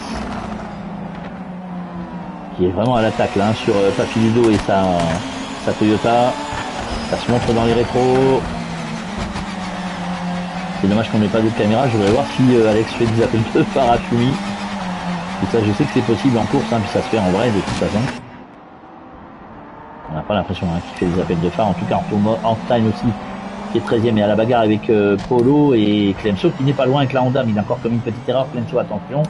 qui est vraiment à l'attaque là, hein, sur Papy Ludo et sa Toyota. Ça se montre dans les rétros. C'est dommage qu'on n'ait pas d'autres caméras. Je voudrais voir si Alex fait des appels de phare à Schumi. Et ça, je sais que c'est possible en course, hein, puis ça se fait en vrai de toute façon. On n'a pas l'impression hein, qu'il fait des appels de phare. En tout cas, on retrouve Einstein aussi, qui est 13e et à la bagarre avec Polo, et Clemso qui n'est pas loin avec la Honda, mais il a encore commis une petite erreur. Clemso, attention.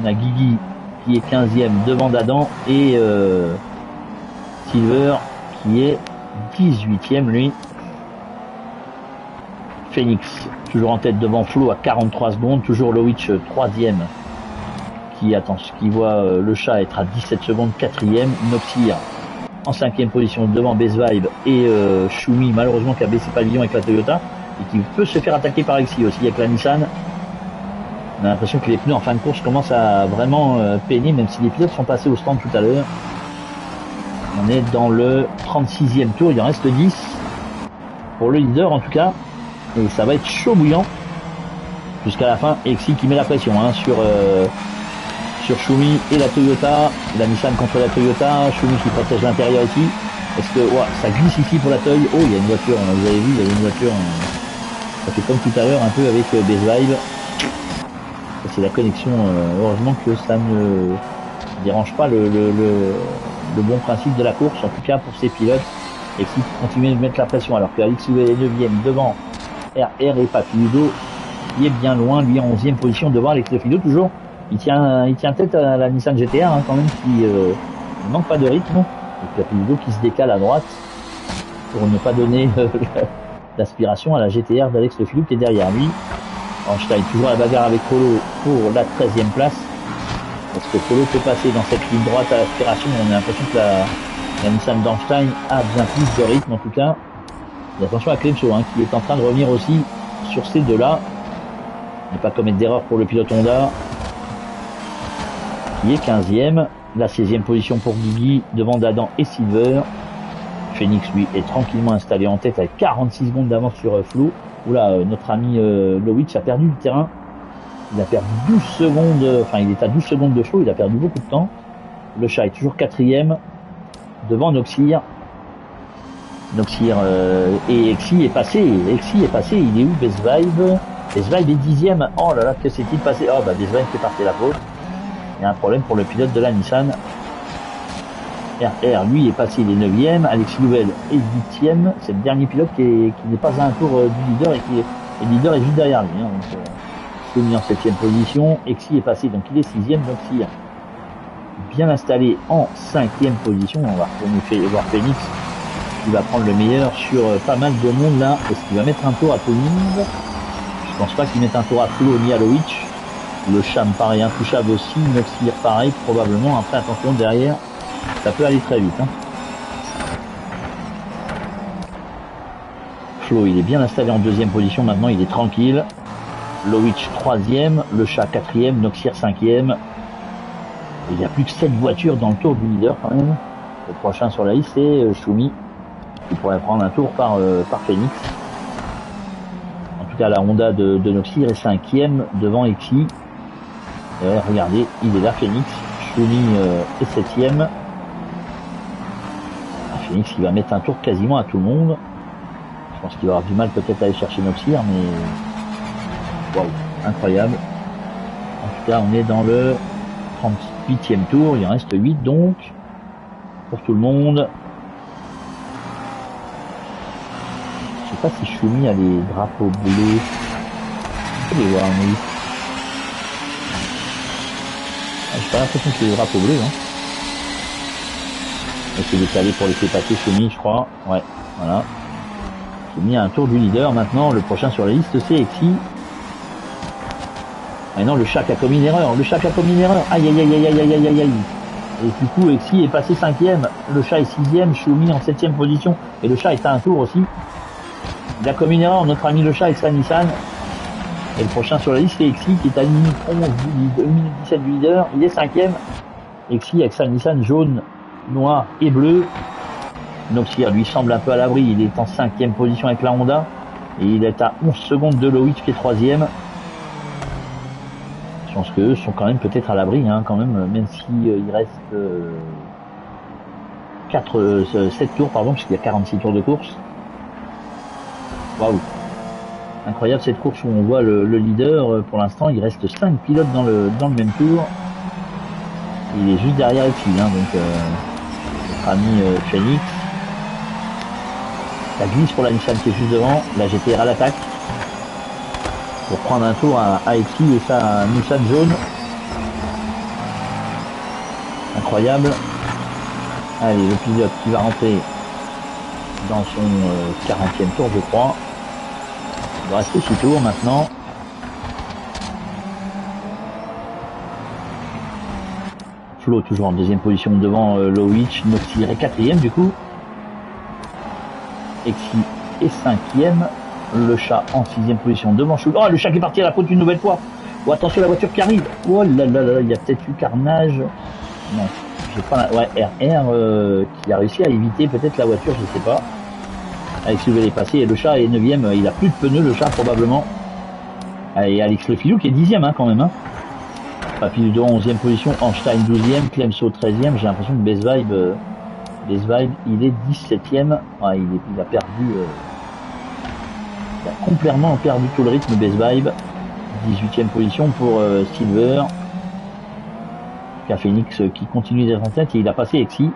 On a Guigui qui est 15e devant Dadan et Silver qui est 18e lui. Phoenix toujours en tête devant Flo à 43 secondes, toujours Lowitch 3e qui voit le chat être à 17 secondes, 4e. Noxir en 5e position devant Best Vibe et Schumi malheureusement qui a baissé pavillon avec la Toyota et qui peut se faire attaquer par Alexis aussi avec la Nissan. On a l'impression que les pneus en fin de course commencent à vraiment peiner, même si les pilotes sont passés au stand tout à l'heure. On est dans le 36e tour, il en reste 10 pour le leader en tout cas, et ça va être chaud bouillant jusqu'à la fin. Alexis qui met la pression hein, sur Schumi et la Toyota, la Nissan contre la Toyota. Schumi qui protège l'intérieur ici. Est-ce que ça glisse ici pour la Toy? Oh, il y a une voiture, vous avez vu, il y a une voiture. Ça fait comme tout à l'heure un peu avec Best Vibe. C'est la connexion, heureusement que ça ne dérange pas le bon principe de la course, en tout cas pour ces pilotes, et qui continuent de mettre la pression, alors que Alex Louvel est 9e devant RR et Papy Ludo, qui est bien loin, lui en 11e position devant Alex Lefilou toujours. Il tient tête à la Nissan GTR hein, quand même, qui ne manque pas de rythme, et Papy Ludo qui se décale à droite pour ne pas donner l'aspiration à la GTR d'Alex Lefilou qui est derrière lui. Einstein toujours à la bagarre avec Polo pour la 13e place. Est-ce que Polo peut passer dans cette ligne droite à l'aspiration? On a l'impression que la Nissan d'Einstein a bien plus de rythme en tout cas. Et attention à Clemso hein, qui est en train de revenir aussi sur ces deux-là. Ne pas commettre d'erreur pour le pilote Honda, qui est 15e. La 16e position pour Guigui devant Dadan et Silver. Phoenix, lui, est tranquillement installé en tête avec 46 secondes d'avance sur Flo. Oula, notre ami Lowitch a perdu le terrain. Il a perdu 12 secondes, enfin il est à 12 secondes de Flo, il a perdu beaucoup de temps. Le chat est toujours quatrième, devant Noxir. Noxir et Exi est passé. Exi est passé, il est où Best Vibe? Best Vibe est dixième. Oh là là, que s'est-il passé? Oh bah Best Vibe fait partie de la faute. Il y a un problème pour le pilote de la Nissan. RR, lui, est passé, il est 9e. Alexis Louvel est 8e. C'est le dernier pilote qui n'est pas à un tour du leader et le leader est juste derrière lui. Hein, donc, il est mis en 7e position. Exi est passé, donc il est 6e. Donc, il est bien installé en 5e position. On va retourner voir Phoenix qui va prendre le meilleur sur pas mal de monde là. Est-ce qu'il va mettre un tour à tout le monde? Je pense pas qu'il mette un tour à Flo ni à Lowitch. Le chat me paraît intouchable aussi. Noxir pareil, probablement. Après, attention, derrière. Ça peut aller très vite. Hein. Flo, il est bien installé en 2e position. Maintenant, il est tranquille. Lowitch 3e. Le chat 4e. Noxir 5e. Il n'y a plus que 7 voitures dans le tour du leader quand même. Le prochain sur la liste, c'est Shumi. Qui pourrait prendre un tour par Phoenix. En tout cas, la Honda de Noxir est 5e devant Exi. Et regardez, il est là, Phoenix. Shumi est 7e. Phoenix qui va mettre un tour quasiment à tout le monde. Je pense qu'il va avoir du mal peut-être à aller chercher Noxir, mais waouh, incroyable. En tout cas, on est dans le 38e tour, il en reste 8 donc pour tout le monde. Je sais pas si Shumi a les drapeaux bleus. On peut les voir, oui. J'ai pas l'impression que c'est les drapeaux bleus, hein. C'est décalé pour laisser passer Shumi, je crois. Ouais, voilà. Shumi a un tour du leader. Maintenant, le prochain sur la liste, c'est Exi. Ah non, le chat a commis une erreur. Le chat a commis une erreur. Aïe, aïe, aïe, aïe, aïe, aïe, aïe, aïe. Et du coup, Exi est passé 5e. Le chat est 6e. Shumi en 7e position. Et le chat est à un tour aussi. Il a commis une erreur. Notre ami le chat avec sa Nissan. Et le prochain sur la liste, c'est Exi qui est à 1 minute 17 du leader. Il est 5e. Exi avec sa Nissan jaune, noir et bleu. Noxir lui semble un peu à l'abri, il est en 5e position avec la Honda et il est à 11 secondes de Lowitch qui est 3e. Je pense qu'eux sont quand même peut-être à l'abri, hein, quand même si il reste 7 tours, pardon, puisqu'il y a 46 tours de course. Waouh, incroyable cette course où on voit le leader. Pour l'instant, il reste 5 pilotes dans le même tour. Il est juste derrière Exi, hein, donc notre ami Phoenix. La glisse pour la Nissan qui est juste devant. La GTR à l'attaque. Pour prendre un tour à Exi et sa Nissan jaune. Incroyable. Allez, le pilote qui va rentrer dans son 40e tour, je crois. Il va rester 6 tours maintenant. Flo toujours en 2e position devant Lowitch. Noxir est 4e du coup. Exi est 5e. Le chat en 6e position devant Chou. Oh, le chat qui est parti à la faute une nouvelle fois. Oh, attention, la voiture qui arrive. Oh là là là, il y a peut-être eu carnage. Non, j'ai pas. Ouais, RR qui a réussi à éviter peut-être la voiture, je sais pas. Alex Louvel est passé et le chat est 9e. Il a plus de pneus, le chat, probablement. Et Alex Le Filou qui est 10e, hein, quand même. Hein. Papillon de 11e position. Einstein 12e. Clemso 13e. J'ai l'impression que Best Vibe, il est 17e. Ah, il a perdu. Il a complètement perdu tout le rythme. Best Vibe. 18e position pour Silver. Phoenix qui continue d'être en tête et il a passé Exi.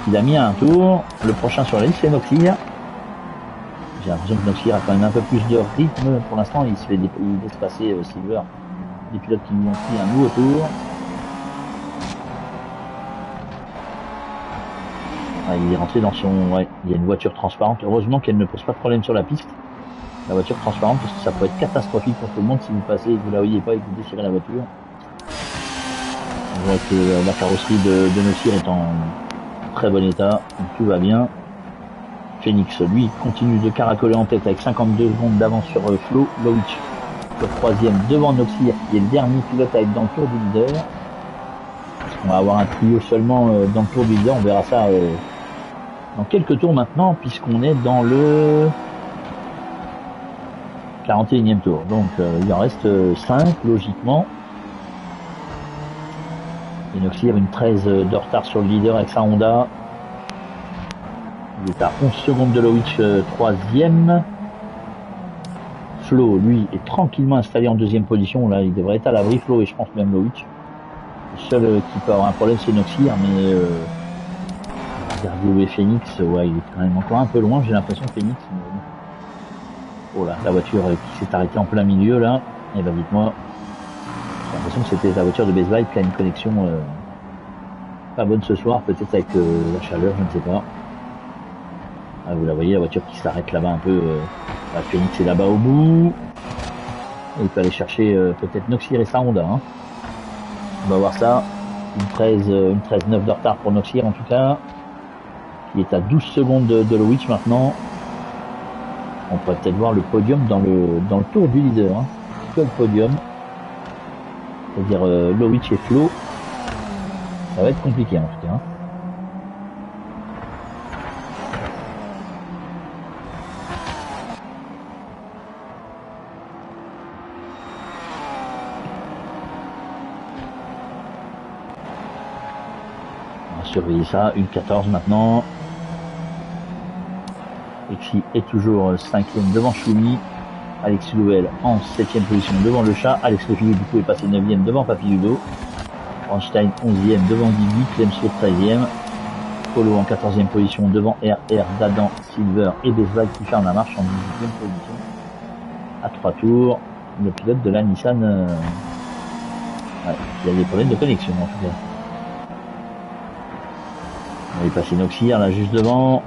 Il a mis un tour. Le prochain sur la liste, c'est Noxir. J'ai l'impression que Noxir a quand même un peu plus de rythme. Pour l'instant, il laisse passer Silver. Les pilotes qui lui ont pris un nouveau tour. Ah, il est rentré dans son... Ouais, il y a une voiture transparente. Heureusement qu'elle ne pose pas de problème sur la piste. La voiture transparente, parce que ça peut être catastrophique pour tout le monde si vous passez et que vous la voyez pas et que vous déchirez la voiture. On voit que la carrosserie de Noxir est en très bon état, donc tout va bien. Phoenix, lui, continue de caracoler en tête avec 52 secondes d'avance sur Flo. Lowitch, le 3e devant Noxir, qui est le dernier pilote à être dans le tour du leader. On va avoir un trio seulement dans le tour du leader, on verra ça dans quelques tours maintenant, puisqu'on est dans le 41e tour. Donc il en reste 5 logiquement. Et Noxir une 13 de retard sur le leader avec sa Honda. Il est à 11 secondes de Loïc, 3e. Flo, lui, est tranquillement installé en 2e position. Là, il devrait être à l'abri, Flo, et je pense même Loïc. Le seul qui peut avoir un problème, c'est Noxir, mais regardez où est Phoenix. Ouais, il est quand même encore un peu loin, j'ai l'impression que Phoenix. Oh là, la voiture qui s'est arrêtée en plein milieu, là. Eh ben, dites-moi. J'ai l'impression que c'était la voiture de Best Buy qui a une connexion pas bonne ce soir, peut-être avec la chaleur, je ne sais pas. Ah, vous la voyez, la voiture qui s'arrête là-bas un peu. La Phoenix est là-bas au bout. Et il peut aller chercher peut-être Noxir et sa Honda. Hein. On va voir ça. Une 13-9 de retard pour Noxir en tout cas. Il est à 12 secondes de Loïc maintenant. On pourrait peut-être voir le podium dans le tour du leader. Hein. Que le podium. C'est-à-dire Loïc et Flo. Ça va être compliqué en tout cas. Hein. On va surveiller ça. Une 14 maintenant. Exi est toujours 5e devant Choumi. Alexis Louvel en 7e position devant le chat. Alex Lefilou du coup est passé 9e devant Papy Ludo. Einstein 11e devant Guigui. Clemso 13e. Polo en 14e position devant RR, Dadan, Silver et Bezlag qui ferme la marche en 18e position. À 3 tours, le pilote de la Nissan ouais, il y a des problèmes de connexion en tout cas. On va y passer Noxir là juste devant.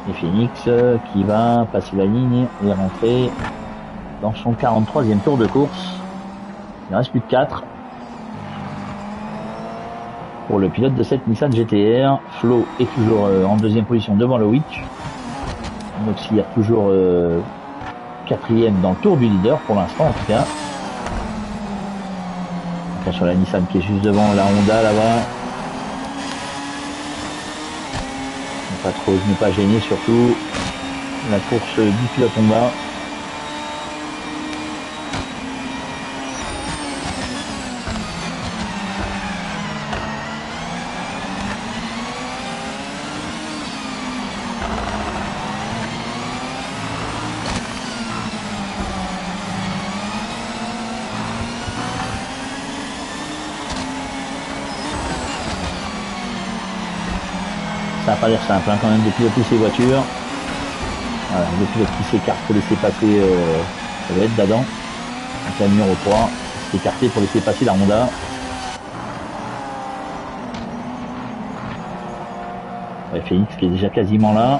Et Phoenix qui va passer la ligne et rentrer dans son 43e tour de course. Il ne reste plus que 4. Pour le pilote de cette Nissan GTR, Flo est toujours en 2e position devant Loïc. Noxir toujours 4e dans le tour du leader pour l'instant en tout cas. Attention la Nissan qui est juste devant la Honda là-bas. Ne pas gêner surtout la course du pilote Honda. Ça n'a pas l'air simple hein, quand même de piloter ces voitures. Voilà, le pilote qui s'écarte pour laisser passer, ça va être Dadan, donc la numéro 3, s'écarter pour laisser passer la Honda. Ouais, Phoenix qui est déjà quasiment là.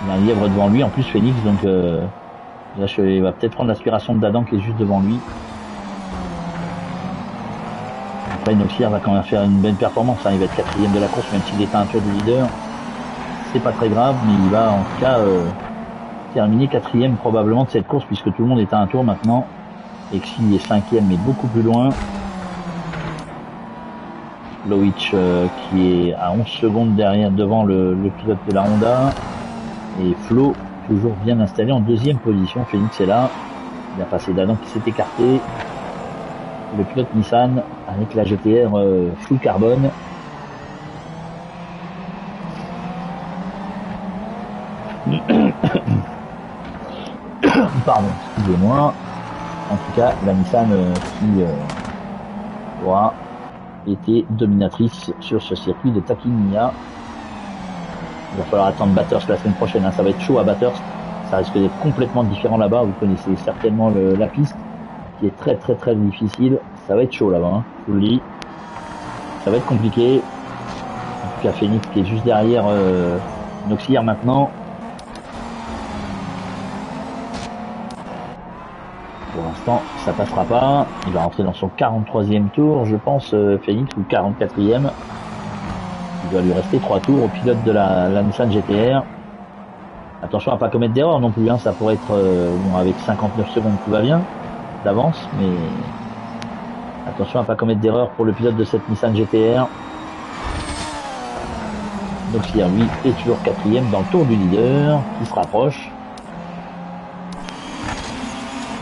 Il y a un lièvre devant lui en plus Phoenix, donc là, il va peut-être prendre l'aspiration de Dadan qui est juste devant lui. Noxir va quand même faire une bonne performance, hein. Il va être 4e de la course même s'il est à un tour de leader. C'est pas très grave, mais il va en tout cas terminer 4e probablement de cette course puisque tout le monde est à un tour maintenant. Et Exi est 5e mais beaucoup plus loin. Loïc qui est à 11 secondes derrière devant le pilote de la Honda. Et Flo toujours bien installé en 2e position. Phoenix est là. Il a passé Dadan qui s'est écarté. Le pilote Nissan avec la GTR full carbone. Pardon, excusez-moi. En tout cas, la Nissan qui aura été dominatrice sur ce circuit de Taquinilla. Il va falloir attendre Bathurst la semaine prochaine, hein. Ça va être chaud à Bathurst. Ça risque d'être complètement différent là-bas. Vous connaissez certainement la piste qui est très très très difficile. Ça va être chaud là-bas, hein. Je vous le dis. Ça va être compliqué. En tout cas, Phoenix qui est juste derrière Noxir maintenant. Pour l'instant, ça passera pas. Il va rentrer dans son 43e tour, je pense, Phoenix, ou 44e. Il doit lui rester 3 tours au pilote de la Nissan GTR. Attention à pas commettre d'erreur non plus, hein. Ça pourrait être bon, avec 59 secondes tout va bien d'avance, mais attention à pas commettre d'erreur pour le pilote de cette Nissan GT-R. Donc lui est toujours quatrième dans le tour du leader qui se rapproche.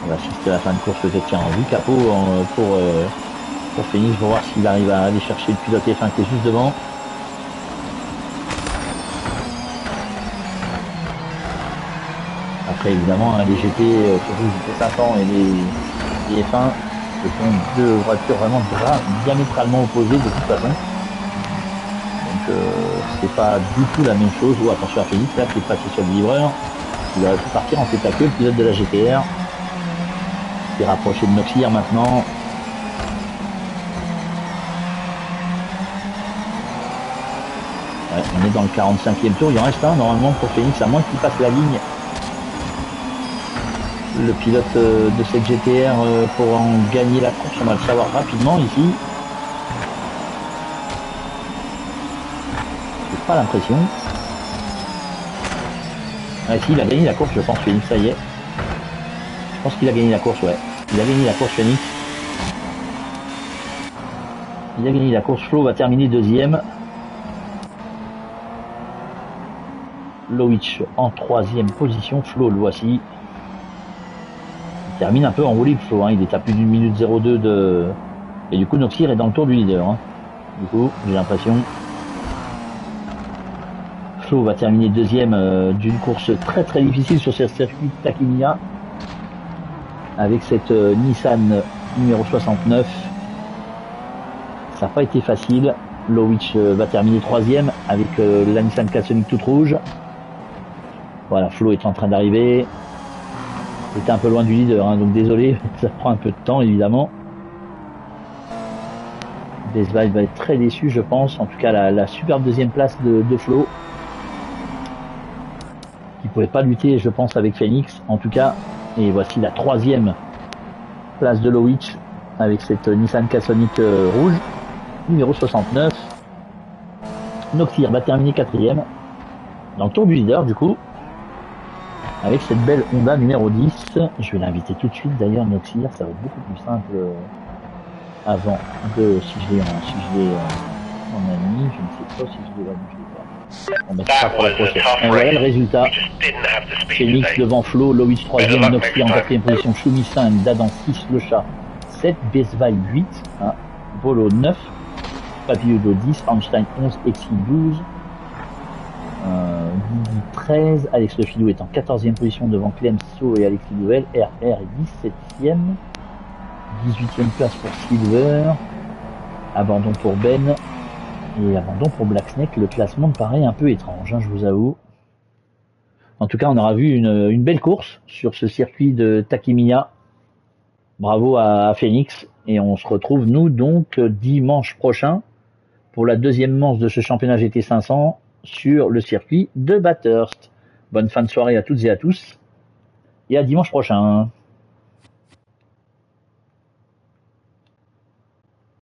On va assister à la fin de course peut-être en vue capot pour Phoenix pour voir s'il arrive à aller chercher le pilote F1 qui est juste devant. Après évidemment les GT, surtout les GT500 et les F1, ce sont deux voitures vraiment diamétralement opposées de toute façon. Donc c'est pas du tout la même chose. Oh, attention à Phoenix là qui est passé sur le livreur. Il aurait pu partir en tête à queue, le pilote de la GT-R. Qui est rapproché de Noxir maintenant. Ouais, on est dans le 45e tour, il en reste un normalement pour Phoenix, à moins qu'il passe la ligne. Le pilote de cette GT-R pour en gagner la course, on va le savoir rapidement ici. J'ai pas l'impression. Ah si, il a gagné la course je pense Phoenix, ça y est. Je pense qu'il a gagné la course, ouais. Il a gagné la course Phoenix. Il a gagné la course, Flo va terminer deuxième. Loïc en troisième position, Flo le voici. Il termine un peu en roue libre Flo, hein. Il est à plus d'une minute 02 de... Et du coup Noxir est dans le tour du leader. Hein. Du coup, j'ai l'impression. Flo va terminer deuxième d'une course très très difficile sur ce circuit Takimiya. Avec cette Nissan numéro 69. Ça n'a pas été facile. Loïc va terminer troisième avec la Nissan K-Sonic toute rouge. Voilà, Flo est en train d'arriver. Il était un peu loin du leader, hein, donc désolé, ça prend un peu de temps évidemment. Desval va être très déçu je pense, en tout cas la superbe deuxième place de Flo. Qui ne pouvait pas lutter je pense avec Phoenix en tout cas. Et voici la troisième place de Loïc avec cette Nissan K-Sonic rouge, numéro 69. Noxir va terminer quatrième dans le tour du leader du coup. Avec cette belle Honda numéro 10. Je vais l'inviter tout de suite d'ailleurs Noxir, ça va être beaucoup plus simple avant de si je l'ai en ami, je ne sais pas si je l'ai là, je l'ai pas. On mettra ça pour la prochaine. On verra le résultat. Phoenix devant Flo, Loïc 3ème, Noxir en 4ème position, Choumi 5, Dadan 6, Le Chat 7, Besval 8, hein, Volo 9, Papillodo 10, Einstein 11, Exi 12. 13, Alex Lefilou est en 14e position devant Clemso et Alexis Duel, RR est 17e, 18e place pour Silver, abandon pour Ben et abandon pour Black Snake. Le classement me paraît un peu étrange, hein, je vous avoue. En tout cas, on aura vu une belle course sur ce circuit de Takimiya. Bravo à Phoenix et on se retrouve nous donc dimanche prochain pour la deuxième manche de ce championnat GT500 sur le circuit de Bathurst. Bonne fin de soirée à toutes et à tous et à dimanche prochain.